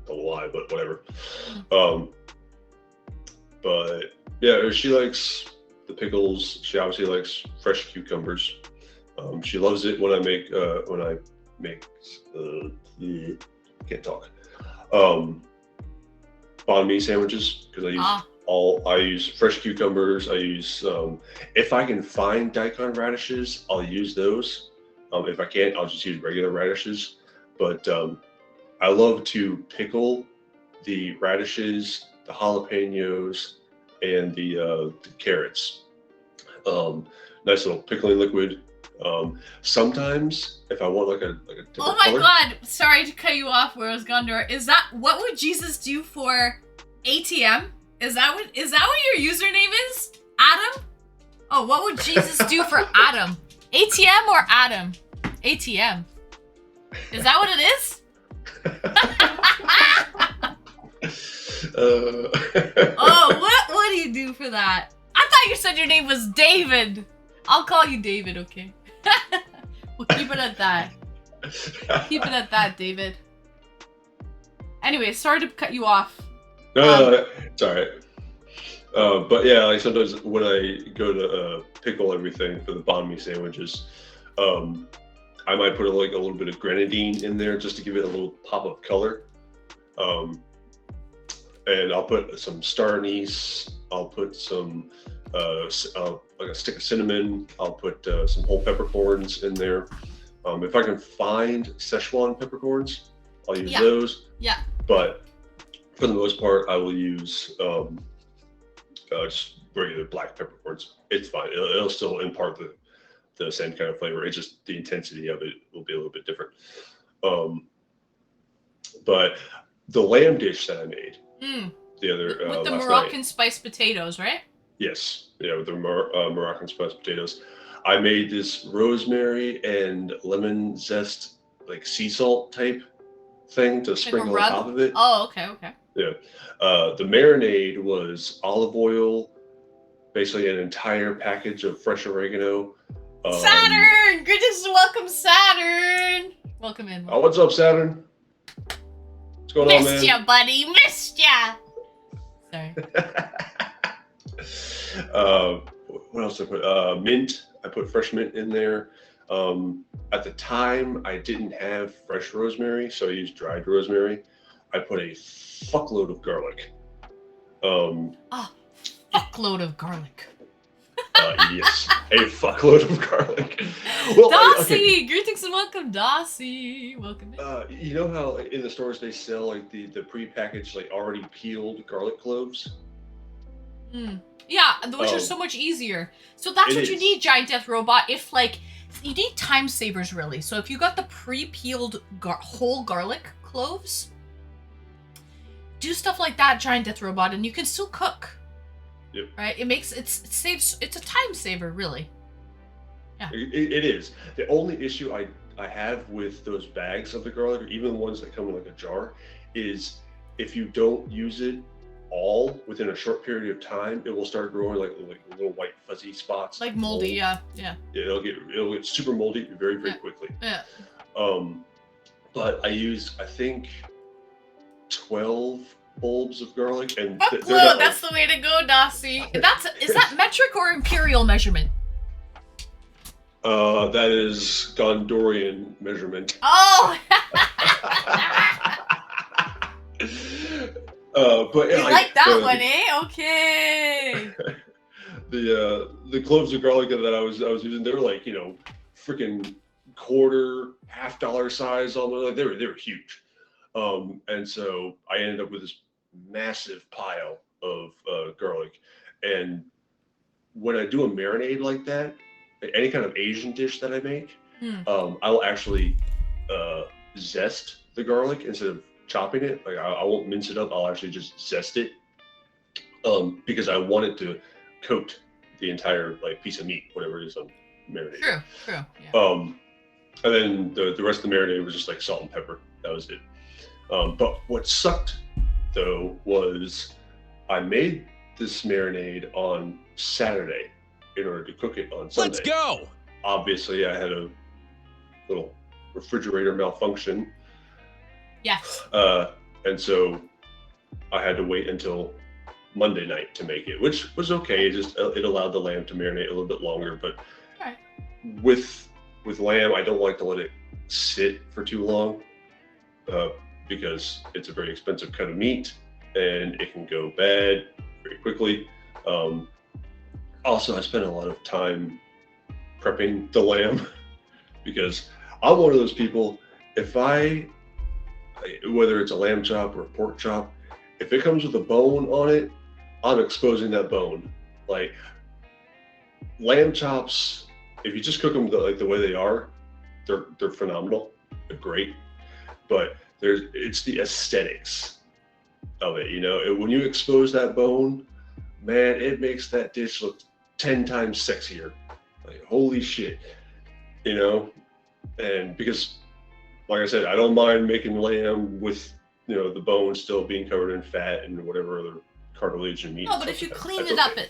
Don't lie, but whatever. But yeah, she likes the pickles. She obviously likes fresh cucumbers. She loves it when I make can't talk. Banh mi sandwiches because I use fresh cucumbers. I use if I can find daikon radishes, I'll use those. If I can't, I'll just use regular radishes. But I love to pickle the radishes, the jalapenos, and the carrots. Nice little pickling liquid. Sometimes if I want like a different color. God, sorry to cut you off where I was going to. Is that what would Jesus do for ATM? Is that what your username is, Adam? Oh, what would Jesus do for Adam? ATM or Adam? ATM. Is that what it is? Oh, what do you do for that? I thought you said your name was David. I'll call you David, okay? We'll keep it at that. Keep it at that, David. Anyway, sorry to cut you off. No, it's all right. But yeah, like sometimes when I go to pickle everything for the banh mi sandwiches, I might put like a little bit of grenadine in there just to give it a little pop of color. And I'll put some star anise. I'll put some like a stick of cinnamon. I'll put some whole peppercorns in there. If I can find Szechuan peppercorns, I'll use those. Yeah. But for the most part, I will use just regular black peppercorns. It's fine. It'll still impart the same kind of flavor. It's just the intensity of it will be a little bit different. But the lamb dish that I made the other with the last Moroccan night, spiced potatoes, right? yes, yeah, with the Moroccan spiced potatoes, I made this rosemary and lemon zest, like sea salt type thing to sprinkle on top of it. Oh, okay. Yeah. The marinade was olive oil, basically an entire package of fresh oregano. Saturn! Greetings and welcome, Saturn! Welcome in. Oh, what's up, Saturn? What's going on, man? Missed ya, buddy. Missed ya! Sorry. What else did I put? Mint. I put fresh mint in there. At the time, I didn't have fresh rosemary, so I used dried rosemary. I put a fuckload of garlic. Fuckload of garlic. Yes, a fuckload of garlic. Well, Dossie! Greetings and welcome, Dossie. Welcome in. You know how in the stores they sell like the pre-packaged, like already peeled garlic cloves? Yeah, which are so much easier. So that's what you need, Giant Death Robot. If like you need time savers, really. So if you got the pre-peeled whole garlic cloves, do stuff like that, Giant Death Robot, and you can still cook. Yep. Right? It saves. It's a time saver, really. Yeah. It is. The only issue I have with those bags of the garlic, or even the ones that come in like a jar, is if you don't use it all within a short period of time, it will start growing like little white fuzzy spots. Like moldy, yeah. It'll get super moldy very quickly. Yeah. But I used, I think, 12 bulbs of garlic, and that's the way to go, Dossie. Is that metric or imperial measurement? That is Gondorian measurement. Oh. But you like that one, eh? Okay. The cloves of garlic that I was using, they were like, freaking quarter, $half size almost. Like they were huge. And so I ended up with this massive pile of garlic. And when I do a marinade like that, any kind of Asian dish that I make, I will actually zest the garlic instead of chopping it. Like I won't mince it up. I'll actually just zest it because I want it to coat the entire like piece of meat, whatever it is I'm marinating. True. Yeah. And then the rest of the marinade was just like salt and pepper. That was it. But what sucked though was I made this marinade on Saturday in order to cook it on Sunday. Let's go! Obviously, I had a little refrigerator malfunction. Yes. And so I had to wait until Monday night to make it, which was okay. It allowed the lamb to marinate a little bit longer. But with lamb, I don't like to let it sit for too long because it's a very expensive cut of meat and it can go bad very quickly. Also, I spent a lot of time prepping the lamb because I'm one of those people, whether it's a lamb chop or a pork chop, if it comes with a bone on it, I'm exposing that bone. Like lamb chops, if you just cook them the way they are, they're phenomenal. They're great. But it's the aesthetics of it, when you expose that bone, man, it makes that dish look 10 times sexier. Like, holy shit, you know? And because, like I said, I don't mind making lamb with, the bone still being covered in fat and whatever other cartilage and meat No, and but stuff if you like that. clean That's it up, okay.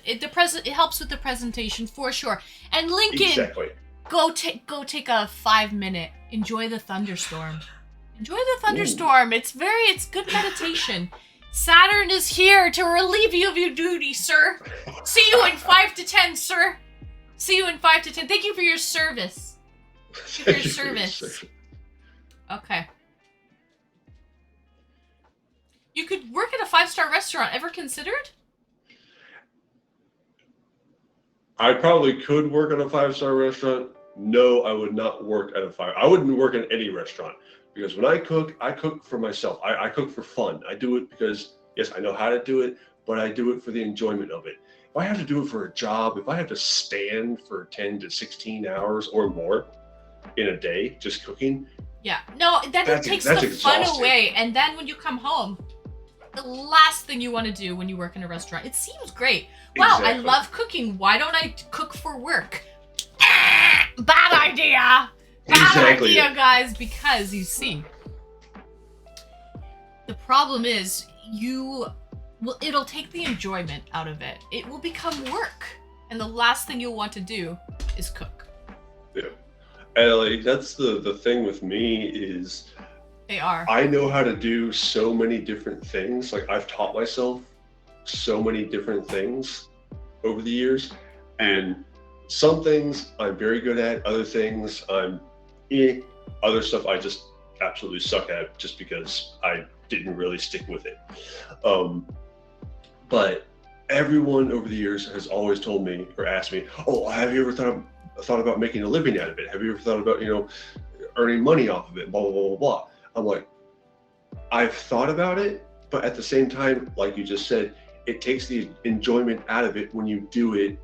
it helps with the presentation for sure. And Lincoln, Exactly. go take a 5 minute. Enjoy the thunderstorm. Enjoy the Ooh. thunderstorm. It's good meditation. Saturn is here to relieve you of your duty, sir. See you in 5 to 10, sir. See you in 5 to 10. Thank you for your service. Thank you for your service. Okay. You could work at a 5-star restaurant. Ever considered? I probably could work at a 5-star restaurant. No, I would not work at a five. I wouldn't work in any restaurant because when I cook for myself. I cook for fun. I do it because, yes, I know how to do it, but I do it for the enjoyment of it. If I have to do it for a job, if I have to stand for 10 to 16 hours or more in a day just cooking, Yeah. No, then it takes the fun away. And then when you come home, the last thing you want to do when you work in a restaurant, it seems great. Wow, exactly. I love cooking. Why don't I cook for work? Bad idea. Bad idea, guys. Because you see, the problem is it'll take the enjoyment out of it. It will become work, and the last thing you'll want to do is cook. Yeah, and that's the thing with me is I know how to do so many different things. Like, I've taught myself so many different things over the years, and some things I'm very good at, other things I'm other stuff I just absolutely suck at just because I didn't really stick with it. But everyone over the years has always told me or asked me, "Oh, have you ever thought about making a living out of it? Have you ever thought about, earning money off of it, blah, blah, blah, blah, blah." I'm like, I've thought about it, but at the same time, like you just said, it takes the enjoyment out of it when you do it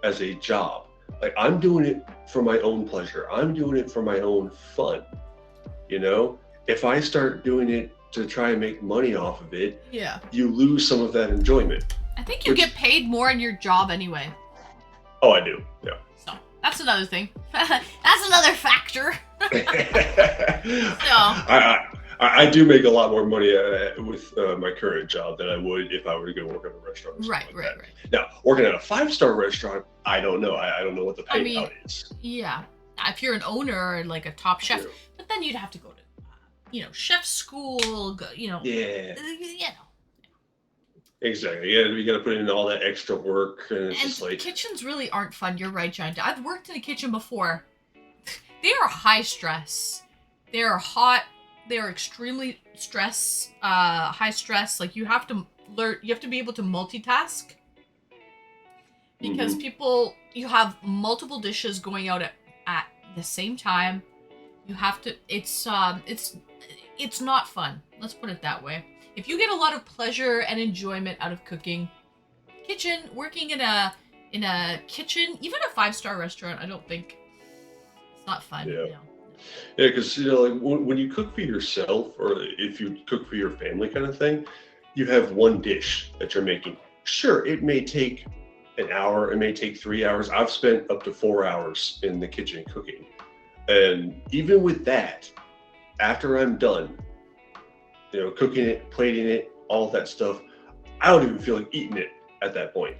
as a job. Like, I'm doing it for my own pleasure. I'm doing it for my own fun. If I start doing it to try and make money off of it, you lose some of that enjoyment. I think you get paid more in your job anyway. Oh, I do. Yeah. So that's another thing. That's another factor. I do make a lot more money with my current job than I would if I were to go work at a restaurant. Right. Now, working at a 5-star restaurant, I don't know. I don't know what the payout is. Yeah. If you're an owner or like a top chef, but then you'd have to go to, chef school. Yeah. Exactly. Yeah, you got to put in all that extra work, and it's just like, kitchens really aren't fun. You're right, John. I've worked in a kitchen before. They are high stress. They are hot. They are extremely high stress. Like, you have to learn. You have to be able to multitask because you have multiple dishes going out at the same time. You have to. It's not fun. Let's put it that way. If you get a lot of pleasure and enjoyment out of cooking, working in a kitchen, even a 5-star restaurant, I don't think it's not fun. Yeah. Yeah, because like when you cook for yourself, or if you cook for your family, kind of thing, you have one dish that you're making. Sure, it may take an hour, it may take 3 hours. I've spent up to 4 hours in the kitchen cooking, and even with that, after I'm done, cooking it, plating it, all of that stuff, I don't even feel like eating it at that point.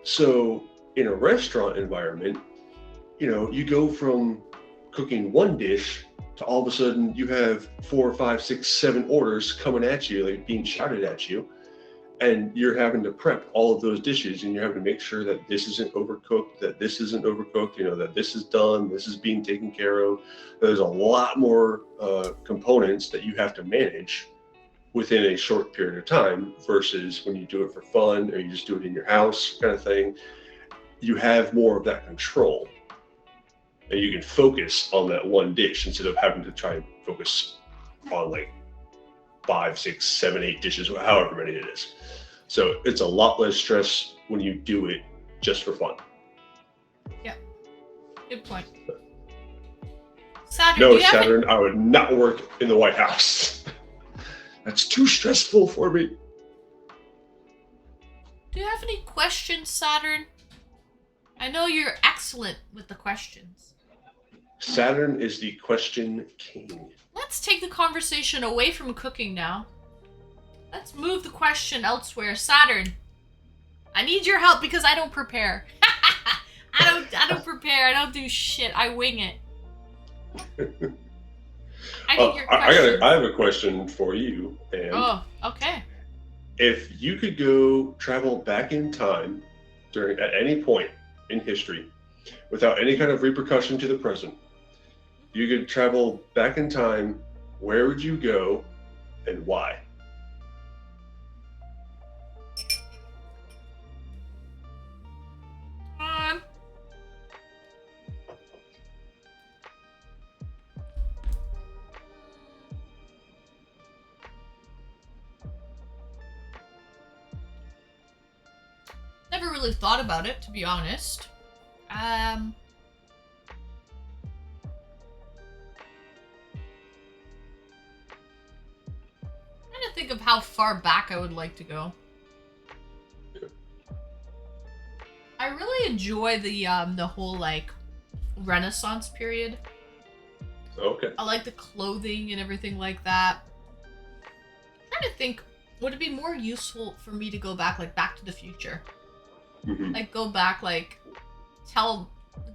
So in a restaurant environment, you go from cooking one dish to all of a sudden you have 4, 5, 6, 7 orders coming at you, like being shouted at you, and you're having to prep all of those dishes, and you're having to make sure that this isn't overcooked, that this isn't overcooked, that this is done, this is being taken care of. There's a lot more components that you have to manage within a short period of time versus when you do it for fun or you just do it in your house kind of thing. You have more of that control, and you can focus on that one dish instead of having to try and focus on like 5, 6, 7, 8 dishes, however many it is. So it's a lot less stress when you do it just for fun. Yeah, good point. Saturn, no, Saturn, I would not work in the White House. That's too stressful for me. Do you have any questions, Saturn? I know you're excellent with the questions. Saturn is the question king. Let's take the conversation away from cooking now. Let's move the question elsewhere. Saturn, I need your help because I don't prepare. I don't prepare. I don't do shit. I wing it. I need your question. I have a question for you, and Oh, okay. if you could go travel back in time at any point in history without any kind of repercussion to the present, you could travel back in time, where would you go and why? Um, Never really thought about it, to be honest. Um, Trying to think of how far back I would like to go. I really enjoy the whole like Renaissance period. Okay. I like the clothing and everything like that. I'm trying to think, would it be more useful for me to go back like Back to the Future? Mm-hmm. Like go back like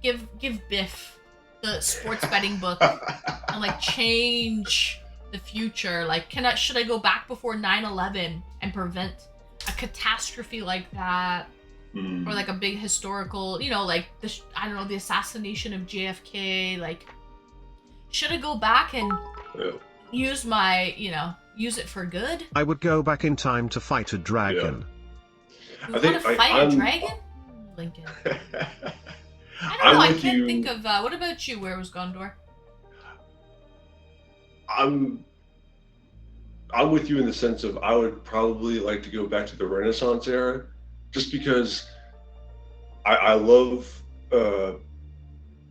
give Biff the sports betting book and like change the future. Like should I go back before 9/11 and prevent a catastrophe like that? Mm. Or like a big historical, like I don't know, the assassination of JFK. Like, should I go back and use use it for good? I would go back in time to fight a dragon. Yeah. You want to fight a dragon? Lincoln. I don't know. I can't think of. What about you? Where was Gondor? I'm with you in the sense of I would probably like to go back to the Renaissance era, just because I love Da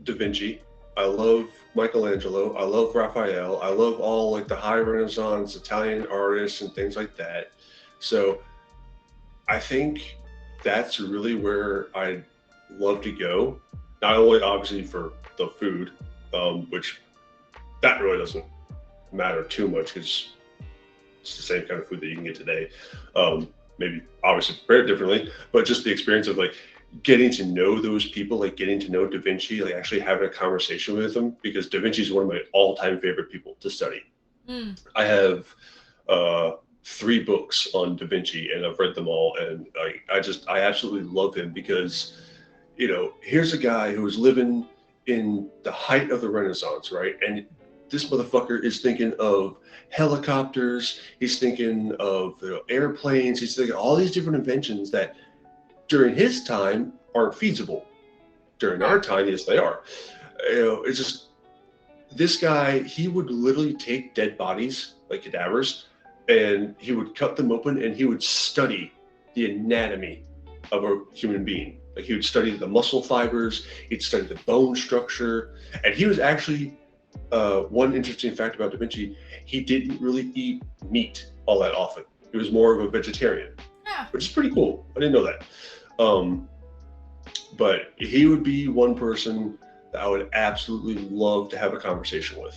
Vinci, I love Michelangelo, I love Raphael, I love all like the high Renaissance Italian artists and things like that. So I think that's really where I'd love to go. Not only obviously for the food, which that really doesn't matter too much because it's the same kind of food that you can get today. Maybe obviously prepared differently, but just the experience of like getting to know those people, like getting to know Da Vinci, like actually having a conversation with them, because Da Vinci is one of my all-time favorite people to study. I have 3 books on Da Vinci and I've read them all, and I absolutely love him because here's a guy who was living in the height of the Renaissance, right? And this motherfucker is thinking of helicopters, he's thinking of airplanes, he's thinking of all these different inventions that during his time aren't feasible. During our time, yes, they are. It's just, this guy, he would literally take dead bodies, like cadavers, and he would cut them open and he would study the anatomy of a human being. Like he would study the muscle fibers, he'd study the bone structure, and he was actually, one interesting fact about Da Vinci, he didn't really eat meat all that often. He was more of a vegetarian, which is pretty cool. I didn't know that. But he would be one person that I would absolutely love to have a conversation with.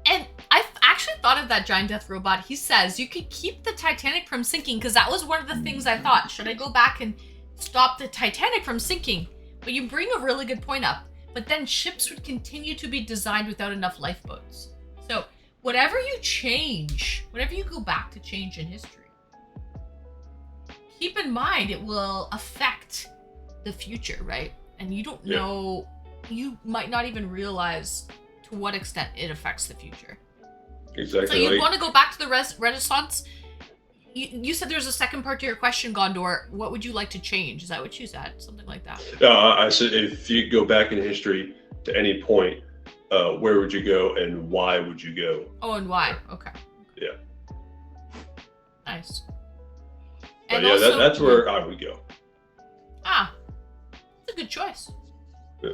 And I've actually thought of that giant death robot. He says you could keep the Titanic from sinking, because that was one of the things I thought. Should I go back and stop the Titanic from sinking? But you bring a really good point up. But then ships would continue to be designed without enough lifeboats. So whatever you change, whatever you go back to change in history, keep in mind it will affect the future, right? And you don't know, you might not even realize to what extent it affects the future. Exactly. So you want to go back to the Renaissance? You said there's a second part to your question, Gondor. What would you like to change? Is that what you said? Something like that. I said if you could go back in history to any point, where would you go and why would you go? Oh, and why? Okay. Yeah. Nice. But and yeah, also, that's where I would go. It's a good choice. Yeah.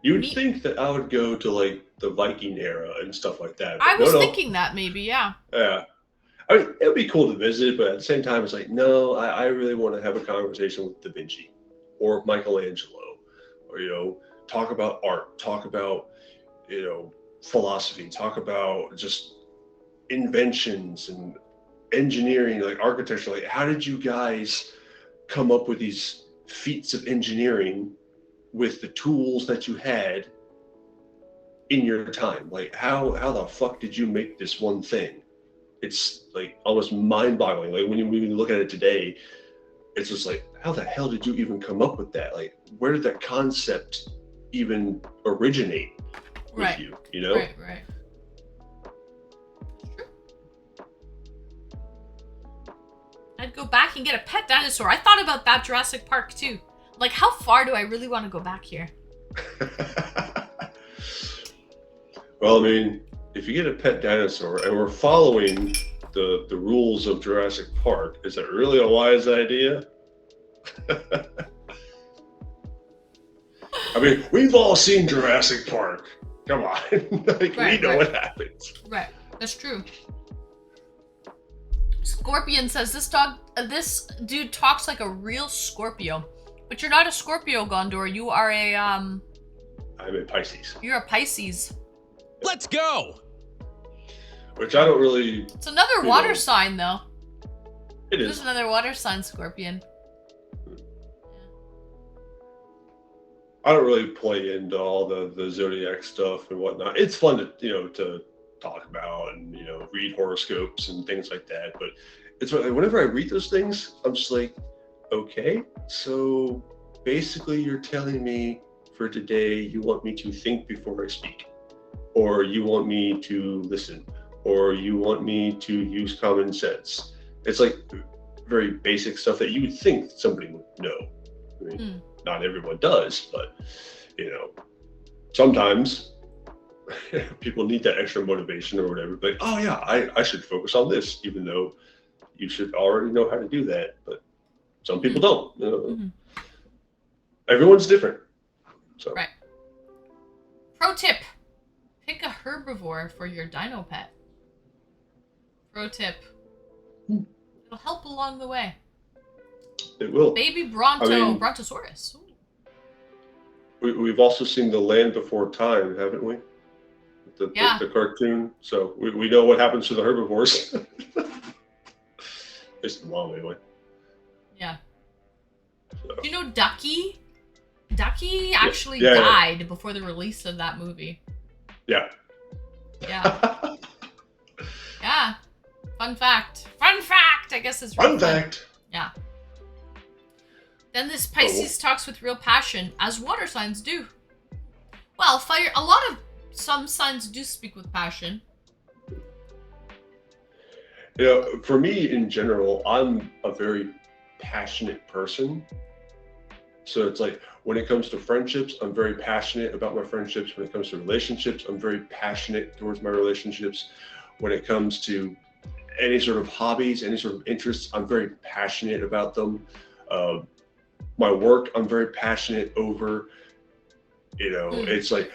You would think that I would go to like the Viking era and stuff like that. I was thinking that maybe, yeah. Yeah. I mean, it'd be cool to visit, but at the same time, it's like, no, I really want to have a conversation with Da Vinci or Michelangelo, or talk about art, talk about philosophy, talk about just inventions and engineering, like architecture. Like, how did you guys come up with these feats of engineering with the tools that you had in your time? Like, how the fuck did you make this one thing? It's like almost mind-boggling. Like when you look at it today, it's just like, how the hell did you even come up with that? Like, where did that concept even originate with you? Right. I'd go back and get a pet dinosaur. I thought about that Jurassic Park too. Like, how far do I really want to go back here? Well, I mean, if you get a pet dinosaur and we're following the rules of Jurassic Park, is it really a wise idea? I mean, we've all seen Jurassic Park. Come on. Like, we know what happens. Right. That's true. Scorpion says this dude talks like a real Scorpio. But you're not a Scorpio, Gondor. You are I'm a Pisces. You're a Pisces. Let's go! Which I don't really... It's another water sign, though. It is. There's another water sign, Scorpion. I don't really play into all the zodiac stuff and whatnot. It's fun to talk about and read horoscopes and things like that. But it's whenever I read those things, I'm just like, okay, so basically you're telling me for today you want me to think before I speak, or you want me to listen, or you want me to use common sense. It's like very basic stuff that you would think somebody would know. I mean, not everyone does, but sometimes people need that extra motivation or whatever. Like, oh yeah, I should focus on this, even though you should already know how to do that. But some people don't. Everyone's different. So. Right. Pro tip: pick a herbivore for your dino pet. Pro tip: it'll help along the way. It will. Baby Brontosaurus. We've also seen The Land Before Time, haven't we? The cartoon. So we know what happens to the herbivores. It's the mom anyway. Yeah. So. Do you know Ducky? Ducky actually died before the release of that movie. Yeah. Yeah. Yeah. Fun fact. Fun fact! I guess it's fun fact. Yeah. Then this Pisces talks with real passion, as water signs do. Well, some signs do speak with passion. For me in general, I'm a very passionate person. So it's like, when it comes to friendships, I'm very passionate about my friendships. When it comes to relationships, I'm very passionate towards my relationships. When it comes to any sort of hobbies, any sort of interests, I'm very passionate about them. My work, I'm very passionate over. It's like,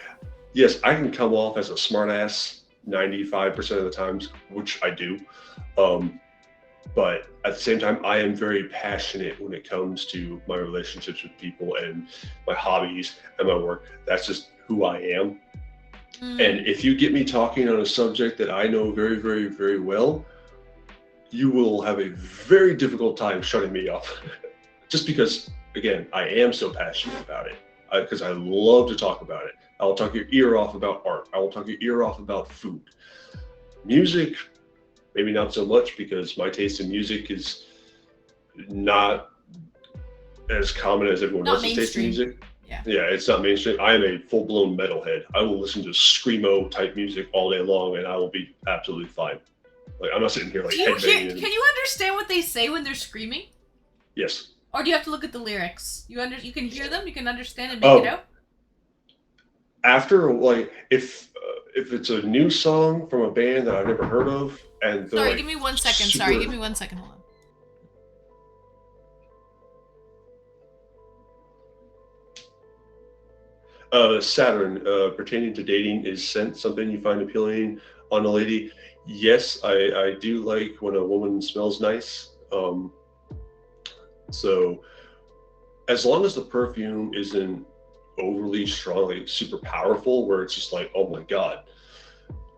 yes, I can come off as a smartass 95% of the times, which I do. But at the same time, I am very passionate when it comes to my relationships with people and my hobbies and my work. That's just who I am. And if you get me talking on a subject that I know very, very, very well, you will have a very difficult time shutting me off. Just because, again, I am so passionate about it. Because I love to talk about it. I will talk your ear off about art. I will talk your ear off about food. Music, maybe not so much, because my taste in music is not as common as everyone else's taste in music. Yeah, it's not mainstream. I am a full-blown metalhead. I will listen to screamo type music all day long, and I will be absolutely fine. Like, I'm not sitting here like headbanging. Can you understand what they say when they're screaming? Yes. Or do you have to look at the lyrics? You can hear them, you can understand and make it out? After, like, if it's a new song from a band that I've never heard of, and Sorry, give me 1 second. Sorry, give me 1 second. Hold on. Saturn, pertaining to dating, is sent something you find appealing on a lady. Yes, I do like when a woman smells nice. So as long as the perfume isn't overly strong, like super powerful, where it's just like, oh my god,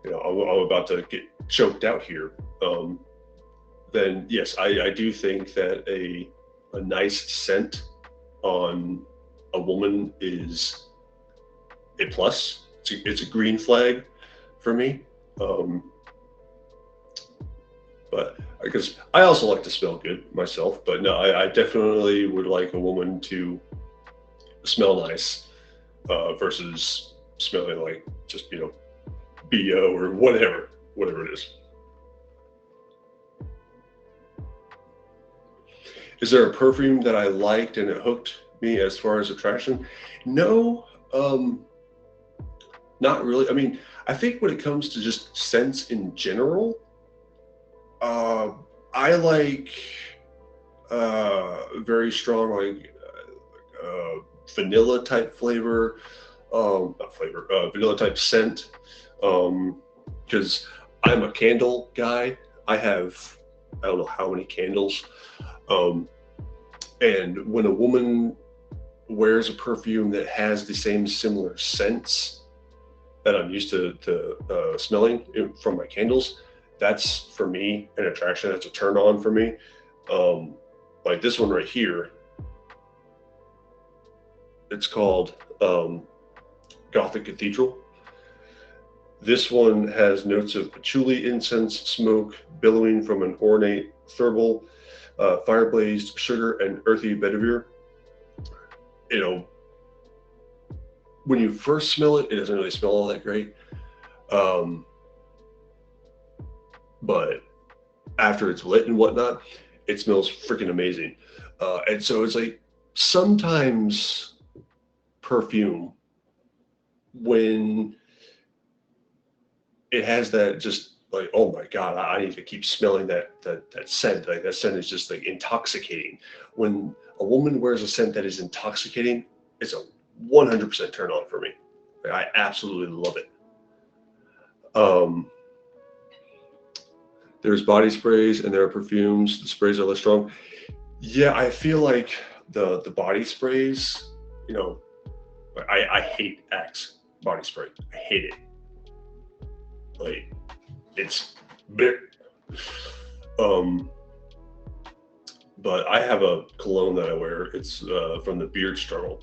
I'm about to get choked out here. Um, then yes, I do think that a nice scent on a woman is a plus. It's a green flag for me. Um, but I guess I also like to smell good myself. But no, I definitely would like a woman to smell nice versus smelling like just bo or whatever it is. Is there a perfume that I liked and it hooked me as far as attraction? No, not really. I mean, I think when it comes to just scents in general, uh, I like very strong, like vanilla type flavor, not flavor, vanilla type scent. Because I'm a candle guy. I have, I don't know how many candles. Um, and when a woman wears a perfume that has the same similar scents that I'm used to smelling from my candles, that's for me an attraction. That's a turn on for me. Um, like this one right here, it's called Gothic Cathedral. This one has notes of patchouli incense smoke billowing from an ornate thermal, fire blazed sugar, and earthy vetiver. You know, when you first smell it, it doesn't really smell all that great. Um, but after it's lit and whatnot, it smells freaking amazing. And so it's like sometimes perfume, when it has that just like, oh my god, I need to keep smelling that scent. Like that scent is just like intoxicating. When a woman wears a scent that is intoxicating, it's a 100% turn on for me. Like, I absolutely love it. Um, there's body sprays and there are perfumes. The sprays are less strong. Yeah, I feel like the body sprays, you know, I hate Axe body spray. I hate it. Like it's big. Um, but I have a cologne that I wear. It's from the Beard Struggle,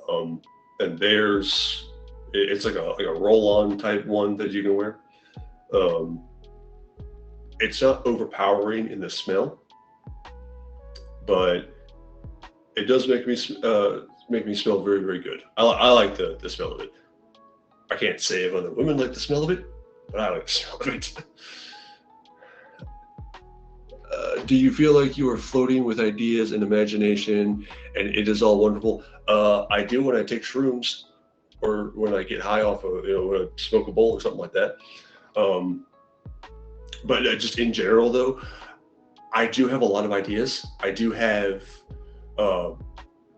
and it's like a roll-on type one that you can wear. Um, it's not overpowering in the smell, but it does make me smell very very good. I like the smell of it. I can't say if other women like the smell of it, but I like the smell of it. Do you feel like you are floating with ideas and imagination and it is all wonderful? I do when I take shrooms or when I get high off of, when I smoke a bowl or something like that. Um, but just in general, though, I do have a lot of ideas. I do have uh,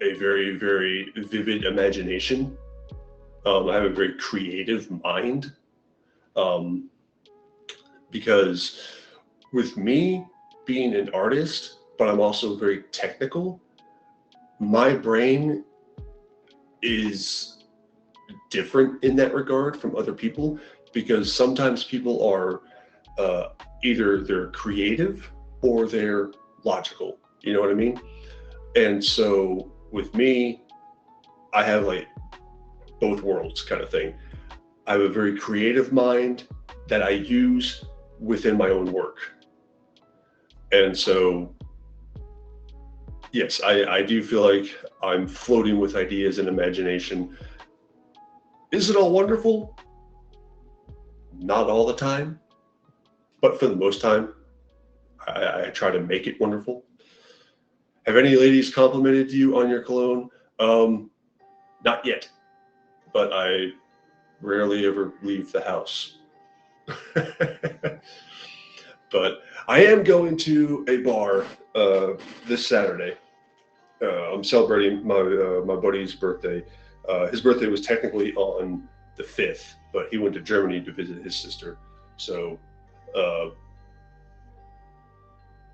a very, very vivid imagination. I have a very creative mind um, because with me being an artist, but I'm also very technical, my brain is different in that regard from other people because sometimes people are either they're creative or they're logical. You know what I mean? And so with me, I have like both worlds kind of thing. I have a very creative mind that I use within my own work. And so, yes, I do feel like I'm floating with ideas and imagination. Is it all wonderful? Not all the time, but for the most time, I try to make it wonderful. Have any ladies complimented you on your cologne? Not yet, but I rarely ever leave the house. But I am going to a bar this Saturday. I'm celebrating my buddy's birthday. His birthday was technically on the 5th, but he went to Germany to visit his sister. So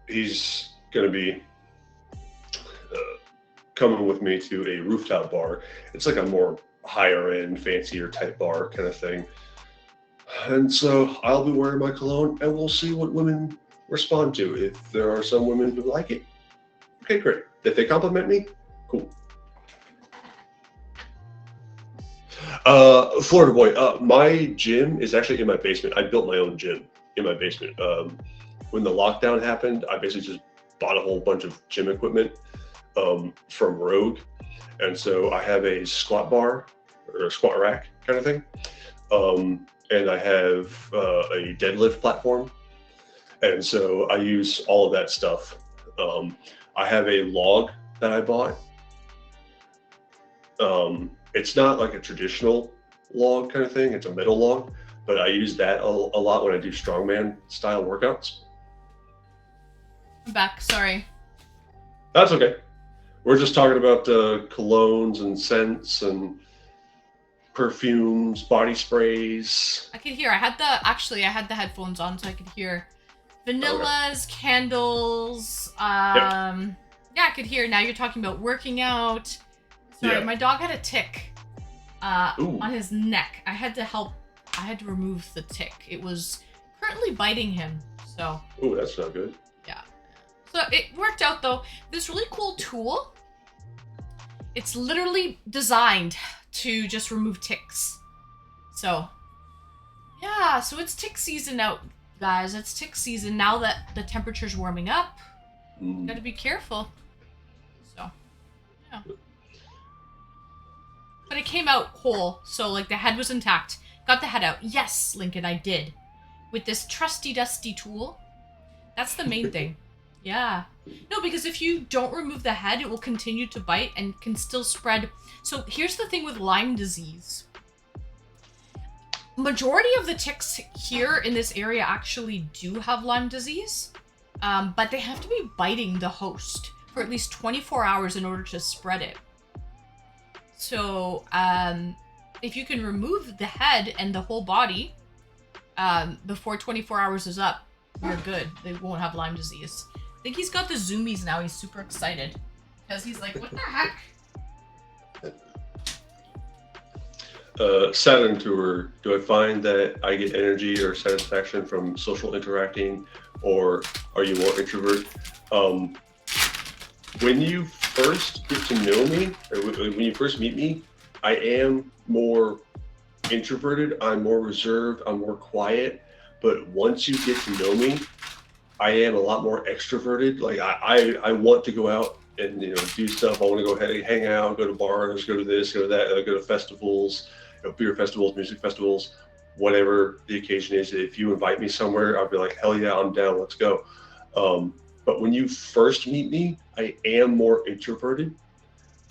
He's going to be coming with me to a rooftop bar. It's like a more higher end, fancier type bar kind of thing. And so I'll be wearing my cologne and we'll see what women respond to. If there are some women who like it, okay, great. If they compliment me, cool. Florida boy, my gym is actually in my basement. I built my own gym in my basement. When the lockdown happened, I basically just bought a whole bunch of gym equipment from Rogue. And so I have a squat bar or a squat rack kind of thing. And I have a deadlift platform. And so I use all of that stuff. I have a log that I bought. It's not like a traditional log kind of thing. It's a metal log, but I use that a lot when I do strongman style workouts. I'm back. Sorry. That's okay. We're just talking about colognes and scents and perfumes, body sprays. I could hear. I had the headphones on so I could hear vanillas, candles. Yeah, I could hear. Now you're talking about working out. Sorry, Yeah. my dog had a tick on his neck. I had to remove the tick. It was currently biting him. So. Ooh, that's not good. Yeah. So it worked out though. This really cool tool. It's literally designed to just remove ticks. So, yeah, so it's tick season out, guys. It's tick season now that the temperature's warming up. Gotta be careful. So, yeah. But it came out whole, so like the head was intact. Got the head out. Yes, Lincoln, I did. With this trusty dusty tool. That's the main thing. Yeah. No, because if you don't remove the head, it will continue to bite and can still spread. So here's the thing with Lyme disease. Majority of the ticks here in this area actually do have Lyme disease, but they have to be biting the host for at least 24 hours in order to spread it. So if you can remove the head and the whole body before 24 hours is up, you're good. They won't have Lyme disease. I think he's got the zoomies now. He's super excited because he's like, what the heck? Saturn tour, do I find that I get energy or satisfaction from social interacting, or are you more introvert? When you first get to know me, or when you first meet me, I am more introverted, I'm more reserved, I'm more quiet. But once you get to know me, I am a lot more extroverted. Like I want to go out and do stuff. I want to go ahead, hang out, go to bars, go to this, go to that, go to festivals, beer festivals, music festivals, whatever the occasion is. If you invite me somewhere, I'll be like, hell yeah, I'm down, let's go. But when you first meet me, I am more introverted.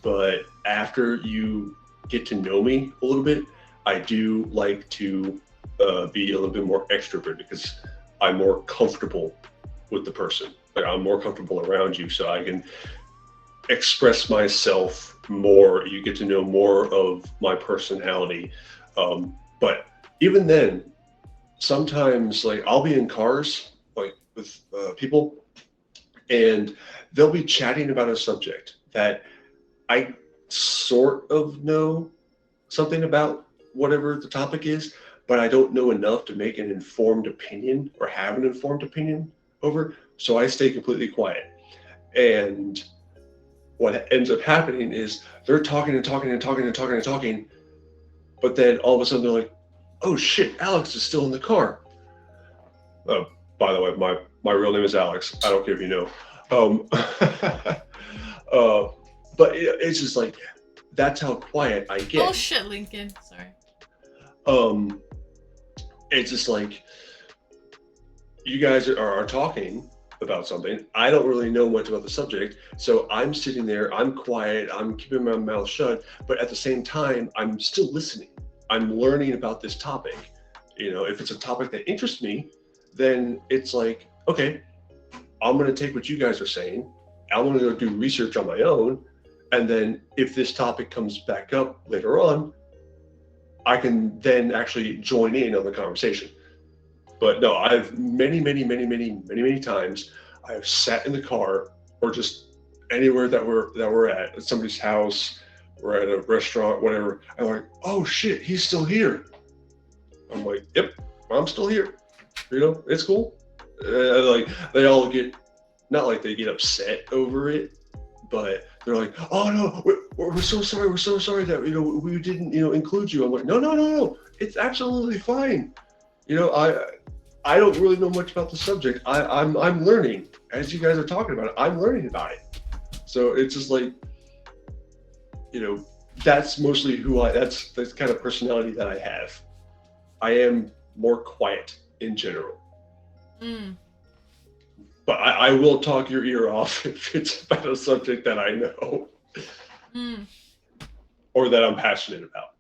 But after you get to know me a little bit, I do like to be a little bit more extroverted because I'm more comfortable with the person. Like I'm more comfortable around you, so I can express myself more. You get to know more of my personality. But even then, sometimes like I'll be in cars like with people, and they'll be chatting about a subject that I sort of know something about, whatever the topic is, but I don't know enough to make an informed opinion or have an informed opinion over. So I stay completely quiet. And what ends up happening is they're talking and talking and talking and talking and talking, but then all of a sudden they're like, oh shit, Alex is still in the car. By the way, my real name is Alex. I don't care if you know. But it's just like, that's how quiet I get. Oh shit, Lincoln. Sorry. It's just like, you guys are talking about something. I don't really know much about the subject. So I'm sitting there, I'm quiet, I'm keeping my mouth shut, but at the same time, I'm still listening. I'm learning about this topic. If it's a topic that interests me, then it's like, okay, I'm going to take what you guys are saying. I'm going to go do research on my own. And then if this topic comes back up later on, I can then actually join in on the conversation. But no, I've many times I've sat in the car or just anywhere that we're at somebody's house, we're at a restaurant, whatever. I'm like, oh shit, he's still here. I'm like, yep, I'm still here. You know, it's cool. Like they all get, not like they get upset over it, but they're like, oh no, we're so sorry, that we didn't include you. I'm like, no, it's absolutely fine. I don't really know much about the subject. I'm learning as you guys are talking about it. I'm learning about it. So it's just like, that's mostly that's the kind of personality that I have. I am more quiet in general. But I will talk your ear off if it's about a subject that I know or that I'm passionate about.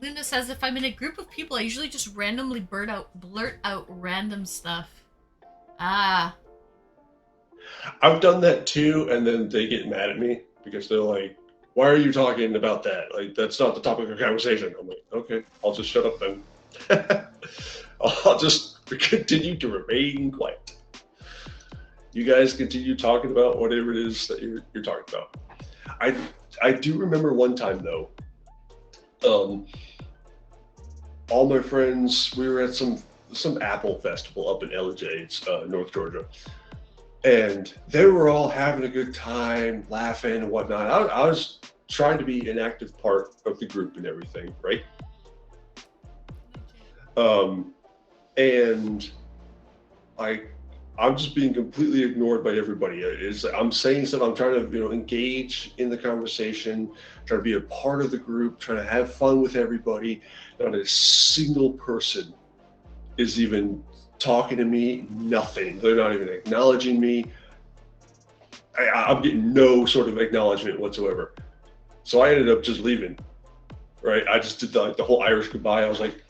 Linda says, if I'm in a group of people, I usually just randomly blurt out random stuff. Ah. I've done that too, and then they get mad at me because they're like, why are you talking about that? Like, that's not the topic of conversation. I'm like, okay, I'll just shut up then. I'll just continue to remain quiet. You guys continue talking about whatever it is that you're talking about. I do remember one time though, all my friends, we were at some Apple festival up in LJ, North Georgia, and they were all having a good time, laughing and whatnot. I was trying to be an active part of the group and everything, right? And I'm just being completely ignored by everybody. I'm saying stuff. I'm trying to engage in the conversation, trying to be a part of the group, trying to have fun with everybody. Not a single person is even talking to me. Nothing. They're not even acknowledging me. I'm getting no sort of acknowledgement whatsoever. So I ended up just leaving. Right? I just did the whole Irish goodbye. I was like,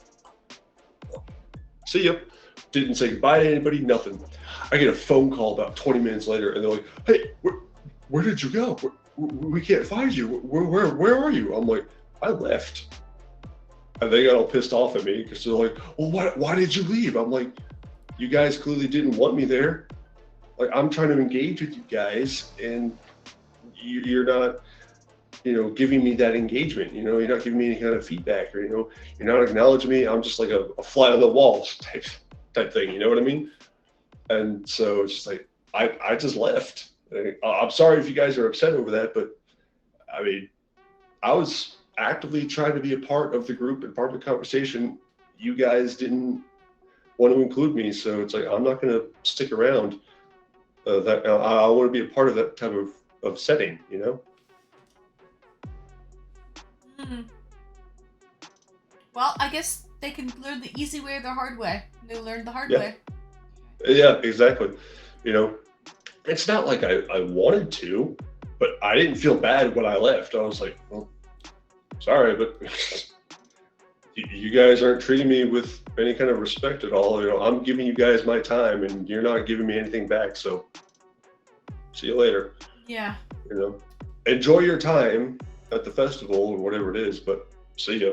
see ya. Didn't say goodbye to anybody, nothing. I get a phone call about 20 minutes later, and they're like, hey, where did you go? We can't find you. Where are you? I'm like, I left. And they got all pissed off at me because they're like, well, why did you leave? I'm like, you guys clearly didn't want me there. Like, I'm trying to engage with you guys, and you're not, giving me that engagement. You're not giving me any kind of feedback, or you're not acknowledging me. I'm just like a fly on the wall type thing. You know what I mean? And so it's just like I just left. I'm sorry if you guys are upset over that, but I mean, I was actively trying to be a part of the group and part of the conversation. You guys didn't want to include me, so it's like I'm not going to stick around. That I want to be a part of that type of setting. Well, I guess they can learn the easy way or the hard way. They learned the hard Yeah. way. Yeah, exactly. It's not like I wanted to, but I didn't feel bad when I left. I was like, well, sorry, but you guys aren't treating me with any kind of respect at all. I'm giving you guys my time, and you're not giving me anything back. So see you later. Yeah. Enjoy your time at the festival or whatever it is, but see ya.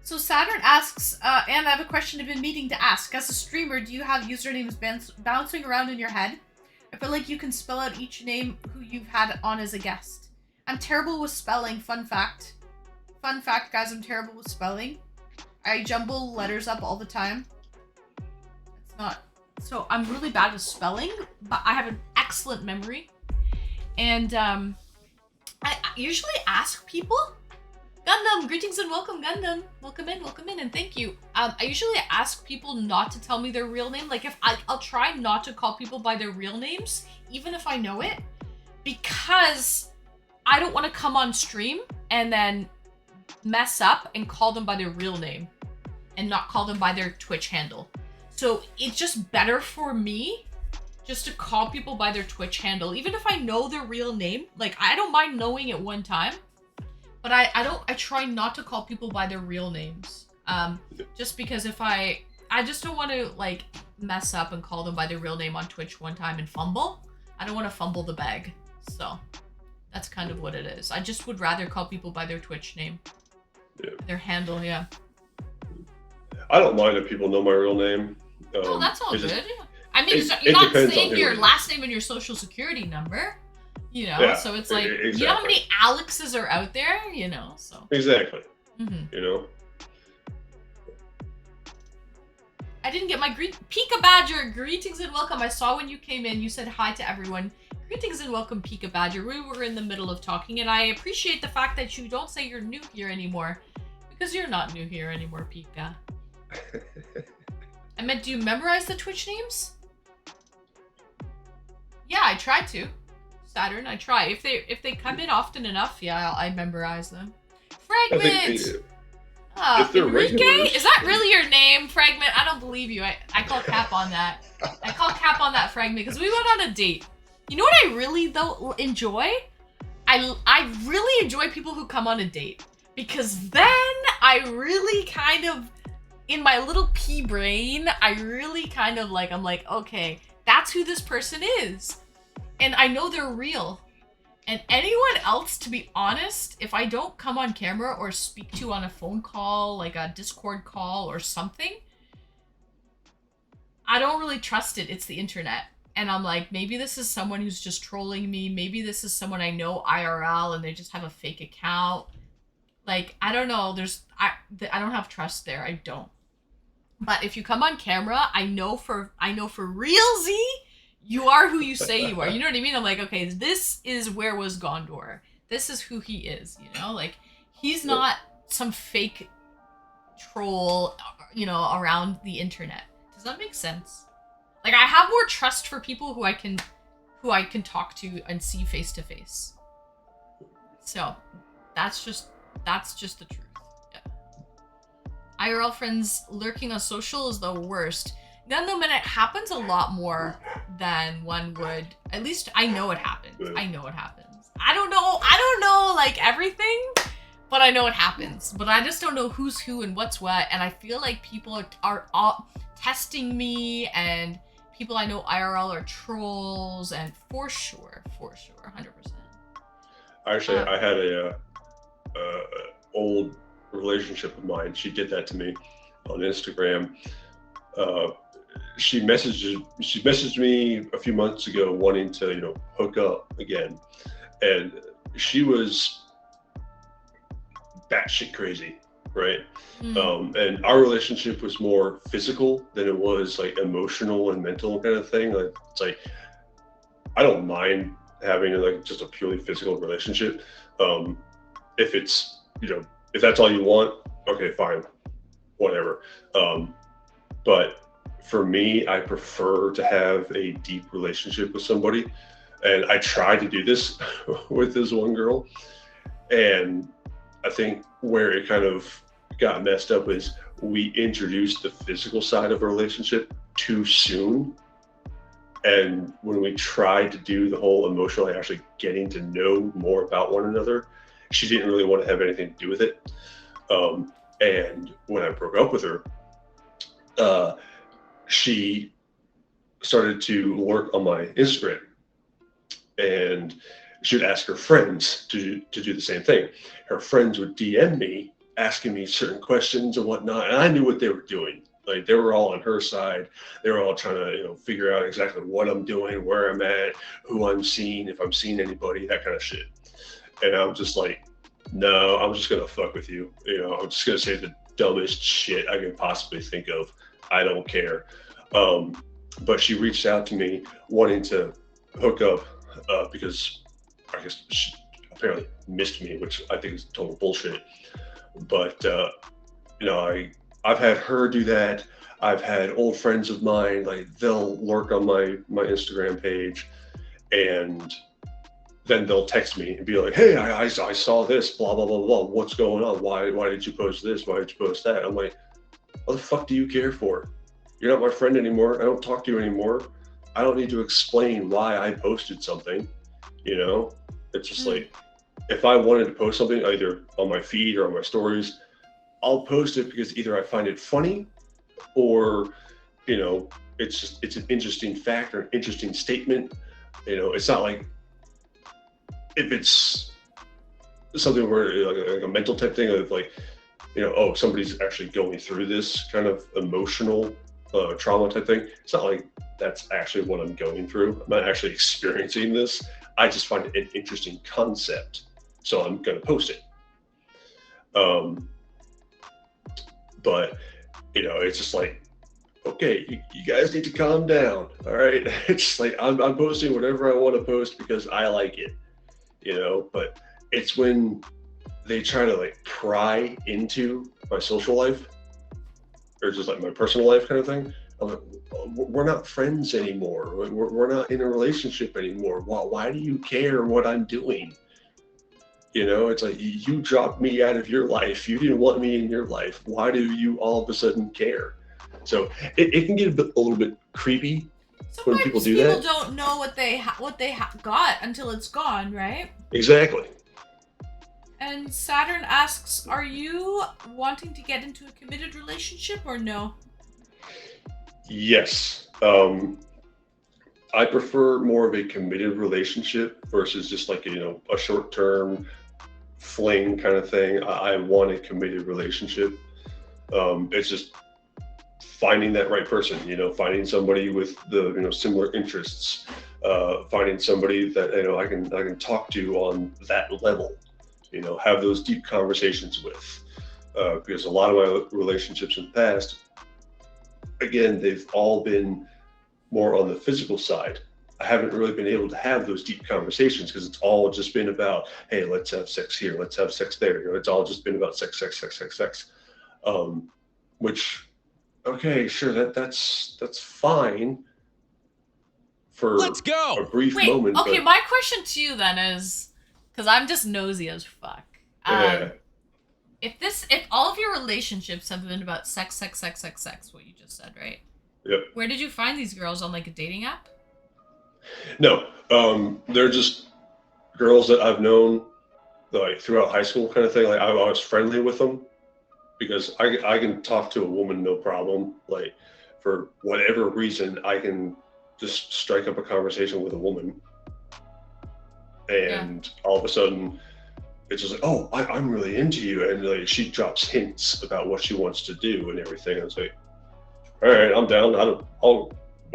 So Saturn asks, and I have a question I've been meaning to ask. As a streamer, do you have usernames bouncing around in your head? I feel like you can spell out each name who you've had on as a guest. I'm terrible with spelling, fun fact. Fun fact, guys, I'm terrible with spelling. I jumble letters up all the time. It's not... So I'm really bad with spelling, but I have an excellent memory. And I usually ask people... Gundam, greetings and welcome, Gundam. Welcome in, and thank you. I usually ask people not to tell me their real name. Like, if I'll try not to call people by their real names, even if I know it, because I don't want to come on stream and then mess up and call them by their real name and not call them by their Twitch handle. So it's just better for me just to call people by their Twitch handle, even if I know their real name. Like, I don't mind knowing it one time. But I try not to call people by their real names. Just because if I just don't want to like mess up and call them by their real name on Twitch one time and fumble. I don't want to fumble the bag. So that's kind of what it is. I just would rather call people by their Twitch name. Yeah. Their handle, yeah. I don't mind if people know my real name. No, that's all it's good. just I mean, it, you're it not depends on saying who your it is. last name and your social security number, you know. Yeah, So it's like, exactly. you know how many Alexes are out there, you know. So. Exactly. Mm-hmm. You know. I didn't get my Pika Badger. Greetings and welcome. I saw when you came in. You said hi to everyone. Greetings and welcome, Pika Badger. We were in the middle of talking, and I appreciate the fact that you don't say you're new here anymore, because you're not new here anymore, Pika. I meant, do you memorize the Twitch names? Yeah, I try to. Saturn, I try. If they come in often enough, yeah, I memorize them. Fragment. Enrique? regulars, Is that really your name, Fragment? I don't believe you. I call cap on that. I call cap on that, Fragment, because we went on a date. You know what I really though enjoy? I really enjoy people who come on a date, because then I really kind of, in my little pea brain, I really kind of like, I'm like, okay, that's who this person is, and I know they're real. And anyone else, to be honest, if I don't come on camera or speak to on a phone call, like a Discord call or something, I don't really trust it. It's the internet. And I'm like, maybe this is someone who's just trolling me. Maybe this is someone I know IRL and they just have a fake account. Like, I don't know. I don't have trust there. I don't. But if you come on camera, I know for realsy, you are who you say you are. You know what I mean? I'm like, okay, this is where was Gondor. This is who he is, you know? Like, he's not some fake troll, you know, around the internet. Does that make sense? Like, I have more trust for people who I can talk to and see face to face. So, that's just the truth. Yeah. IRL friends lurking on social is the worst. Then though, man, it happens a lot more than one would. At least I know it happens. I know it happens. I don't know like everything, but I know it happens. But I just don't know who's who and what's what. And I feel like people are all testing me, and people I know IRL are trolls, and for sure, 100%. Actually, I had a old relationship of mine. She did that to me on Instagram. She messaged me a few months ago wanting to, you know, hook up again, and she was batshit crazy, right? And our relationship was more physical than it was like emotional and mental kind of thing. Like, it's like, I don't mind having like just a purely physical relationship. If it's, you know, if that's all you want, okay, fine, whatever. But for me, I prefer to have a deep relationship with somebody. And I tried to do this with this one girl. And I think where it kind of got messed up is we introduced the physical side of a relationship too soon. And when we tried to do the whole emotional, actually getting to know more about one another, she didn't really want to have anything to do with it. And when I broke up with her, she started to lurk on my Instagram, and she would ask her friends to do the same thing. Her friends would DM me, asking me certain questions and whatnot, and I knew what they were doing. Like, they were all on her side. They were all trying to, you know, figure out exactly what I'm doing, where I'm at, who I'm seeing, if I'm seeing anybody, that kind of shit. And I'm just like, no, I'm just gonna fuck with you. You know, I'm just gonna say the dumbest shit I can possibly think of. I don't care. But she reached out to me wanting to hook up because I guess she apparently missed me, which I think is total bullshit. But you know, I've had her do that. I've had old friends of mine, like, they'll lurk on my Instagram page, and then they'll text me and be like, hey, I saw this, blah, blah, blah, blah. What's going on? Why did you post this? Why did you post that? I'm like, what the fuck do you care for? You're not my friend anymore. I don't talk to you anymore. I don't need to explain why I posted something. You know, it's just like, if I wanted to post something either on my feed or on my stories, I'll post it because either I find it funny, or, you know, it's an interesting fact or an interesting statement. You know, it's not like, if it's something where like a mental type thing of like, oh, somebody's actually going through this kind of emotional trauma type thing. It's not like that's actually what I'm going through. I'm not actually experiencing this. I just find it an interesting concept, so I'm going to post it. But it's just like, okay, you guys need to calm down. All right, it's just like I'm posting whatever I want to post because I like it, But it's when they try to like pry into my social life or just like my personal life kind of thing. I'm like, we're not friends anymore. We're not in a relationship anymore. Why do you care what I'm doing? It's like you dropped me out of your life. You didn't want me in your life. Why do you all of a sudden care? So it can get a little bit creepy when people do that. People don't know what they got until it's gone, right? Exactly. And Saturn asks, are you wanting to get into a committed relationship or no? Yes. I prefer more of a committed relationship versus just like, a short-term fling kind of thing. I want a committed relationship. It's just finding that right person, finding somebody with the, similar interests, finding somebody that, I can talk to on that level, have those deep conversations with, because a lot of my relationships in the past, again, they've all been more on the physical side. I haven't really been able to have those deep conversations because it's all just been about, hey, let's have sex here, let's have sex there. It's all just been about sex. Which, okay, sure, that's fine for Let's go. a brief Wait, moment. okay, but, my question to you then is, because I'm just nosy as fuck. yeah. If all of your relationships have been about sex, what you just said, right? Yep. Where did you find these girls, on like a dating app? No, they're just girls that I've known like throughout high school kind of thing. Like I was friendly with them because I can talk to a woman no problem. Like for whatever reason, I can just strike up a conversation with a woman, and all of a sudden it's just like, oh, I'm really into you, and like she drops hints about what she wants to do and everything. And it's like, all right, I'm down. I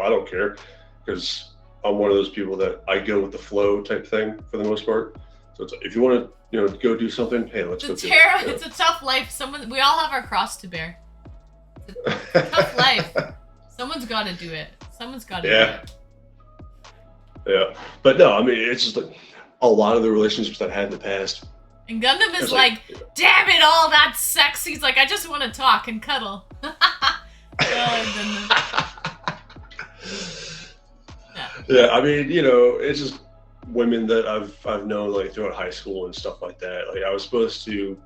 don't care, because I'm one of those people that I go with the flow type thing for the most part. So it's like, if you want to, go do something, hey, let's go do it. It's a tough life. We all have our cross to bear. It's a tough life. Someone's got to do it. Someone's got to do it. Yeah, but no, I mean, it's just like a lot of the relationships that I had in the past. And Gundam is like, damn it all, that's sex. He's like, I just want to talk and cuddle. Yeah, I mean, it's just women that I've known like throughout high school and stuff like that. Like I was supposed to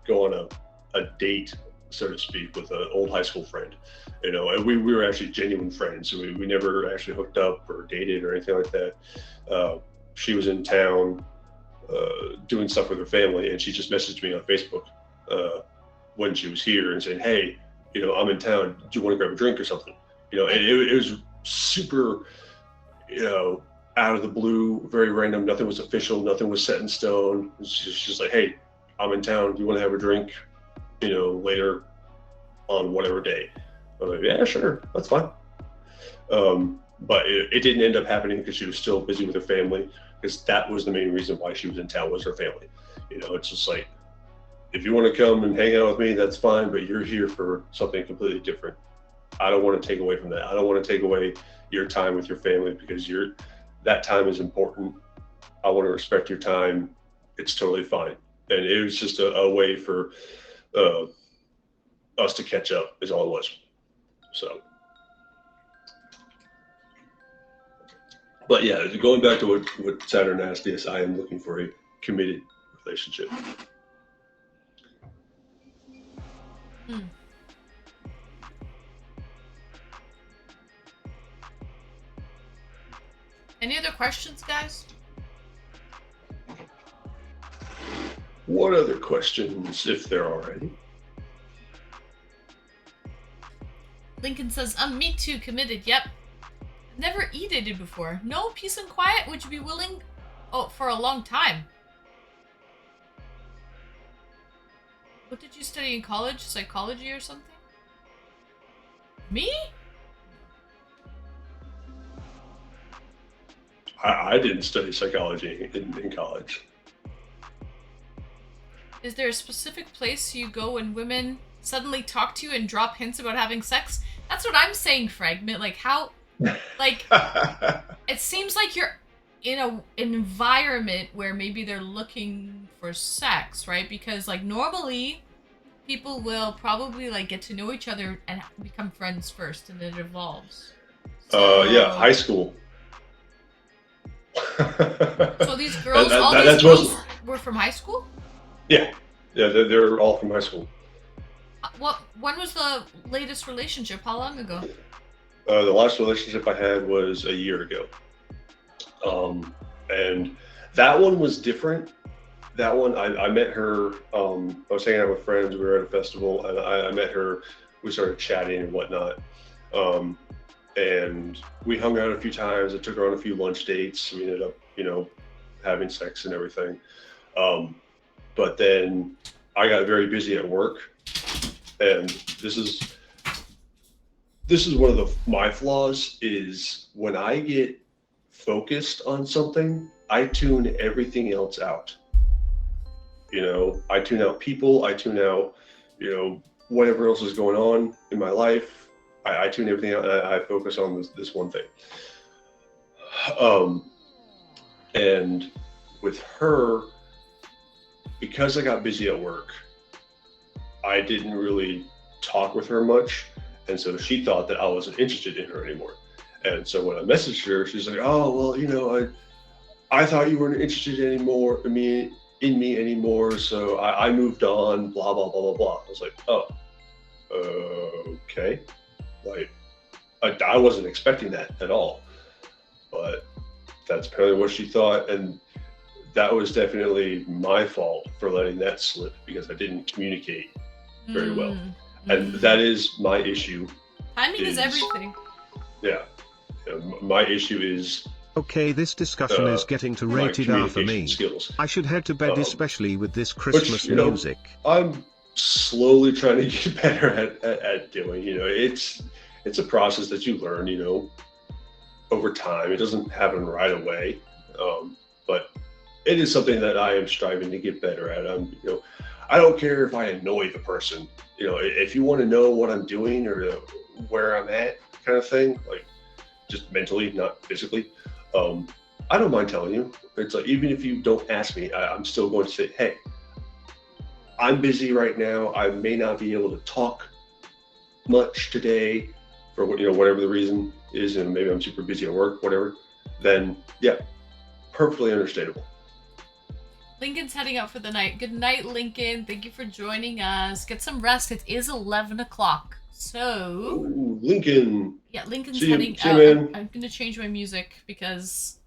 go on a date, so to speak, with an old high school friend, and we were actually genuine friends. So we never actually hooked up or dated or anything like that. She was in town doing stuff with her family, and she just messaged me on Facebook when she was here and saying, hey, I'm in town. Do you want to grab a drink or something? And it was super, out of the blue, very random. Nothing was official. Nothing was set in stone. It's just like, hey, I'm in town. Do you want to have a drink, later on whatever day? I'm like, yeah, sure. That's fine. But it didn't end up happening because she was still busy with her family, because that was the main reason why she was in town, was her family. It's just like, if you want to come and hang out with me, that's fine, but you're here for something completely different. I don't want to take away from that. I don't want to take away your time with your family, because that time is important. I want to respect your time. It's totally fine. And it was just a way for us to catch up, is all it was. So, but yeah, going back to what Saturn asked, yes, I am looking for a committed relationship. Any other questions, guys? What other questions, if there are any? Lincoln says, me too, committed, yep. Never eDated before. No, peace and quiet? Would you be willing? Oh, for a long time. What did you study in college? Psychology or something? Me? I didn't study psychology in college. Is there a specific place you go when women suddenly talk to you and drop hints about having sex? That's what I'm saying, Fragment. Like, how. Like, it seems like you're in an environment where maybe they're looking for sex, right? Because, like, normally people will probably, like, get to know each other and become friends first, and then it evolves. Yeah, So. high school. So these girls, all these That's wasn't. girls were from high school? Yeah, yeah, they're all from high school. When was the latest relationship? How long ago? The last relationship I had was a year ago, and that one was different. That one, I met her. I was hanging out with friends. We were at a festival, and I met her. We started chatting and whatnot, um, and we hung out a few times. I took her on a few lunch dates. We ended up, having sex and everything. Um, but then I got very busy at work, and this is one of my flaws is when I get focused on something, I tune everything else out. I tune out people, I tune out, whatever else is going on in my life. I tune everything out and I focus on this one thing. Um, and with her, because I got busy at work, I didn't really talk with her much. And so she thought that I wasn't interested in her anymore. And so when I messaged her, she's like, "Oh, well, I thought you weren't interested anymore in me anymore, so I moved on, blah blah blah blah blah." I was like, "Oh, okay." Like I wasn't expecting that at all, but that's apparently what she thought, and that was definitely my fault for letting that slip because I didn't communicate very well, and that is my issue. Timing is everything. Yeah, my issue is Okay, this discussion is getting to my rated R for communication me. skills. I should head to bed, especially with this Which, Christmas music. I'm slowly trying to get better at doing. It's a process that you learn, over time. It doesn't happen right away, but it is something that I am striving to get better at. I don't care if I annoy the person. If you want to know what I'm doing or where I'm at, kind of thing, like just mentally, not physically. I don't mind telling you. It's like even if you don't ask me, I'm still going to say, "Hey, I'm busy right now. I may not be able to talk much today for whatever the reason is, and maybe I'm super busy at work, whatever." Then yeah, perfectly understandable. Lincoln's heading out for the night. Good night, Lincoln. Thank you for joining us. Get some rest. It is 11 o'clock. So. Ooh, Lincoln. Yeah, Lincoln's See you, heading see you, out. man. I'm going to change my music because.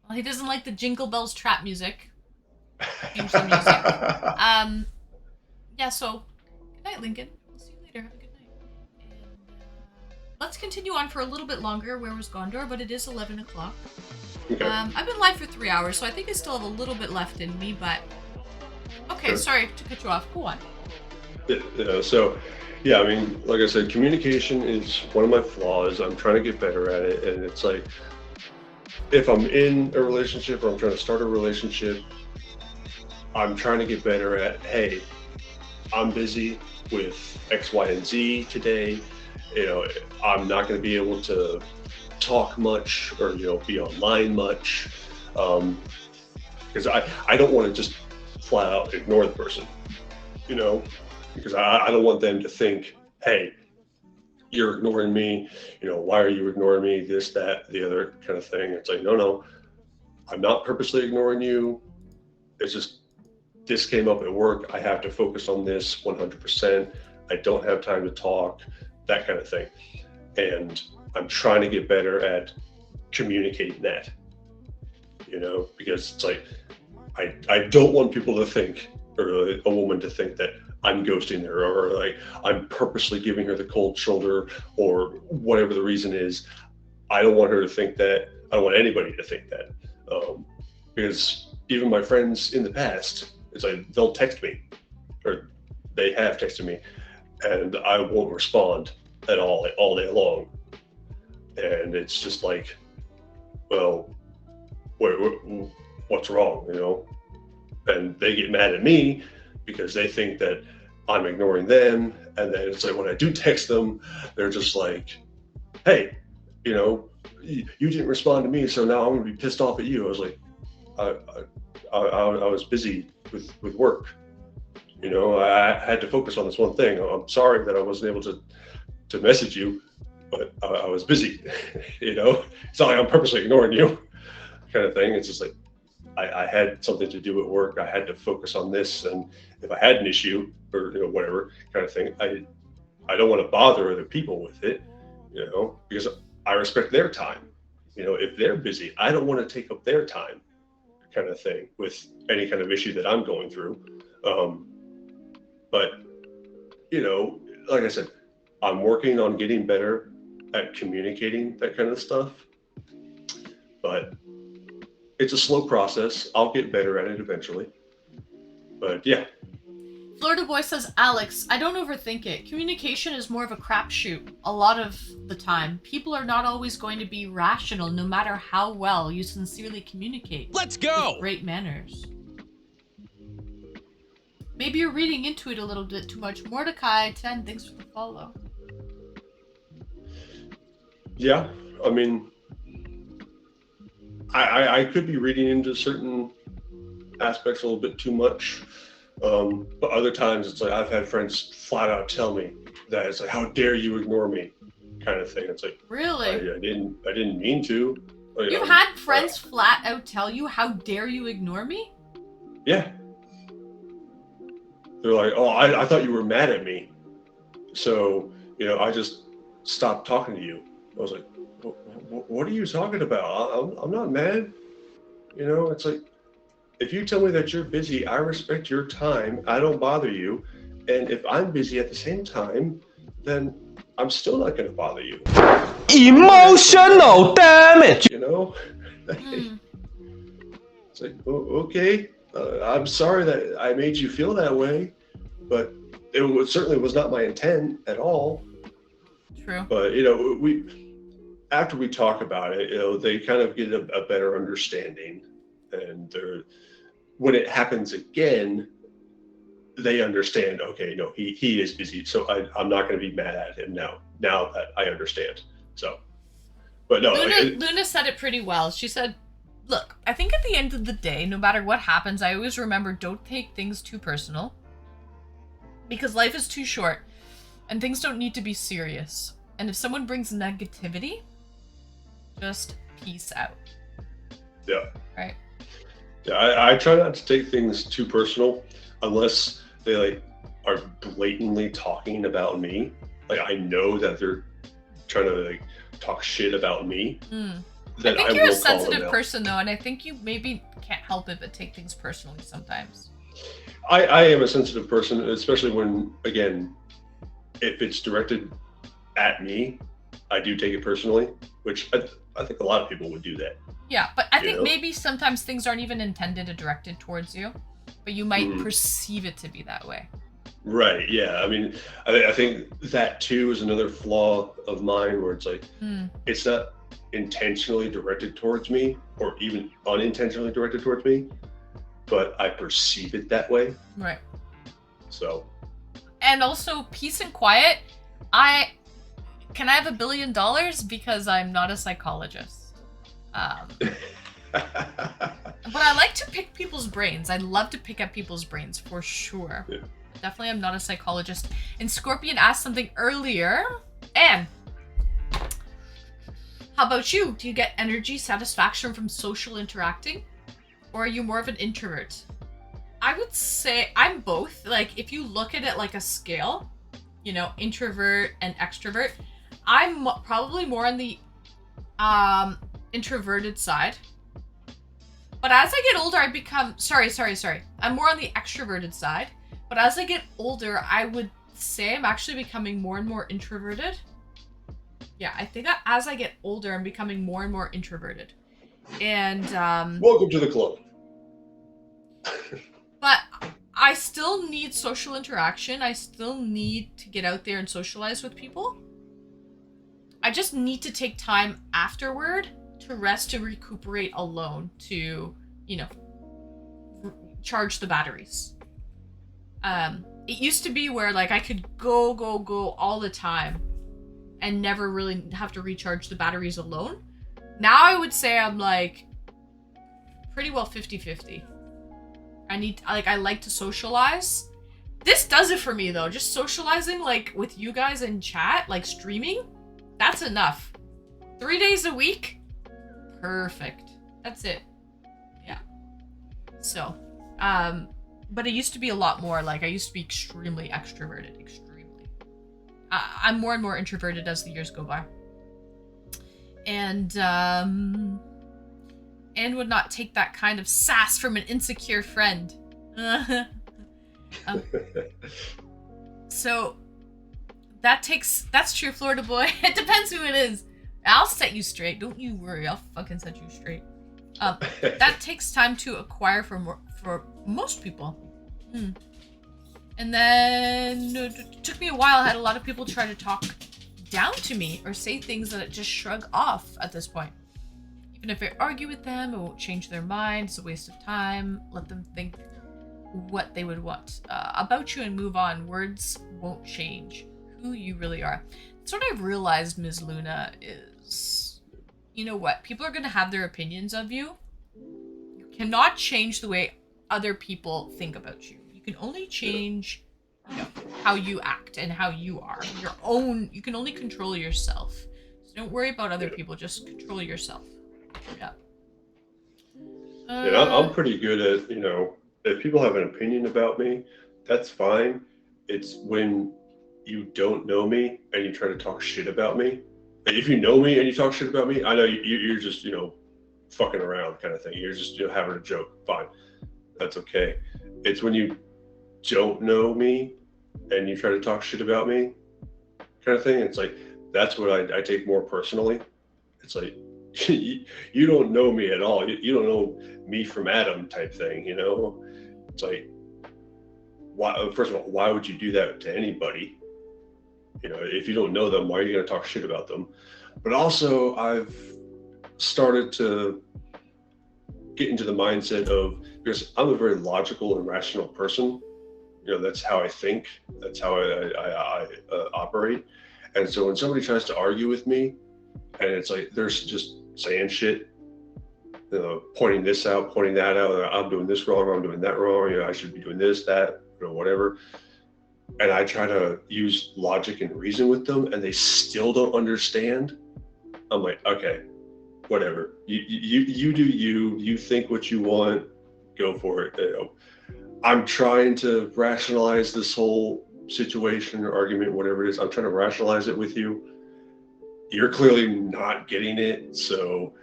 Well, he doesn't like the Jingle Bells trap music. Change the music. Yeah, so. Good night, Lincoln. We'll see you later. Have a good night. And let's continue on for a little bit longer. Where was Gondor? But it is 11 o'clock. Okay. I've been live for 3 hours, so I think I still have a little bit left in me, but. Okay, Sure. Sorry to cut you off. Go on. So, yeah, I mean, like I said, communication is one of my flaws. I'm trying to get better at it, and it's like if I'm in a relationship or I'm trying to start a relationship, I'm trying to get better at, hey, I'm busy with X, Y, and Z today. I'm not going to be able to talk much or be online much, because I don't want to just flat out ignore the person, because I don't want them to think, hey, you're ignoring me, why are you ignoring me, this, that, the other kind of thing. It's like, no, I'm not purposely ignoring you. It's just this came up at work. I have to focus on this 100%. I don't have time to talk, that kind of thing. And I'm trying to get better at communicating that, because it's like, I don't want people to think, or a woman to think that I'm ghosting her or like I'm purposely giving her the cold shoulder or whatever the reason is. I don't want her to think that. I don't want anybody to think that, because even my friends in the past, it's like they'll text me or they have texted me, and I won't respond at all day long. And it's just like, well, what's wrong, you know? And they get mad at me because they think that I'm ignoring them. And then it's like when I do text them, they're just like, hey, you know, you didn't respond to me, so now I'm gonna be pissed off at you. I was like, I was busy with work. You know, I had to focus on this one thing. I'm sorry that I wasn't able to message you, but I was busy. You know, it's not like I'm purposely ignoring you, kind of thing. It's just like I had something to do at work. I had to focus on this, and if I had an issue or whatever kind of thing, I don't want to bother other people with it, you know, because I respect their time. You know, if they're busy, I don't want to take up their time, kind of thing, with any kind of issue that I'm going through. But you know, like I said, I'm working on getting better at communicating that kind of stuff. But it's a slow process. I'll get better at it eventually. But yeah. Florida Boy says, Alex, I don't overthink it. Communication is more of a crapshoot a lot of the time. People are not always going to be rational no matter how well you sincerely communicate. Let's go! With great manners. Maybe you're reading into it a little bit too much. Mordecai 10, thanks for the follow. Yeah, I mean, I could be reading into certain aspects a little bit too much. But other times it's like I've had friends flat out tell me that it's like, how dare you ignore me, kind of thing. It's like, really? I didn't mean to. You've had friends flat out tell you, how dare you ignore me? Yeah. They're like, oh, I thought you were mad at me, so I just stopped talking to you. I was like, what are you talking about? I'm not mad. It's like, if you tell me that you're busy, I respect your time. I don't bother you. And if I'm busy at the same time, then I'm still not going to bother you. Emotional damage. It's like, okay, I'm sorry that I made you feel that way, but it certainly was not my intent at all. True. But, after we talk about it, they kind of get a better understanding. And when it happens again, they understand, okay, no, he is busy, so I'm not going to be mad at him now that I understand. So, but no. Luna said it pretty well. She said, look, I think at the end of the day, no matter what happens, I always remember, don't take things too personal. Because life is too short, and things don't need to be serious. And if someone brings negativity, just peace out. Yeah. Right? Yeah, I try not to take things too personal unless they are blatantly talking about me. Like, I know that they're trying to talk shit about me. Then Then I think you're a sensitive person though, and I think you maybe can't help it but take things personally sometimes. I am a sensitive person, especially when, again, if it's directed at me, I do take it personally, which I think a lot of people would do that. Yeah, but I think maybe sometimes things aren't even intended or directed towards you, but you might perceive it to be that way. Right, yeah. I mean, I think that too is another flaw of mine where it's like, it's not intentionally directed towards me or even unintentionally directed towards me, but I perceive it that way. Right. So. And also, peace and quiet. Can I have $1 billion? Because I'm not a psychologist. But I like to pick people's brains. I love to pick at people's brains, for sure. Yeah. Definitely, I'm not a psychologist. And Scorpion asked something earlier. Anne, how about you? Do you get energy, satisfaction from social interacting? Or are you more of an introvert? I would say I'm both. Like, if you look at it like a scale, introvert and extrovert, I'm probably more on the introverted side. But as I get older, I become... Sorry. I'm more on the extroverted side. But as I get older, I would say I'm actually becoming more and more introverted. Yeah, I think as I get older, I'm becoming more and more introverted. And... Welcome to the club. But I still need social interaction. I still need to get out there and socialize with people. I just need to take time afterward to rest, to recuperate alone, to, you know, charge the batteries. It used to be where like I could go all the time and never really have to recharge the batteries alone. Now I would say I'm like pretty well 50-50. I like to socialize. This does it for me though. Just socializing like with you guys in chat, like streaming, that's enough. 3 days a week? Perfect. That's it. Yeah. So, but it used to be a lot more, like I used to be extremely extroverted, extremely. I'm more and more introverted as the years go by. And would not take that kind of sass from an insecure friend. So that's true, Florida boy. It depends who it is. I'll set you straight. Don't you worry. I'll fucking set you straight. That takes time to acquire for most people. And then it took me a while. I had a lot of people try to talk down to me or say things that I just shrug off at this point. Even if I argue with them, it won't change their mind. It's a waste of time. Let them think what they would want about you and move on. Words won't change who you really are. That's what I've realized, Ms. Luna, is, you know what? People are going to have their opinions of you. You cannot change the way other people think about you. You can only change, you know, how you act and how you are. You can only control yourself. So don't worry about other people. Just control yourself. Yeah. I'm pretty good at, you know, if people have an opinion about me, that's fine. It's when you don't know me and you try to talk shit about me. Like, if you know me and you talk shit about me, I know you're just, you know, fucking around kind of thing. You're just, you know, having a joke. Fine. That's okay. It's when you don't know me and you try to talk shit about me kind of thing. It's like, that's what I take more personally. It's like, you don't know me at all. You don't know me from Adam type thing, you know? It's like, why? First of all, why would you do that to anybody? You know, if you don't know them, why are you going to talk shit about them? But also, I've started to get into the mindset of, because I'm a very logical and rational person. You know, that's how I think. That's how I operate. And so when somebody tries to argue with me, and it's like they're just saying shit, you know, pointing this out, pointing that out, I'm doing this wrong, I'm doing that wrong, you know, I should be doing this, that, you know, whatever. And I try to use logic and reason with them, and they still don't understand. I'm like, okay, whatever. You do you. You think what you want, go for it. You know, I'm trying to rationalize this whole situation or argument, whatever it is. I'm trying to rationalize it with you. You're clearly not getting it, so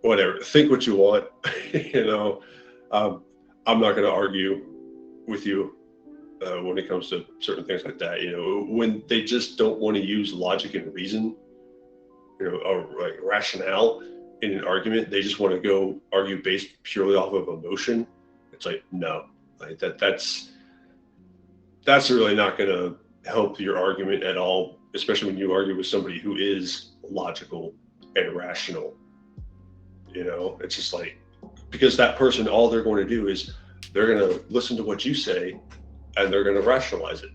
whatever. Think what you want. You know, I'm not going to argue with you when it comes to certain things like that. You know, when they just don't want to use logic and reason, you know, or like rationale in an argument, they just want to go argue based purely off of emotion. It's like, no, like that's really not going to help your argument at all, especially when you argue with somebody who is logical and rational. You know, it's just like, because that person, all they're going to do is they're going to listen to what you say and they're going to rationalize it.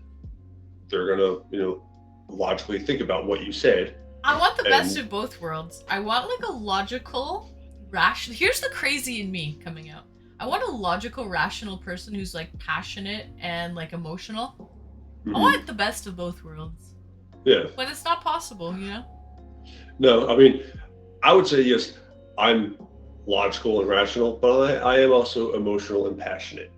They're going to, you know, logically think about what you said. I want the best of both worlds. I want like a logical, rational. Here's the crazy in me coming out. I want a logical, rational person who's like passionate and like emotional. Mm-hmm. I want the best of both worlds. Yeah. But it's not possible, you know? No, I mean, I would say yes, I'm logical and rational, but I am also emotional and passionate.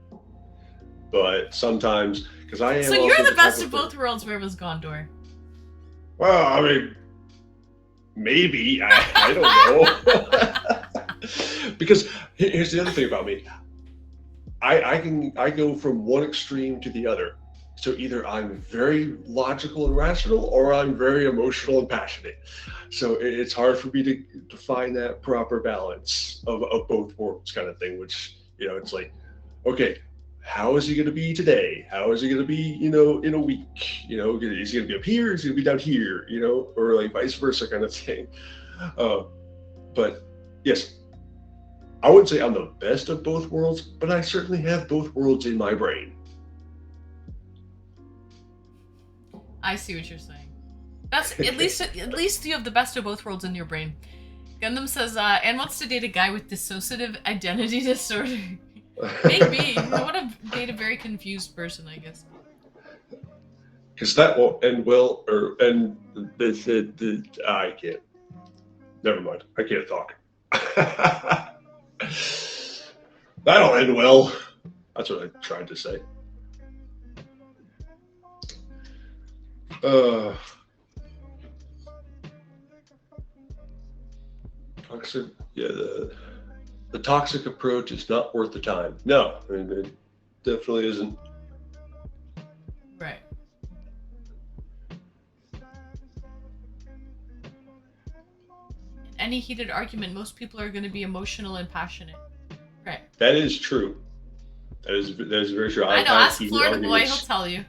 But sometimes, because I am. So you're the best of both worlds. Where was Gondor? Well, I mean, maybe. I don't know. Because here's the other thing about me. I go from one extreme to the other. So either I'm very logical and rational, or I'm very emotional and passionate. So it's hard for me to find that proper balance of both worlds kind of thing, which, you know, it's like, okay, how is he going to be today? How is he going to be, in a week? Is he going to be up here? Is he going to be down here? Or like vice versa kind of thing. But yes, I wouldn't say I'm the best of both worlds, but I certainly have both worlds in my brain. I see what you're saying. That's at least you have the best of both worlds in your brain. Gundam says, Anne wants to date a guy with dissociative identity disorder. Maybe. I want to date a very confused person, I guess. Because that won't end well, I can't. Never mind. I can't talk. That'll end well. That's what I tried to say. Toxic, yeah, the toxic approach is not worth the time. No, I mean, it definitely isn't. Right. In any heated argument, most people are going to be emotional and passionate. Right. That is true. That is very true. I know. Ask Florida boy; he'll tell you.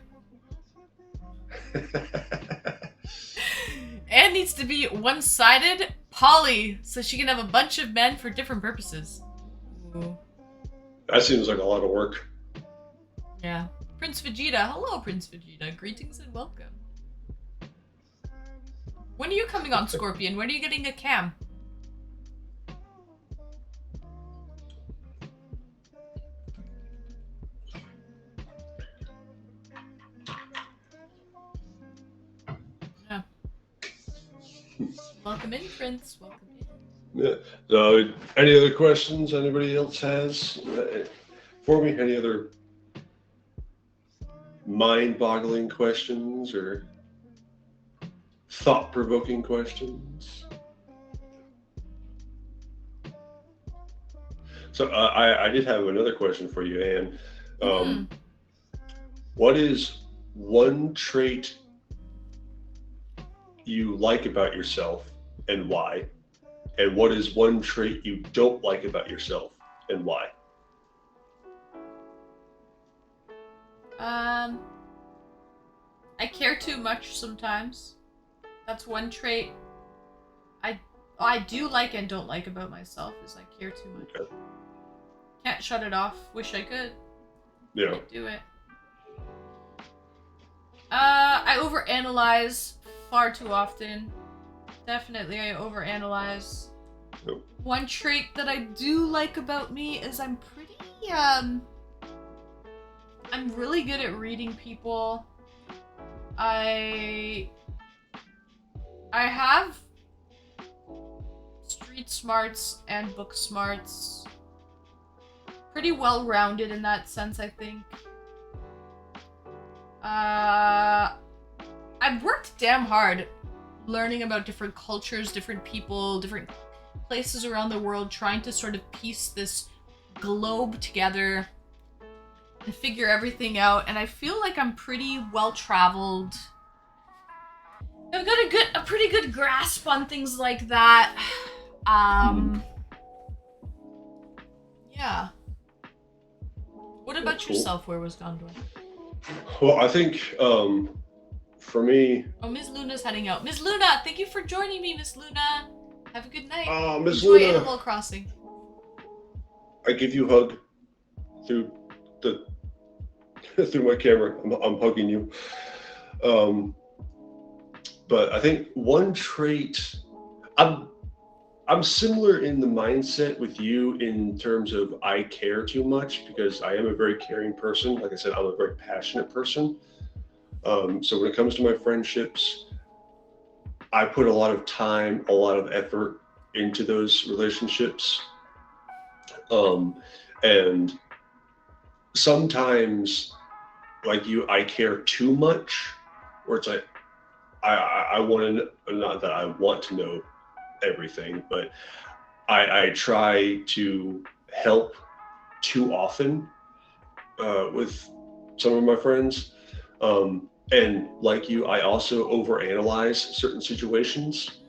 Anne needs to be one-sided poly so she can have a bunch of men for different purposes. Ooh. That seems like a lot of work. Yeah. Prince Vegeta. Hello, Prince Vegeta. Greetings and welcome. When are you coming on, Scorpion? When are you getting a cam? Yeah. Welcome in, Prince. Welcome in. Yeah. So, any other questions anybody else has for me? Any other mind-boggling questions or thought-provoking questions? So I did have another question for you, Anne. What is one trait you like about yourself and why? And what is one trait you don't like about yourself and why? I care too much sometimes. That's one trait I do like and don't like about myself is I care too much. Okay. Can't shut it off. Wish I could. Yeah. Can't do it. I overanalyze far too often. Definitely I overanalyze. Yep. One trait that I do like about me is I'm pretty, I'm really good at reading people. I have street smarts and book smarts. Pretty well-rounded in that sense, I think. I've worked damn hard learning about different cultures, different people, different places around the world, trying to sort of piece this globe together and figure everything out, and I feel like I'm pretty well-traveled. I've got a pretty good grasp on things like that. Yeah. What about yourself? Where was Gondor? Well, I think for me. Oh, Ms. Luna's heading out. Ms. Luna, thank you for joining me, Ms. Luna. Have a good night. Ms. Enjoy Luna. Animal Crossing. I give you a hug through through my camera. I'm hugging you. But I think one trait, I'm similar in the mindset with you in terms of I care too much because I am a very caring person. Like I said, I'm a very passionate person. So when it comes to my friendships, I put a lot of time, a lot of effort into those relationships. And sometimes, like you, I care too much, where it's like, I want to, not that I want to know everything, but I try to help too often with some of my friends. And like you, I also overanalyze certain situations,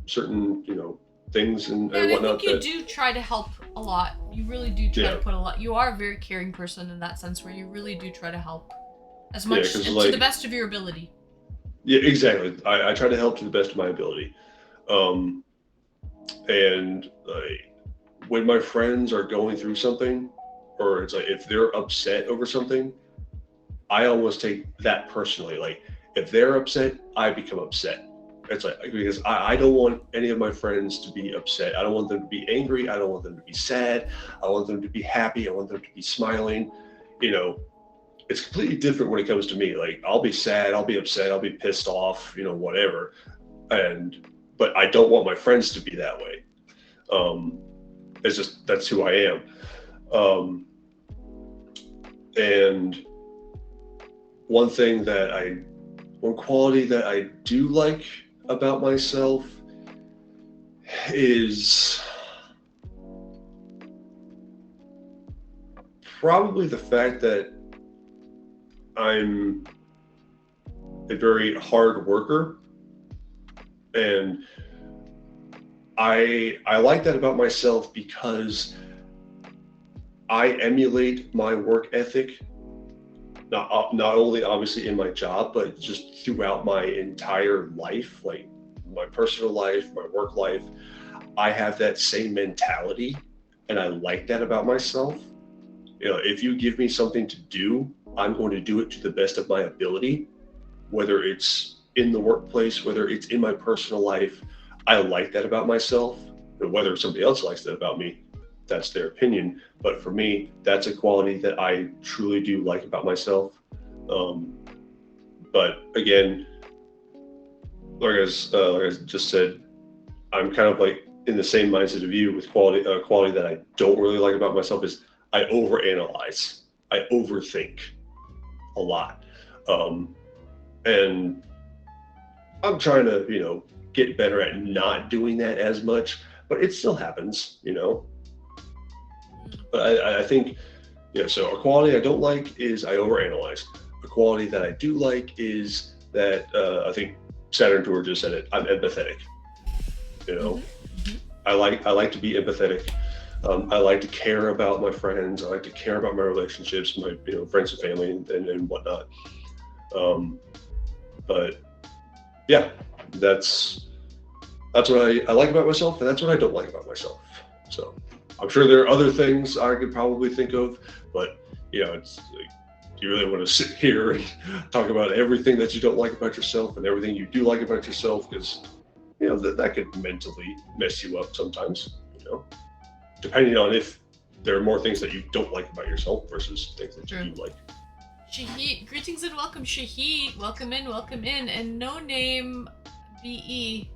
certain, things and And I whatnot. think you do try to help a lot. You really do try to put a lot. You are a very caring person in that sense, where you really do try to help as much and to the best of your ability. Yeah, exactly. I try to help to the best of my ability. And when my friends are going through something, or it's like if they're upset over something, I almost take that personally. Like if they're upset, I become upset. It's like because I don't want any of my friends to be upset. I don't want them to be angry. I don't want them to be sad. I want them to be happy. I want them to be smiling. You know, it's completely different when it comes to me. Like I'll be sad, I'll be upset, I'll be pissed off, whatever. But I don't want my friends to be that way. It's just that's who I am. And one quality that I do like about myself is probably the fact that I'm a very hard worker, and I like that about myself because I emulate my work ethic, not only obviously in my job, but just throughout my entire life, like my personal life, my work life. I have that same mentality, and I like that about myself. If you give me something to do, I'm going to do it to the best of my ability, whether it's in the workplace, whether it's in my personal life. I like that about myself. Whether somebody else likes that about me, that's their opinion. But for me, that's a quality that I truly do like about myself. But again, like I just said, I'm kind of like in the same mindset of you with quality that I don't really like about myself is I overanalyze. I overthink a lot. And I'm trying to, get better at not doing that as much, but it still happens. But I think, so a quality I don't like is I overanalyze. A quality that I do like is that I think Saturn Tour just said it. I'm empathetic. I like to be empathetic. I like to care about my friends. I like to care about my relationships, my friends and family and whatnot. But yeah, that's what I like about myself, and that's what I don't like about myself. So I'm sure there are other things I could probably think of, but it's like, do you really want to sit here and talk about everything that you don't like about yourself and everything you do like about yourself? Because that could mentally mess you up sometimes. Depending on if there are more things that you don't like about yourself versus things that you do like. Shahid, greetings and welcome, Shahid. Welcome in, and no name BE.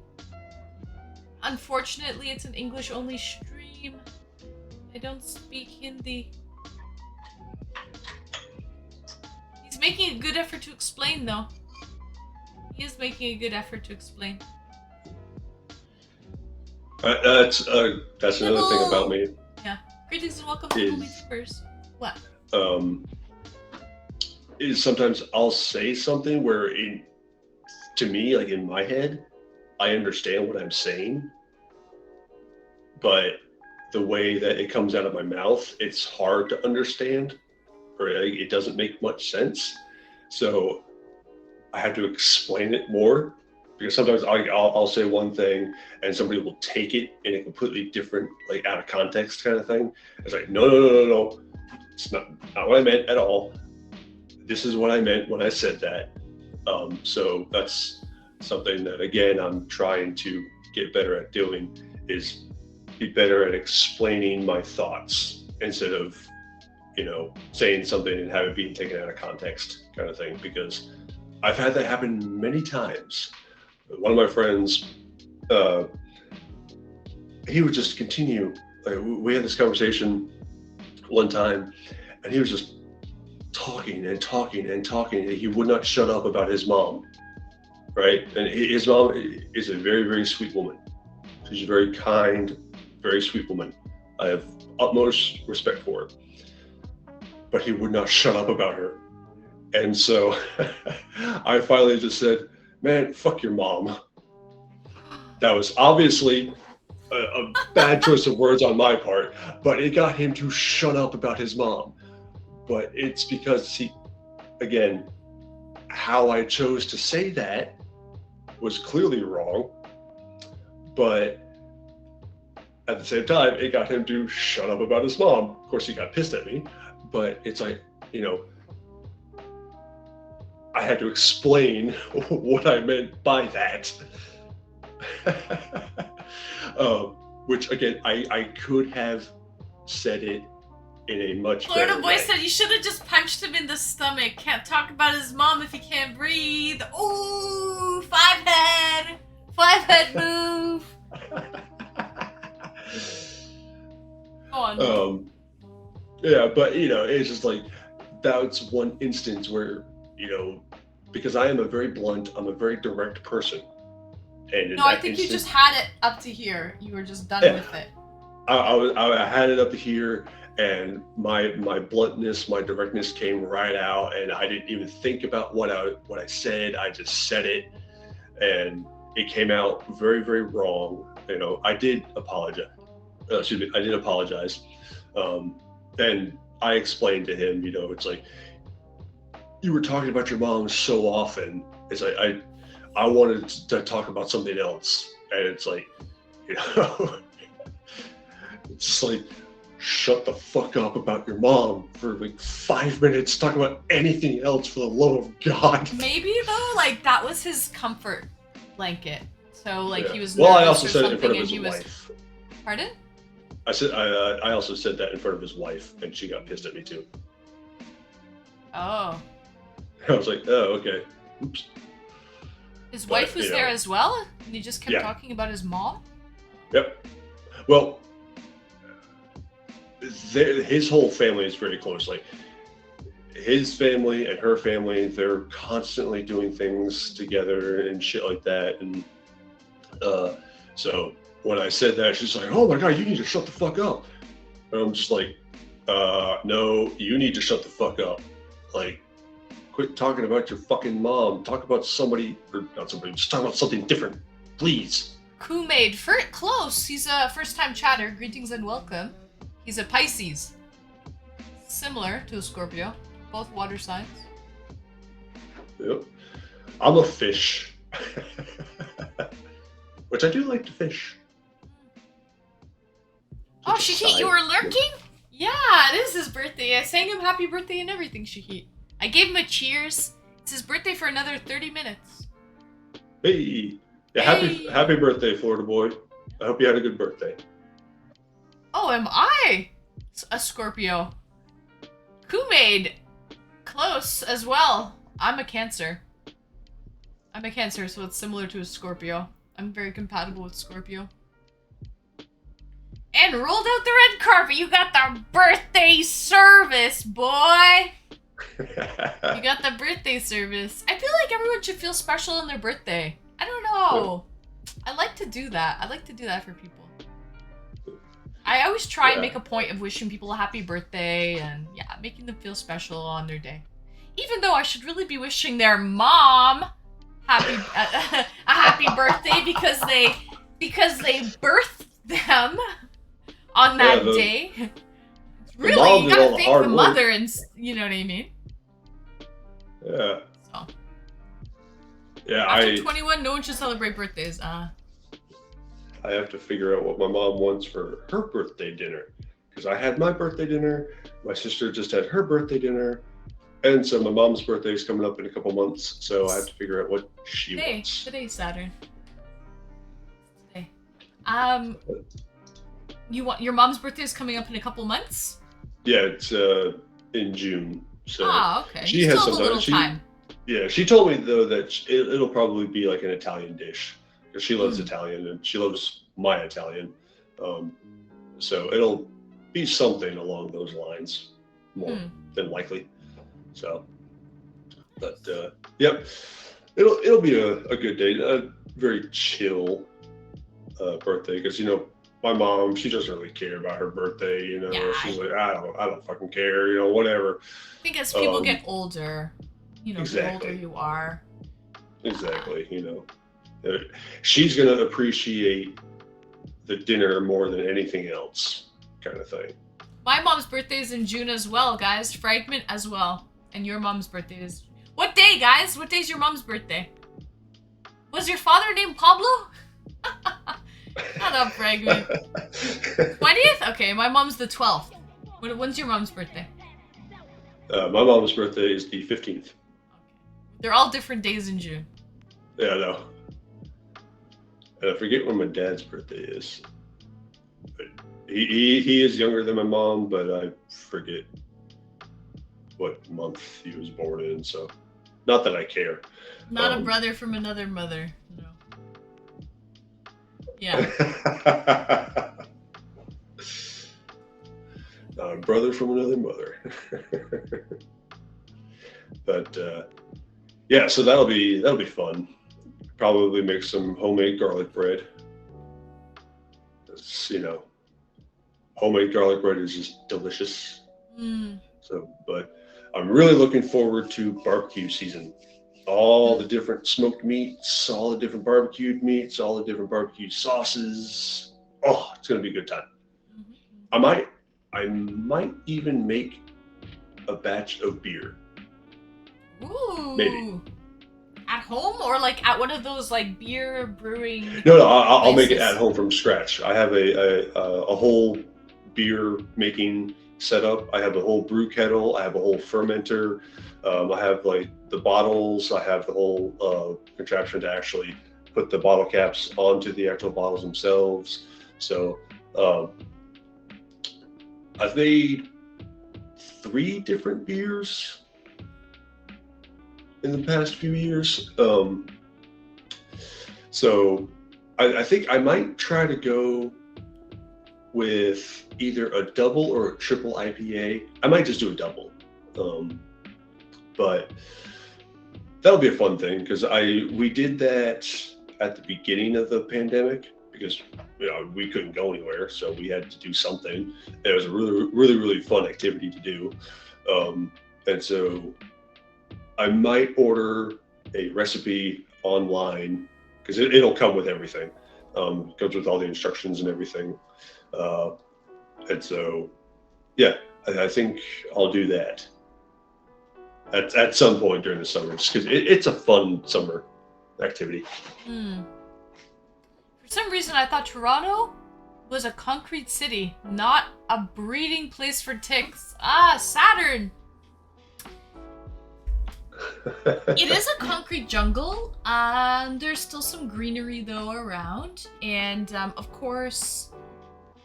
Unfortunately, it's an English only stream. I don't speak Hindi. He's making a good effort to explain, though. He is making a good effort to explain. That's another thing about me. Yeah. Greetings and welcome to YouTubers. What? Is sometimes I'll say something where to me, like in my head, I understand what I'm saying, but the way that it comes out of my mouth, it's hard to understand, or it doesn't make much sense. So I have to explain it more, because sometimes I'll say one thing and somebody will take it in a completely different, like out of context kind of thing. It's like, no. It's not what I meant at all. This is what I meant when I said that. So that's something that, again, I'm trying to get better at doing, is be better at explaining my thoughts instead of, saying something and have it being taken out of context kind of thing, because I've had that happen many times. One of my friends, he would just continue. Like, we had this conversation one time, and he was just talking and talking and talking. He would not shut up about his mom, right? And his mom is a very, very sweet woman. She's a very kind, very sweet woman. I have utmost respect for her. But he would not shut up about her. And so I finally just said, man, fuck your mom. That was obviously a bad choice of words on my part, but it got him to shut up about his mom. But it's because again, how I chose to say that was clearly wrong, but at the same time, it got him to shut up about his mom. Of course, he got pissed at me, but it's like, I had to explain what I meant by that. Which again, I could have said it in a much Florida better boy way. said you should have just punched him in the stomach. Can't talk about his mom if he can't breathe. Ooh, five head move. Go on. Yeah, but it's just like that's one instance where because I am a very blunt, I'm a very direct person, and in No, I that think you instance, just had it up to here. You were just done Yeah. with it. I had it up to here, and my bluntness, my directness came right out, and I didn't even think about what I said. I just said it, and it came out very, very wrong. I did apologize. Excuse me, I did apologize, and I explained to him. It's like you were talking about your mom so often. It's like I wanted to talk about something else, and it's like it's just like, shut the fuck up about your mom for like 5 minutes. Talk about anything else, for the love of God. Maybe though, like that was his comfort blanket. So like Yeah. he was Well, I nervous also or said it in something, front of and his he was. wife. Pardon? I also said that in front of his wife, and she got pissed at me too. Oh, I was like, oh, okay. Oops. his But, wife was there as well, and he just kept Yeah. talking about his mom. Yep. Well, his whole family is very close. Like his family and her family, they're constantly doing things together and shit like that. And so when I said that, she's like, "Oh my God, you need to shut the fuck up." And I'm just like, "No, you need to shut the fuck up. Like, quit talking about your fucking mom. Talk about somebody, or not somebody. Just talk about something different, please." Kool-Aid, close. He's a first-time chatter. Greetings and welcome. He's a Pisces. Similar to a Scorpio. Both water signs. Yep. I'm a fish, which I do like to fish. Oh, Just a Shahit, you side were note. lurking? Yeah, it is his birthday. I sang him happy birthday and everything, Shahit. I gave him a cheers. It's his birthday for another 30 minutes. Hey, yeah, Hey. happy birthday, Florida boy. I hope you had a good birthday. Oh, am I a Scorpio? Kool-Aid, close as well. I'm a Cancer. So it's similar to a Scorpio. I'm very compatible with Scorpio. And rolled out the red carpet. You got the birthday service, boy. You got the birthday service. I feel like everyone should feel special on their birthday. I don't know. I like to do that. I like to do that for people. I always try and make a point of wishing people a happy birthday and making them feel special on their day. Even though I should really be wishing their mom a happy birthday because they birthed them on that day. Really, you gotta thank the mother, and you know what I mean. Yeah. So. Yeah, After 21, no one should celebrate birthdays. I have to figure out what my mom wants for her birthday dinner, because I had my birthday dinner, my sister just had her birthday dinner, and so my mom's birthday is coming up in a couple months, so I have to figure out what she wants. Today's Saturn. Today. You want your mom's birthday is coming up in a couple months? Yeah, it's in June. So okay. She has still have a little time. Yeah, she told me though that it'll probably be like an Italian dish, because she loves Italian and she loves my Italian. So it'll be something along those lines, more than likely. So, but yep, it'll be a good day, a very chill birthday, because my mom, she doesn't really care about her birthday. She's like, I don't fucking care. Whatever. I think as people get older, exactly. the older you are. Exactly. She's gonna appreciate the dinner more than anything else, kind of thing. My mom's birthday is in June as well, guys. Fragment as well. And your mom's birthday is... What day, guys? What day's your mom's birthday? Was your father named Pablo? Shut up, Fragment. 20th? Okay, my mom's the 12th. When's your mom's birthday? My mom's birthday is the 15th. They're all different days in June. Yeah, I know. And I forget when my dad's birthday is. But he is younger than my mom, but I forget what month he was born in, so not that I care. Not a brother from another mother. No. Yeah. Not a brother from another mother. But yeah, so that'll be fun. Probably make some homemade garlic bread. It's, homemade garlic bread is just delicious. So, but I'm really looking forward to barbecue season. All the different smoked meats, all the different barbecued meats, all the different barbecue sauces. Oh, it's gonna be a good time. I might even make a batch of beer. Ooh. Maybe. At home or like at one of those like beer brewing? No, I'll make it places? at home from scratch. I have a whole beer making setup. I have a whole brew kettle. I have a whole fermenter. I have like the bottles. I have the whole contraption to actually put the bottle caps onto the actual bottles themselves. So I've made 3 different beers in the past few years. So I think I might try to go with either a double or a triple IPA. I might just do a double. But that'll be a fun thing because we did that at the beginning of the pandemic because we couldn't go anywhere, so we had to do something. It was a really fun activity to do. And so I might order a recipe online because it'll come with everything. It comes with all the instructions and everything. And so, yeah, I think I'll do that at some point during the summer just because it's a fun summer activity. For some reason, I thought Toronto was a concrete city, not a breeding place for ticks. Saturn! It is a concrete jungle. There's still some greenery though around, and of course,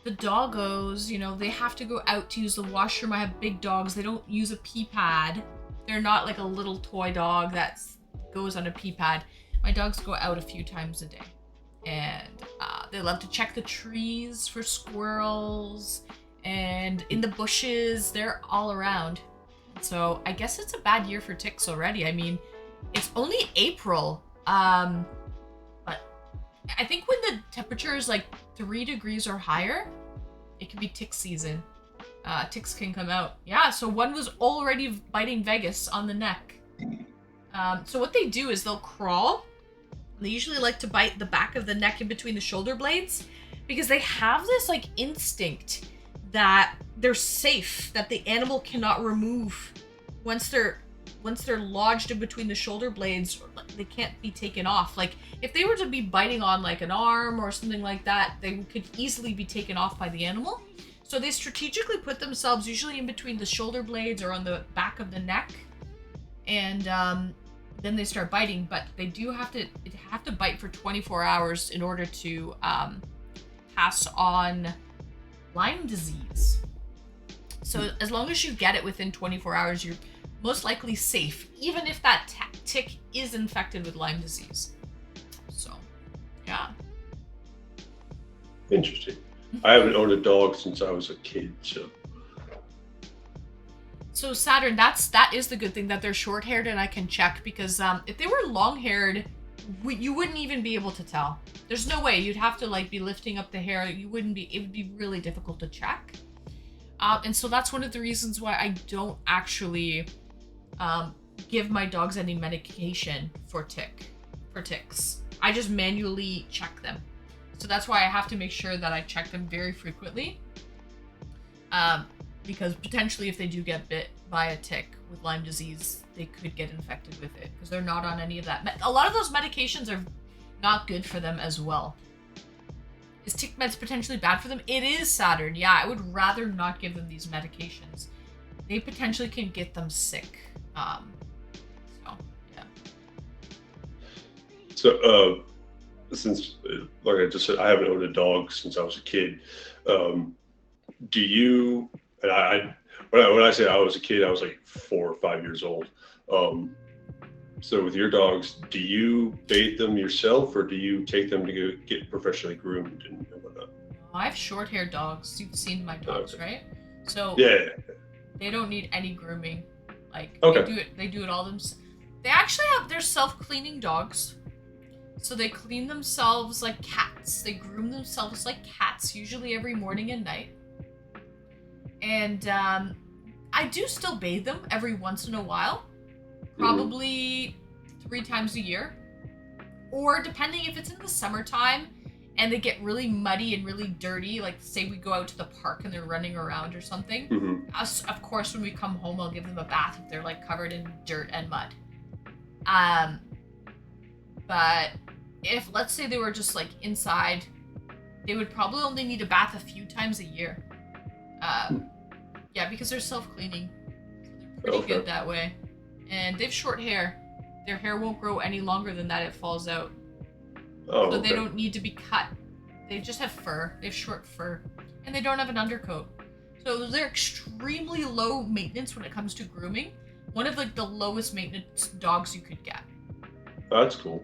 the doggos. They have to go out to use the washroom. I have big dogs. They don't use a pee pad. They're not like a little toy dog that goes on a pee pad. My dogs go out a few times a day, and they love to check the trees for squirrels, and in the bushes. They're all around. So I guess it's a bad year for ticks already. I mean, it's only April, but I think when the temperature is like 3 degrees or higher, it can be tick season. Ticks can come out. Yeah, so one was already biting Vegas on the neck. So what they do is they'll crawl. They usually like to bite the back of the neck in between the shoulder blades because they have this like instinct that they're safe, that the animal cannot remove once they're lodged in between the shoulder blades. They can't be taken off. Like if they were to be biting on like an arm or something like that, they could easily be taken off by the animal. So they strategically put themselves usually in between the shoulder blades or on the back of the neck, and then they start biting. But they do have to bite for 24 hours in order to pass on Lyme disease. So as long as you get it within 24 hours, you're most likely safe, even if that tick is infected with Lyme disease. So, yeah. Interesting. I haven't owned a dog since I was a kid, so. So Saturn, that is the good thing that they're short-haired, and I can check because if they were long-haired, you wouldn't even be able to tell. There's no way. You'd have to like be lifting up the hair. It would be really difficult to check. And so that's one of the reasons why I don't actually give my dogs any medication for ticks. I just manually check them. So that's why I have to make sure that I check them very frequently. Because potentially if they do get bit by a tick with Lyme disease, they could get infected with it because they're not on any of that. A lot of those medications are not good for them as well. Is tick meds potentially bad for them? It is, Saturn. Yeah, I would rather not give them these medications. They potentially can get them sick. So, yeah. So, since, like I just said, I haven't owned a dog since I was a kid. Do you, and when I say I was a kid, I was like 4 or 5 years old. So with your dogs, do you bathe them yourself or do you take them to go get professionally groomed and whatnot? I have short-haired dogs. You've seen my dogs, Okay. right? So Yeah. they don't need any grooming. Like Okay. they do it all themselves. They actually have their self-cleaning dogs. So they clean themselves like cats. They groom themselves like cats, usually every morning and night. And I do still bathe them every once in a while, probably 3 times a year. Or depending if it's in the summertime and they get really muddy and really dirty, like say we go out to the park and they're running around or something. Of course, when we come home, I'll give them a bath if they're like covered in dirt and mud. But if, let's say they were just like inside, they would probably only need a bath a few times a year. Yeah, because they're self-cleaning. They're pretty good that way. And they have short hair. Their hair won't grow any longer than that, it falls out. Oh, so they don't need to be cut. They just have fur. They have short fur. And they don't have an undercoat. So they're extremely low maintenance when it comes to grooming. One of like the lowest maintenance dogs you could get. That's cool.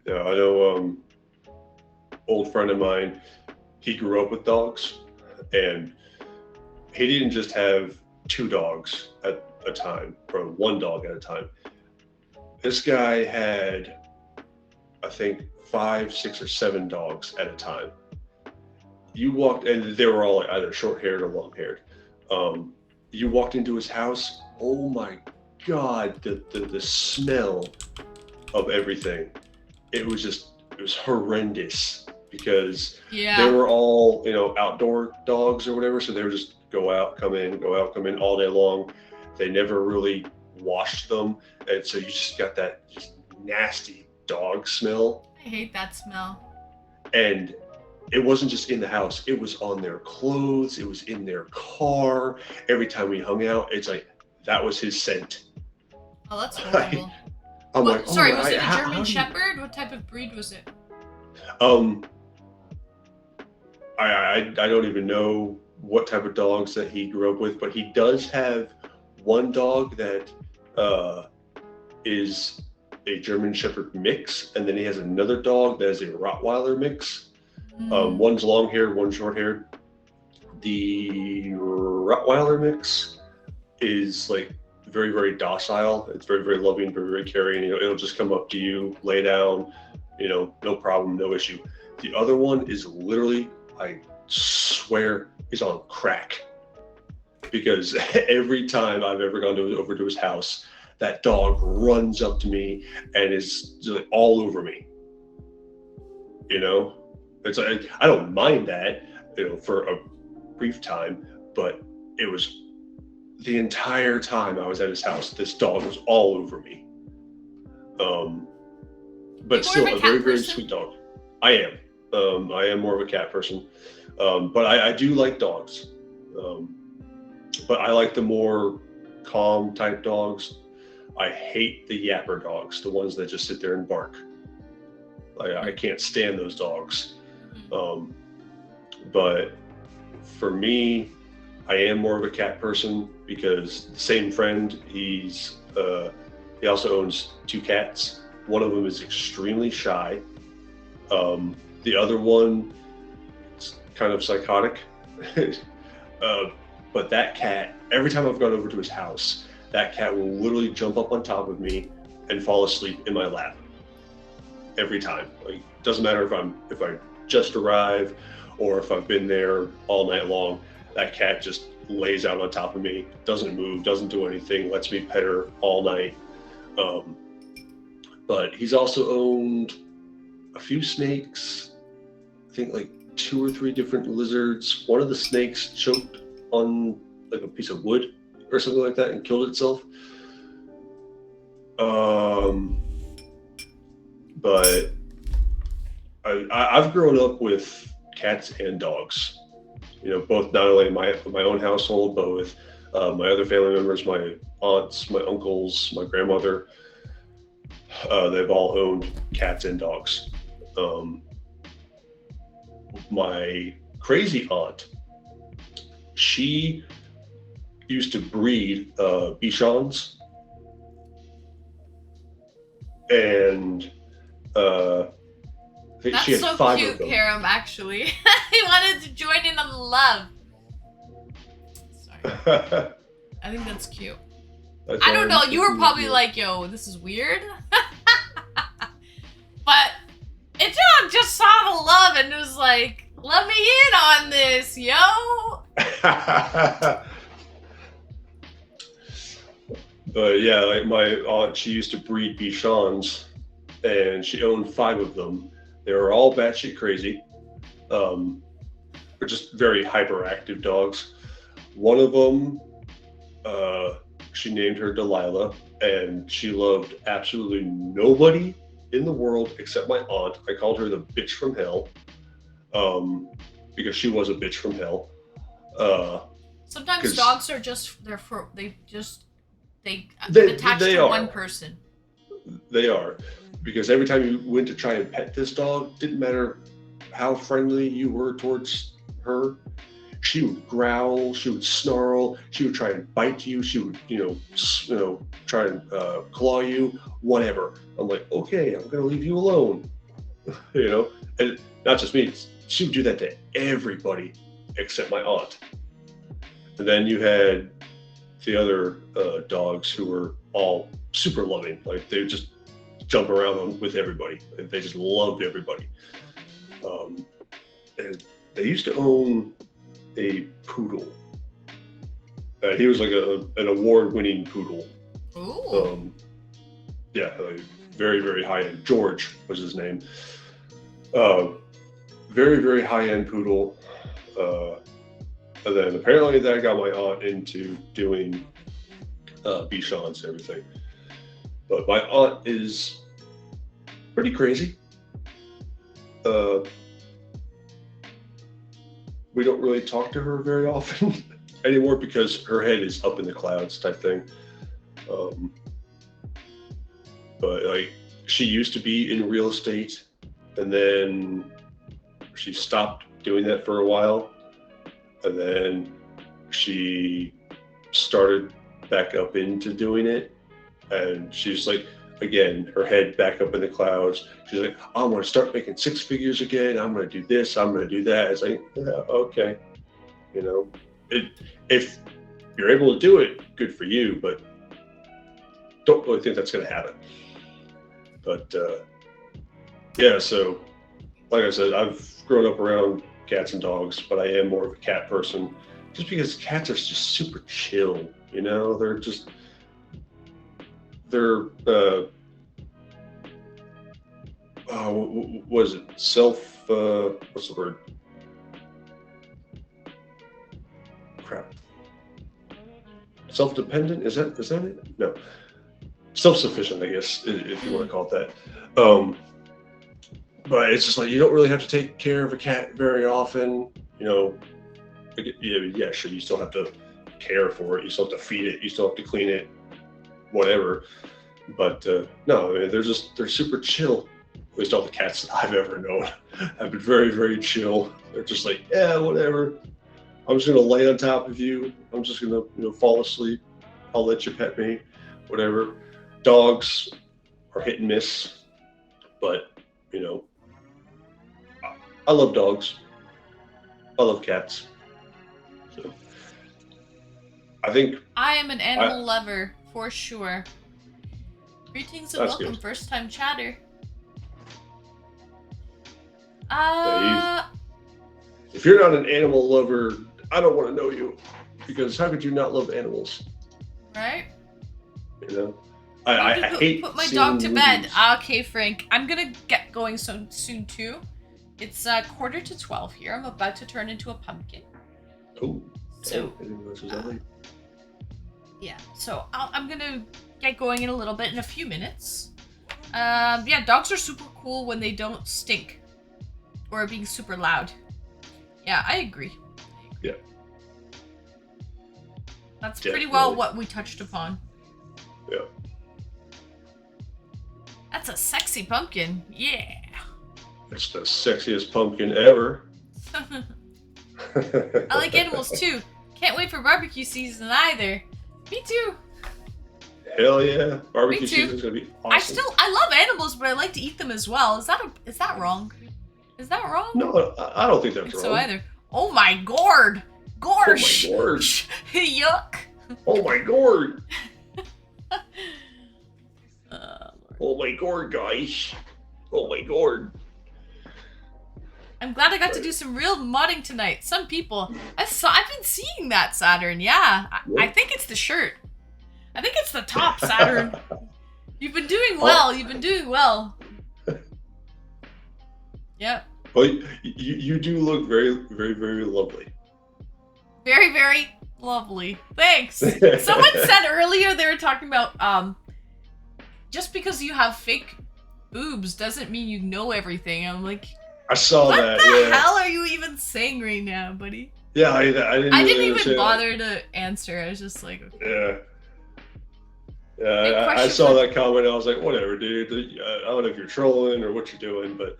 Yeah, I know old friend of mine, he grew up with dogs and he didn't just have 2 dogs at a time or 1 dog at a time. This guy had, I think, 5, 6, or 7 dogs at a time. You walked, and they were all either short-haired or long-haired. You walked into his house, oh my God, the smell of everything. It was horrendous because they were all, outdoor dogs or whatever. So they would just go out, come in all day long. They never really washed them. And so you just got that just nasty dog smell. I hate that smell. And it wasn't just in the house. It was on their clothes. It was in their car. Every time we hung out, it's like, that was his scent. Oh, that's horrible. I'm like, sorry, was it a German Shepherd? What type of breed was it? I don't even know what type of dogs that he grew up with, but he does have one dog that is a German Shepherd mix, and then he has another dog that is a Rottweiler mix. One's long-haired, one's short-haired. The Rottweiler mix is like very, very docile. It's very, very loving, very, very caring. It'll just come up to you, lay down, no problem, no issue. The other one is literally, I swear, is on crack. Because every time I've ever gone over to his house, that dog runs up to me and is just like all over me. It's like, I don't mind that, for a brief time, but it was the entire time I was at his house, this dog was all over me. But still a very, very sweet dog. I am more of a cat person. But I do like dogs. But I like the more calm type dogs. I hate the yapper dogs, the ones that just sit there and bark. I can't stand those dogs. But for me, I am more of a cat person because the same friend, he also owns 2 cats. One of them is extremely shy. The other one is kind of psychotic. But that cat, every time I've gone over to his house, that cat will literally jump up on top of me and fall asleep in my lap. Every time. Like, doesn't matter if I just arrive or if I've been there all night long, that cat just lays out on top of me, doesn't move, doesn't do anything, lets me pet her all night. But he's also owned a few snakes, think like 2 or 3 different lizards. One of the snakes choked on like a piece of wood or something like that and killed itself. But I've grown up with cats and dogs. You know, both not only in my own household, but with my other family members, my aunts, my uncles, my grandmother. They've all owned cats and dogs. My crazy aunt, she used to breed Bichons, and That's she had so 5 cute, of them. Karam, actually. He wanted to join in on the love. Sorry. I think that's cute. I don't know, you were probably like, yo, this is weird. But it just saw the love and was like, let me in on this, yo. But yeah, like my aunt, she used to breed Bichons, and she owned 5 of them. They were all batshit crazy, but just very hyperactive dogs. One of them, she named her Delilah, and she loved absolutely nobody in the world except my aunt. I called her the bitch from hell, because she was a bitch from hell. Sometimes dogs are just they attach to one person. They are, because every time you went to try and pet this dog, didn't matter how friendly you were towards her, she would growl, she would snarl, she would try and bite you, she would, try and claw you, whatever. I'm like, okay, I'm gonna leave you alone, and not just me. She would do that to everybody except my aunt. And then you had the other dogs who were all super loving, like they would just jump around with everybody. They just loved everybody. And they used to own a poodle. He was like an award-winning poodle. Ooh. Yeah, like very, very high-end. George was his name. Very, very high-end poodle. And then apparently that got my aunt into doing Bichons and everything. But my aunt is pretty crazy. We don't really talk to her very often anymore because her head is up in the clouds type thing. But like, she used to be in real estate, and then she stopped doing that for a while, and then she started back up into doing it, and she's like, again, her head back up in the clouds. She's like, I'm going to start making 6 figures again. I'm going to do this. I'm going to do that. It's like, yeah, okay. If you're able to do it, good for you, but don't really think that's going to happen. But yeah, so like I said, I've grown up around cats and dogs, but I am more of a cat person just because cats are just super chill. They're what is it? What's the word? Crap. Self-dependent? Is that it? No. Self-sufficient, I guess, if you want to call it that. But it's just like, you don't really have to take care of a cat very often. Yeah, sure, you still have to care for it. You still have to feed it. You still have to clean it, whatever. But no, I mean, they're super chill. At least all the cats that I've ever known have been very, very chill. They're just like, yeah, whatever. I'm just gonna lay on top of you. I'm just gonna, fall asleep. I'll let you pet me, whatever. Dogs are hit and miss, but I love dogs. I love cats. So I think I am an animal lover for sure. Greetings and welcome, good. first time chatter. If you're not an animal lover, I don't want to know you, because how could you not love animals? Right? I hate put my seeing dog to bed. movies. Okay, Frank. I'm gonna get going soon too. It's 11:45 here. I'm about to turn into a pumpkin. Oh. So, I didn't realize it was that late. yeah. So I'm gonna get going in a little bit, in a few minutes. Yeah, dogs are super cool when they don't stink or are being super loud. Yeah, I agree. Yeah. That's pretty Definitely. well what we touched upon. Yeah. That's a sexy pumpkin. Yeah. It's the sexiest pumpkin ever. I like animals too. Can't wait for barbecue season either. Me too. Hell yeah. Barbecue Me too. season's gonna be awesome. I love animals, but I like to eat them as well. Is that wrong? Is that wrong? No, I don't think I that's think wrong. so either. Oh my gourd! Gorsh! Oh my gourd. Yuck! Oh my gourd. Lord. Oh my gourd, guys. Oh my gourd. I'm glad I got to do some real modding tonight. Some people, I've been seeing that, Saturn. Yeah, I think it's the shirt. I think it's the top, Saturn. You've been doing well. You've been doing well. Yep. Well, you do look very, very, very lovely. Very, very lovely. Thanks. Someone said earlier they were talking about just because you have fake boobs doesn't mean you know everything. I'm like, I saw what that. the Yeah. hell are you even saying right now, buddy? Yeah, I didn't. I really didn't even understand bother to answer. I was just like, okay. that. Yeah. Big I question saw for- that comment. I was like, whatever, dude. I don't know if you're trolling or what you're doing, but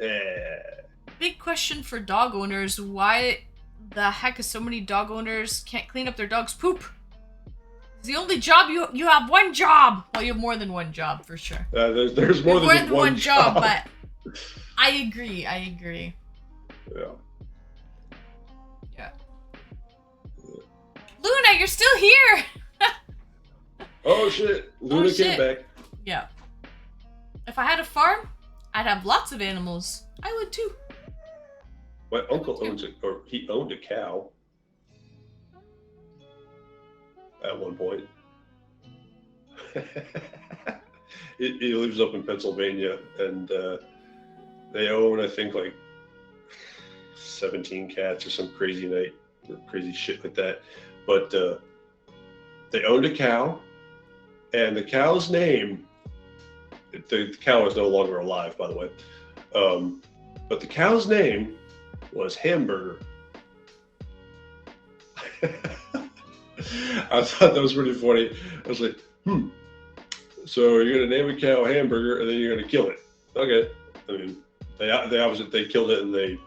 Big question for dog owners. Why the heck is so many dog owners can't clean up their dog's poop? It's the only job you have one job. Well, you have more than one job for sure. there's more You than, have one job. but I agree. Yeah. Yeah. Luna, you're still here. Oh shit! Luna shit. came back. Yeah. If I had a farm, I'd have lots of animals. I would too. My uncle owns it, or he owned a cow at one point. he lives up in Pennsylvania, and they own, I think, like 17 cats or some crazy shit like that. But they owned a cow, and the cow's name. The cow is no longer alive, by the way. But the cow's name was Hamburger. I thought that was pretty funny. I was like, so you're gonna name a cow Hamburger and then you're gonna kill it? Okay. I mean, they obviously killed it and they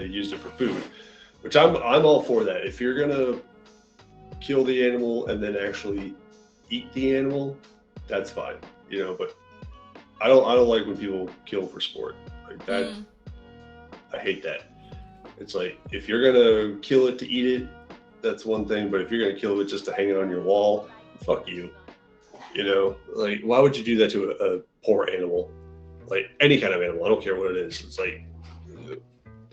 used it for food, which I'm all for that. If you're gonna kill the animal and then actually eat the animal, that's fine, you know. But I don't like when people kill for sport like that. I hate that. It's like, if you're gonna kill it to eat it, that's one thing. But if you're gonna kill it just to hang it on your wall, fuck you. You know, like, why would you do that to a poor animal? Like, any kind of animal, I don't care what it is. It's like,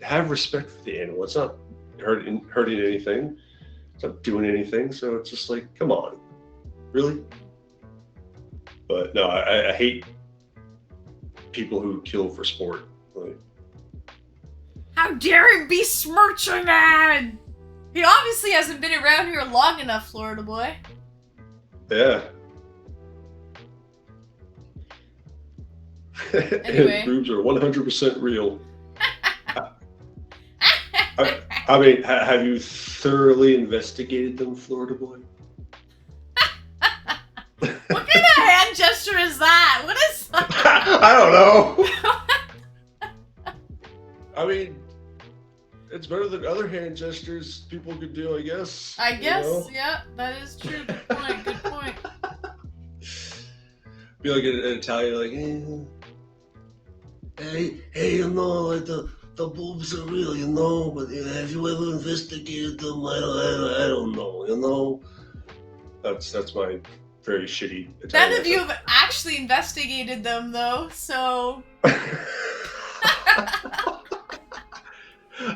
have respect for the animal. It's not hurting anything. It's not doing anything. So it's just like, come on, really? But no, I hate people who kill for sport. Like, How dare he be smirching man? He obviously hasn't been around here long enough, Florida boy. yeah. Anyway. Boobs are 100% real. I mean, have you thoroughly investigated them, Florida boy? What kind of hand gesture is that? What is that? I don't know. I mean, it's better than other hand gestures people could do, I guess. I guess, you know? yeah, that is true. Good point, good point. Be like an Italian, like, hey, you know, like the boobs are real, you know, but have you ever investigated them? I don't know, you know. That's my very shitty Italian. None of you have actually investigated them, though, so...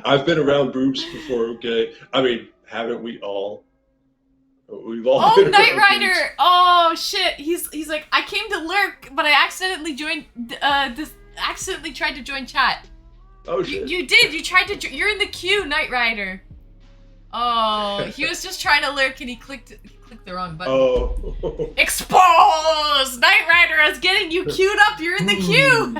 I've been around boobs before, okay? I mean, haven't we all? We've all Oh, been Knight around Rider! boobs. Oh, shit. He's like, I came to lurk, but I accidentally joined, accidentally tried to join chat. Oh You, shit. you did. You tried to. You're in the queue, Knight Rider. Oh, he was just trying to lurk and he clicked the wrong button. Oh. Exposed! Knight Rider is getting you queued up. You're in the queue.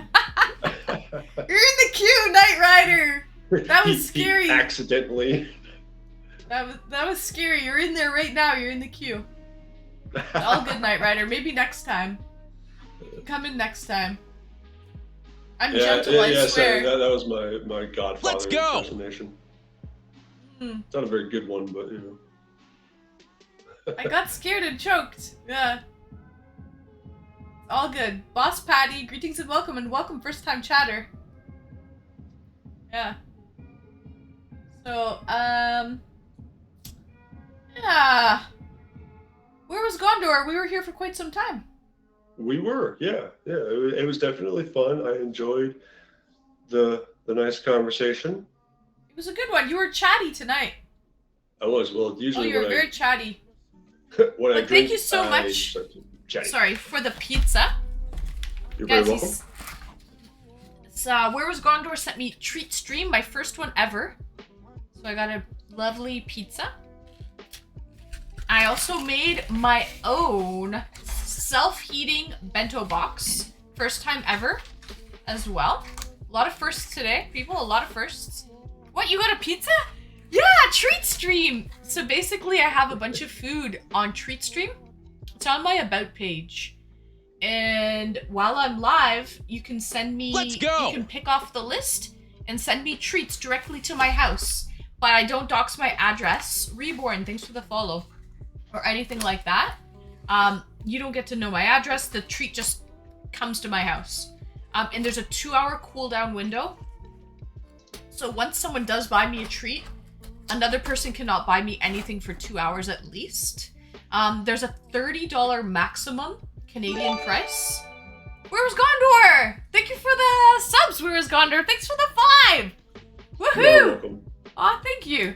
You're in the queue, Knight Rider. That was scary. He accidentally. That was scary. You're in there right now. You're in the queue. All good, Knight Rider. Maybe next time. Come in next time. I'm gentle, I swear. Sorry, that was my Godfather Let's go! impersonation. It's not a very good one, but I got scared and choked. Yeah. All good. Boss Patty, greetings and welcome first time chatter. Yeah. So, yeah. Where was Gondor? We were here for quite some time. we were, yeah. It was definitely fun. I enjoyed the nice conversation. It was a good one. You were chatty tonight. I was usually you were when very chatty. when I But drink, thank you so I much. start to chatty. Sorry for the pizza. You're Guys, very welcome. Where was Gondor sent me treat stream, my first one ever. So I got a lovely pizza. I also made my own self-heating bento box. First time ever as well. A lot of firsts today, people, a lot of firsts. What, you got a pizza? Yeah, Treat Stream! So basically I have a bunch of food on Treat Stream. It's on my About page. And while I'm live, you can send me... Let's go! You can pick off the list and send me treats directly to my house. But I don't dox my address. Reborn, thanks for the follow. Or anything like that. You don't get to know my address. The treat just comes to my house. And there's a 2-hour cooldown window. So once someone does buy me a treat, another person cannot buy me anything for 2 hours at least. There's a $30 maximum Canadian price. Where was Gondor? Thank you for the subs, Where was Gondor? Thanks for the 5! You're Woohoo! welcome. Aw, thank you.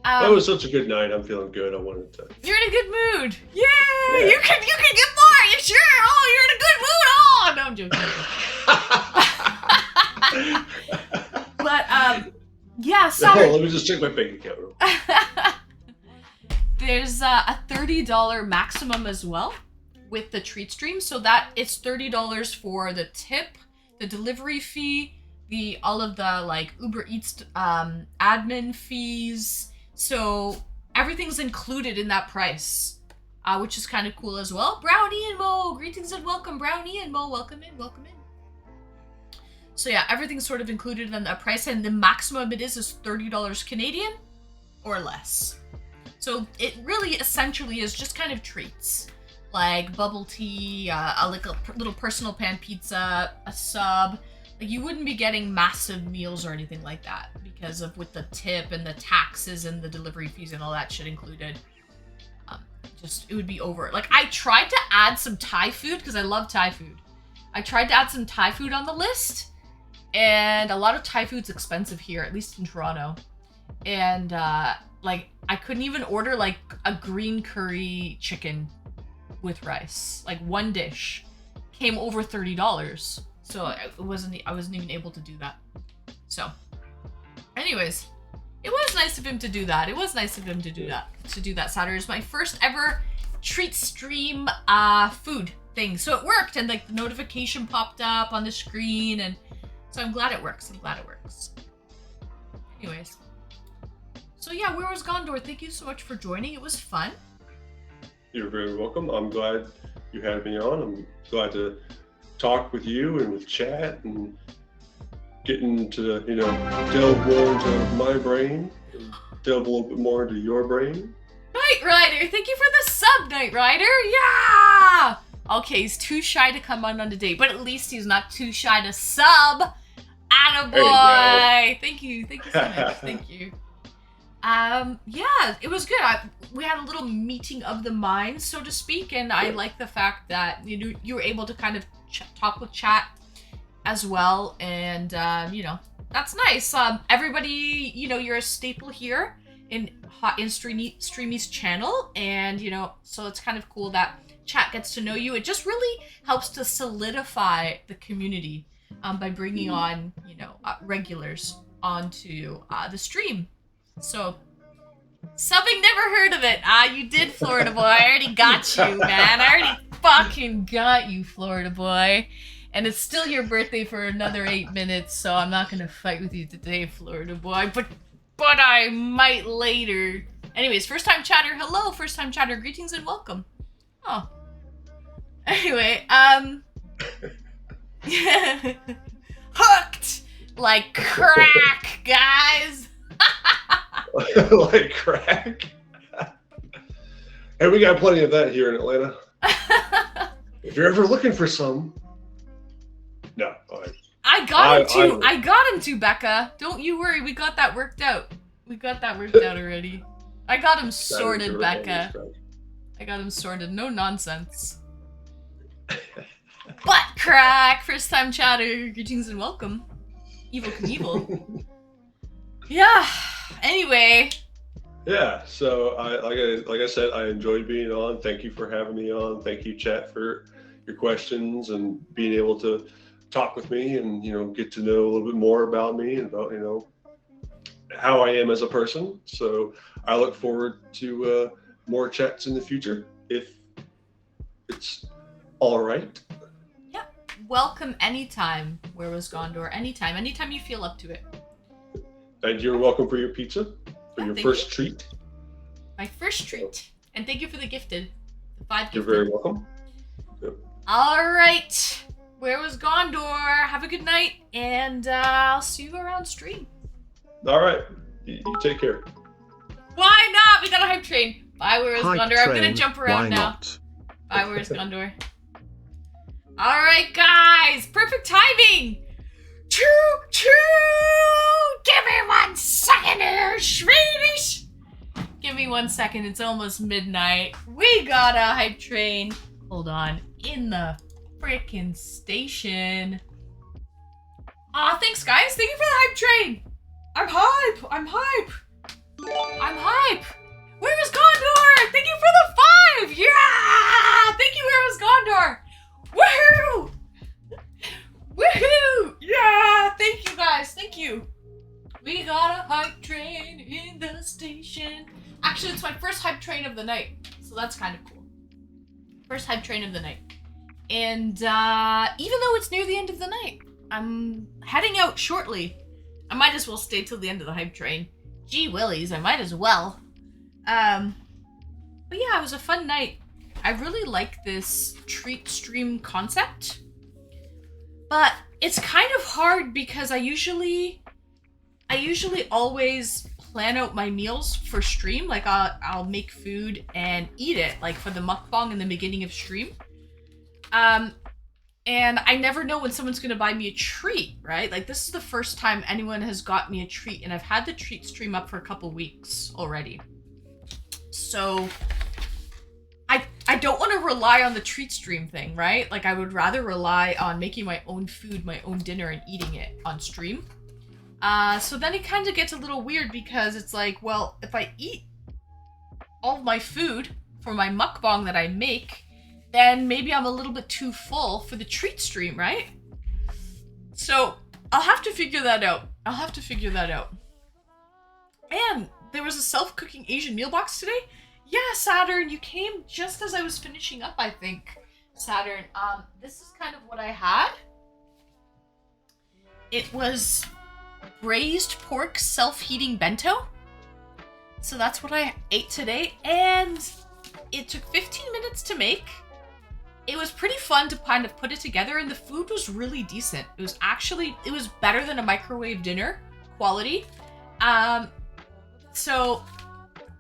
That was such a good night. I'm feeling good. I wanted to. You're in a good mood. Yay! Yeah. You can get more. You sure? Oh, you're in a good mood. Oh, no, I'm joking. But yeah, Saturday. Let me just check my bank account. Real quick. There's a $30 maximum as well with the treat stream, so that it's $30 for the tip, the delivery fee, all of the like Uber Eats admin fees. So everything's included in that price, which is kind of cool as well. Brownie and Mo, greetings and welcome. Brownie and Mo, welcome in, welcome in. So yeah, everything's sort of included in that price, and the maximum it is $30 Canadian or less. So it really essentially is just kind of treats, like bubble tea, a little personal pan pizza, a sub. Like you wouldn't be getting massive meals or anything like that because of with the tip and the taxes and the delivery fees and all that shit included. It would be over. Like I tried to add some Thai food because I love Thai food. I tried to add some Thai food on the list, and a lot of Thai food's expensive here, at least in Toronto. And like I couldn't even order like a green curry chicken with rice. Like one dish came over $30. So I wasn't even able to do that. So anyways, it was nice of him to do that. It was nice of him to do that. Saturday is my first ever treat stream food thing. So it worked, and like the notification popped up on the screen, and so I'm glad it works. Anyways. So yeah, where was Gondor? Thank you so much for joining. It was fun. You're very welcome. I'm glad you had me on. I'm glad to talk with you and with chat and getting to delve more into my brain, and delve a little bit more into your brain. Knight Rider, thank you for the sub, Knight Rider. Yeah. Okay, he's too shy to come on a date, but at least he's not too shy to sub. Attaboy. Thank you so much. Thank you. Yeah, it was good. We had a little meeting of the minds, so to speak, and I like the fact that you were able to kind of talk with chat as well, and that's nice. Everybody, you're a staple here in Streamy's channel, and so it's kind of cool that chat gets to know you. It just really helps to solidify the community. by bringing on, regulars onto the stream. So, subbing, never heard of it. You did, Florida boy. I already got you, man. I already fucking got you, Florida boy. And it's still your birthday for another 8 minutes, so I'm not gonna fight with you today, Florida boy. But I might later. Anyways, first time chatter, hello, first time chatter, greetings and welcome. Oh. Anyway, hooked like crack, guys. Like crack. And we got plenty of that here in Atlanta. If you're ever looking for some. No. I got him too, Becca. Don't you worry, we got that worked out. We got that worked out already. I got him sorted, Becca. I got him sorted. No nonsense. Butt crack! First time chatter. Greetings and welcome. Evil Knievel. Yeah. Anyway. Yeah. So like I said, I enjoyed being on. Thank you for having me on. Thank you, chat, for your questions and being able to talk with me and get to know a little bit more about me and about how I am as a person. So I look forward to more chats in the future if it's all right. Yeah. Welcome anytime. Where was Gondor? Anytime you feel up to it. And you're welcome for your pizza, for your first treat. My first treat. And thank you for the gifted. The 5 gifted. You're very welcome. Yep. All right. Where was Gondor? Have a good night, and I'll see you around stream. All right. You take care. Why not? We got a hype train. Bye, where is Gondor? Train, I'm gonna jump around why now. Not? Bye, where is Gondor? All right, guys. Perfect timing. Choo choo. Give me 1 second here, Swedish. Give me 1 second. It's almost midnight. We got a hype train. Hold on. In the frickin' station. Aw, thanks, guys. Thank you for the hype train. I'm hype. I'm hype. I'm hype. Where is Gondor? Thank you for the 5. Yeah. Thank you, where is Gondor? Woohoo. Woohoo. Yeah. Thank you, guys. Thank you. We got a hype train in the station. Actually, it's my first hype train of the night, so that's kind of cool. First hype train of the night. And even though it's near the end of the night, I'm heading out shortly. I might as well stay till the end of the hype train. Gee willies, I might as well. But yeah, it was a fun night. I really like this treat stream concept. But it's kind of hard because I usually always plan out my meals for stream. Like I'll make food and eat it, like for the mukbang in the beginning of stream. And I never know when someone's gonna buy me a treat, right? Like this is the first time anyone has got me a treat, and I've had the treat stream up for a couple weeks already. So I don't want to rely on the treat stream thing, right? Like I would rather rely on making my own food, my own dinner, and eating it on stream. So then it kind of gets a little weird because it's like, well, if I eat all of my food for my mukbang that I make, then maybe I'm a little bit too full for the treat stream, right? So I'll have to figure that out. And there was a self-cooking Asian meal box today. Yeah, Saturn, you came just as I was finishing up, I think. Saturn, this is kind of what I had. It was braised pork self-heating bento. So that's what I ate today, and it took 15 minutes to make. It was pretty fun to kind of put it together, and the food was really decent. It was better than a microwave dinner quality. So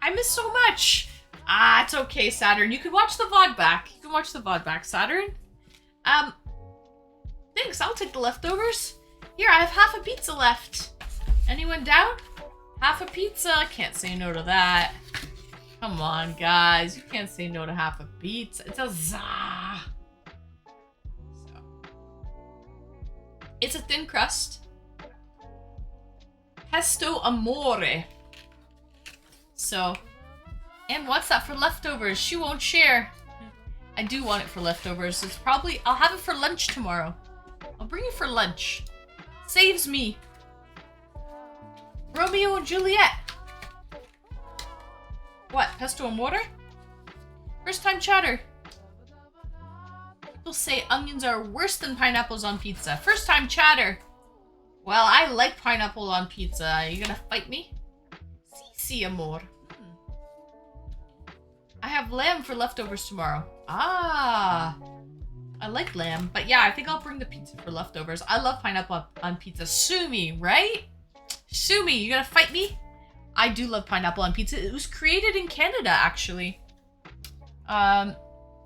I miss so much. It's okay, Saturn. You can watch the VOD back. Saturn. Thanks, I'll take the leftovers. Here, I have half a pizza left. Anyone down? Half a pizza? Can't say no to that. Come on, guys. You can't say no to half a pizza. It's a za. So. It's a thin crust. Pesto amore. So. And what's that for leftovers? She won't share. I do want it for leftovers. It's probably... I'll have it for lunch tomorrow. I'll bring you for lunch. Saves me. Romeo and Juliet. What? Pesto and water? First time chatter. People say onions are worse than pineapples on pizza. First time chatter. Well, I like pineapple on pizza. Are you gonna fight me? Si, amor. I have lamb for leftovers tomorrow. Ah. I like lamb. But yeah, I think I'll bring the pizza for leftovers. I love pineapple on pizza. Sue me, right? Sue me. You gonna fight me? I do love pineapple on pizza. It was created in Canada, actually.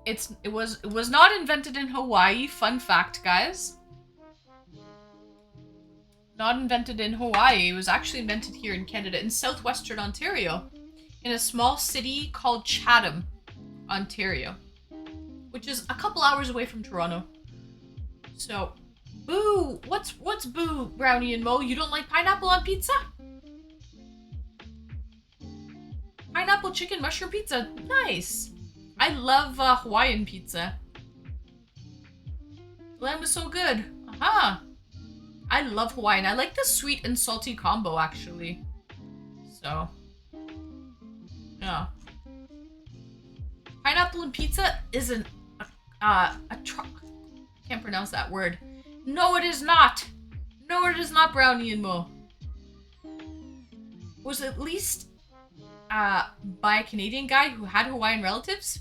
It was not invented in Hawaii. Fun fact, guys. Not invented in Hawaii. It was actually invented here in Canada, in southwestern Ontario, in a small city called Chatham, Ontario, which is a couple hours away from Toronto. So, boo! What's boo, Brownie and Mo? You don't like pineapple on pizza? Pineapple chicken mushroom pizza. Nice. I love Hawaiian pizza. Lamb is so good. Aha. I love Hawaiian. I like the sweet and salty combo, actually. So, yeah. Pineapple and pizza isn't can't pronounce that word. No, it is not. No, it is not, Brownie and Mo. Was at least by a Canadian guy who had Hawaiian relatives?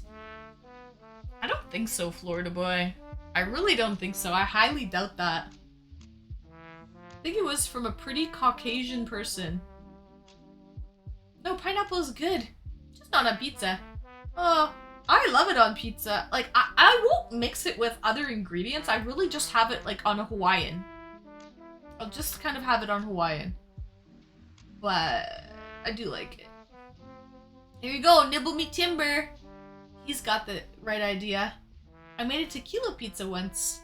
I don't think so, Florida boy. I really don't think so. I highly doubt that. I think it was from a pretty Caucasian person. No, pineapple is good. Just not on pizza. Oh, I love it on pizza. Like, I won't mix it with other ingredients. I really just have it, like, on a Hawaiian. I'll just kind of have it on Hawaiian. But I do like it. Here you go, nibble me timber. He's got the right idea. I made a tequila pizza once.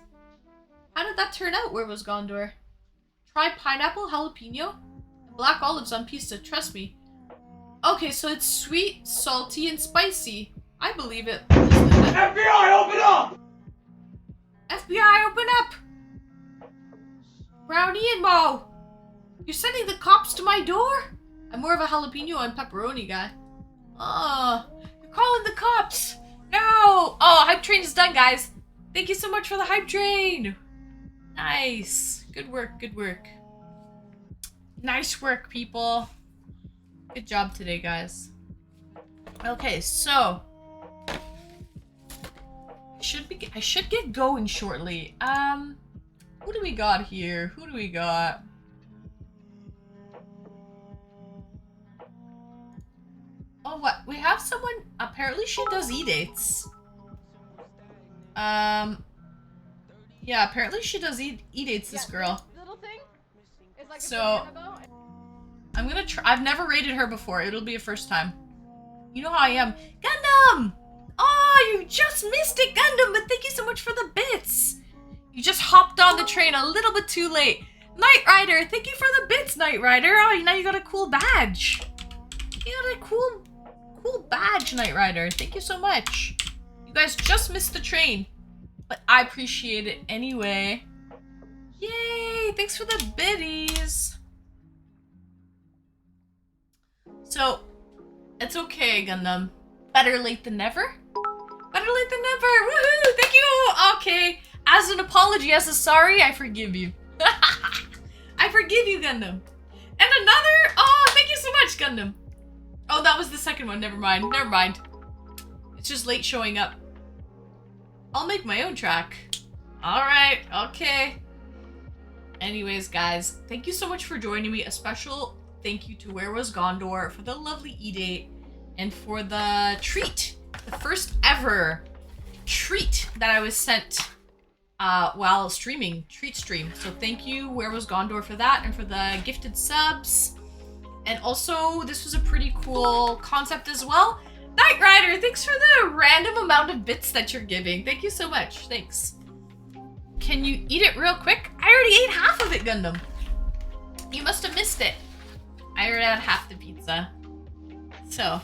How did that turn out? Where was Gondor? Try pineapple, jalapeno, and black olives on pizza. Trust me. Okay, so it's sweet, salty, and spicy. I believe it. FBI, open up! FBI, open up! Brownie and Mo! You're sending the cops to my door? I'm more of a jalapeno and pepperoni guy. Oh, you're calling the cops! No! Oh, hype train is done, guys. Thank you so much for the hype train. Nice. Good work, good work. Nice work, people. Good job today, guys. Okay, so I should get going shortly. Who do we got here? Who do we got? Oh, what? We have someone. Apparently, she does eDates. Yeah, apparently she does eDates. This girl. Little thing is like So I'm gonna try. I've never rated her before. It'll be a first time. You know how I am. Gundam! Oh, you just missed it, Gundam, but thank you so much for the bits. You just hopped on the train a little bit too late. Knight Rider, thank you for the bits, Knight Rider. Oh, now you got a cool badge. You got a cool badge, Knight Rider. Thank you so much. You guys just missed the train, but I appreciate it anyway. Yay, thanks for the biddies. So, it's okay, Gundam. Better late than never? Better late than never! Woohoo! Thank you! Okay, as an apology, as a sorry, I forgive you. I forgive you, Gundam. And another... Oh, thank you so much, Gundam. Oh, that was the second one. Never mind. Never mind. It's just late showing up. I'll make my own track. Alright, okay. Anyways, guys, thank you so much for joining me. A special thank you to Where Was Gondor for the lovely eDate and for the treat. The first ever treat that I was sent while streaming. Treat stream. So thank you, Where Was Gondor, for that and for the gifted subs. And also, this was a pretty cool concept as well. Knight Rider, thanks for the random amount of bits that you're giving. Thank you so much. Thanks. Can you eat it real quick? I already ate half of it, Gundam. You must have missed it. I already had half the pizza. So,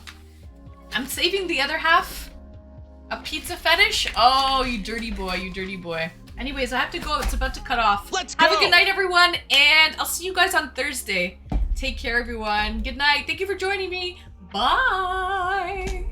I'm saving the other half. A pizza fetish? Oh, you dirty boy, you dirty boy. Anyways, I have to go. It's about to cut off. Let's Have a go. good night, everyone, and I'll see you guys on Thursday. Take care, everyone. Good night. Thank you for joining me. Bye.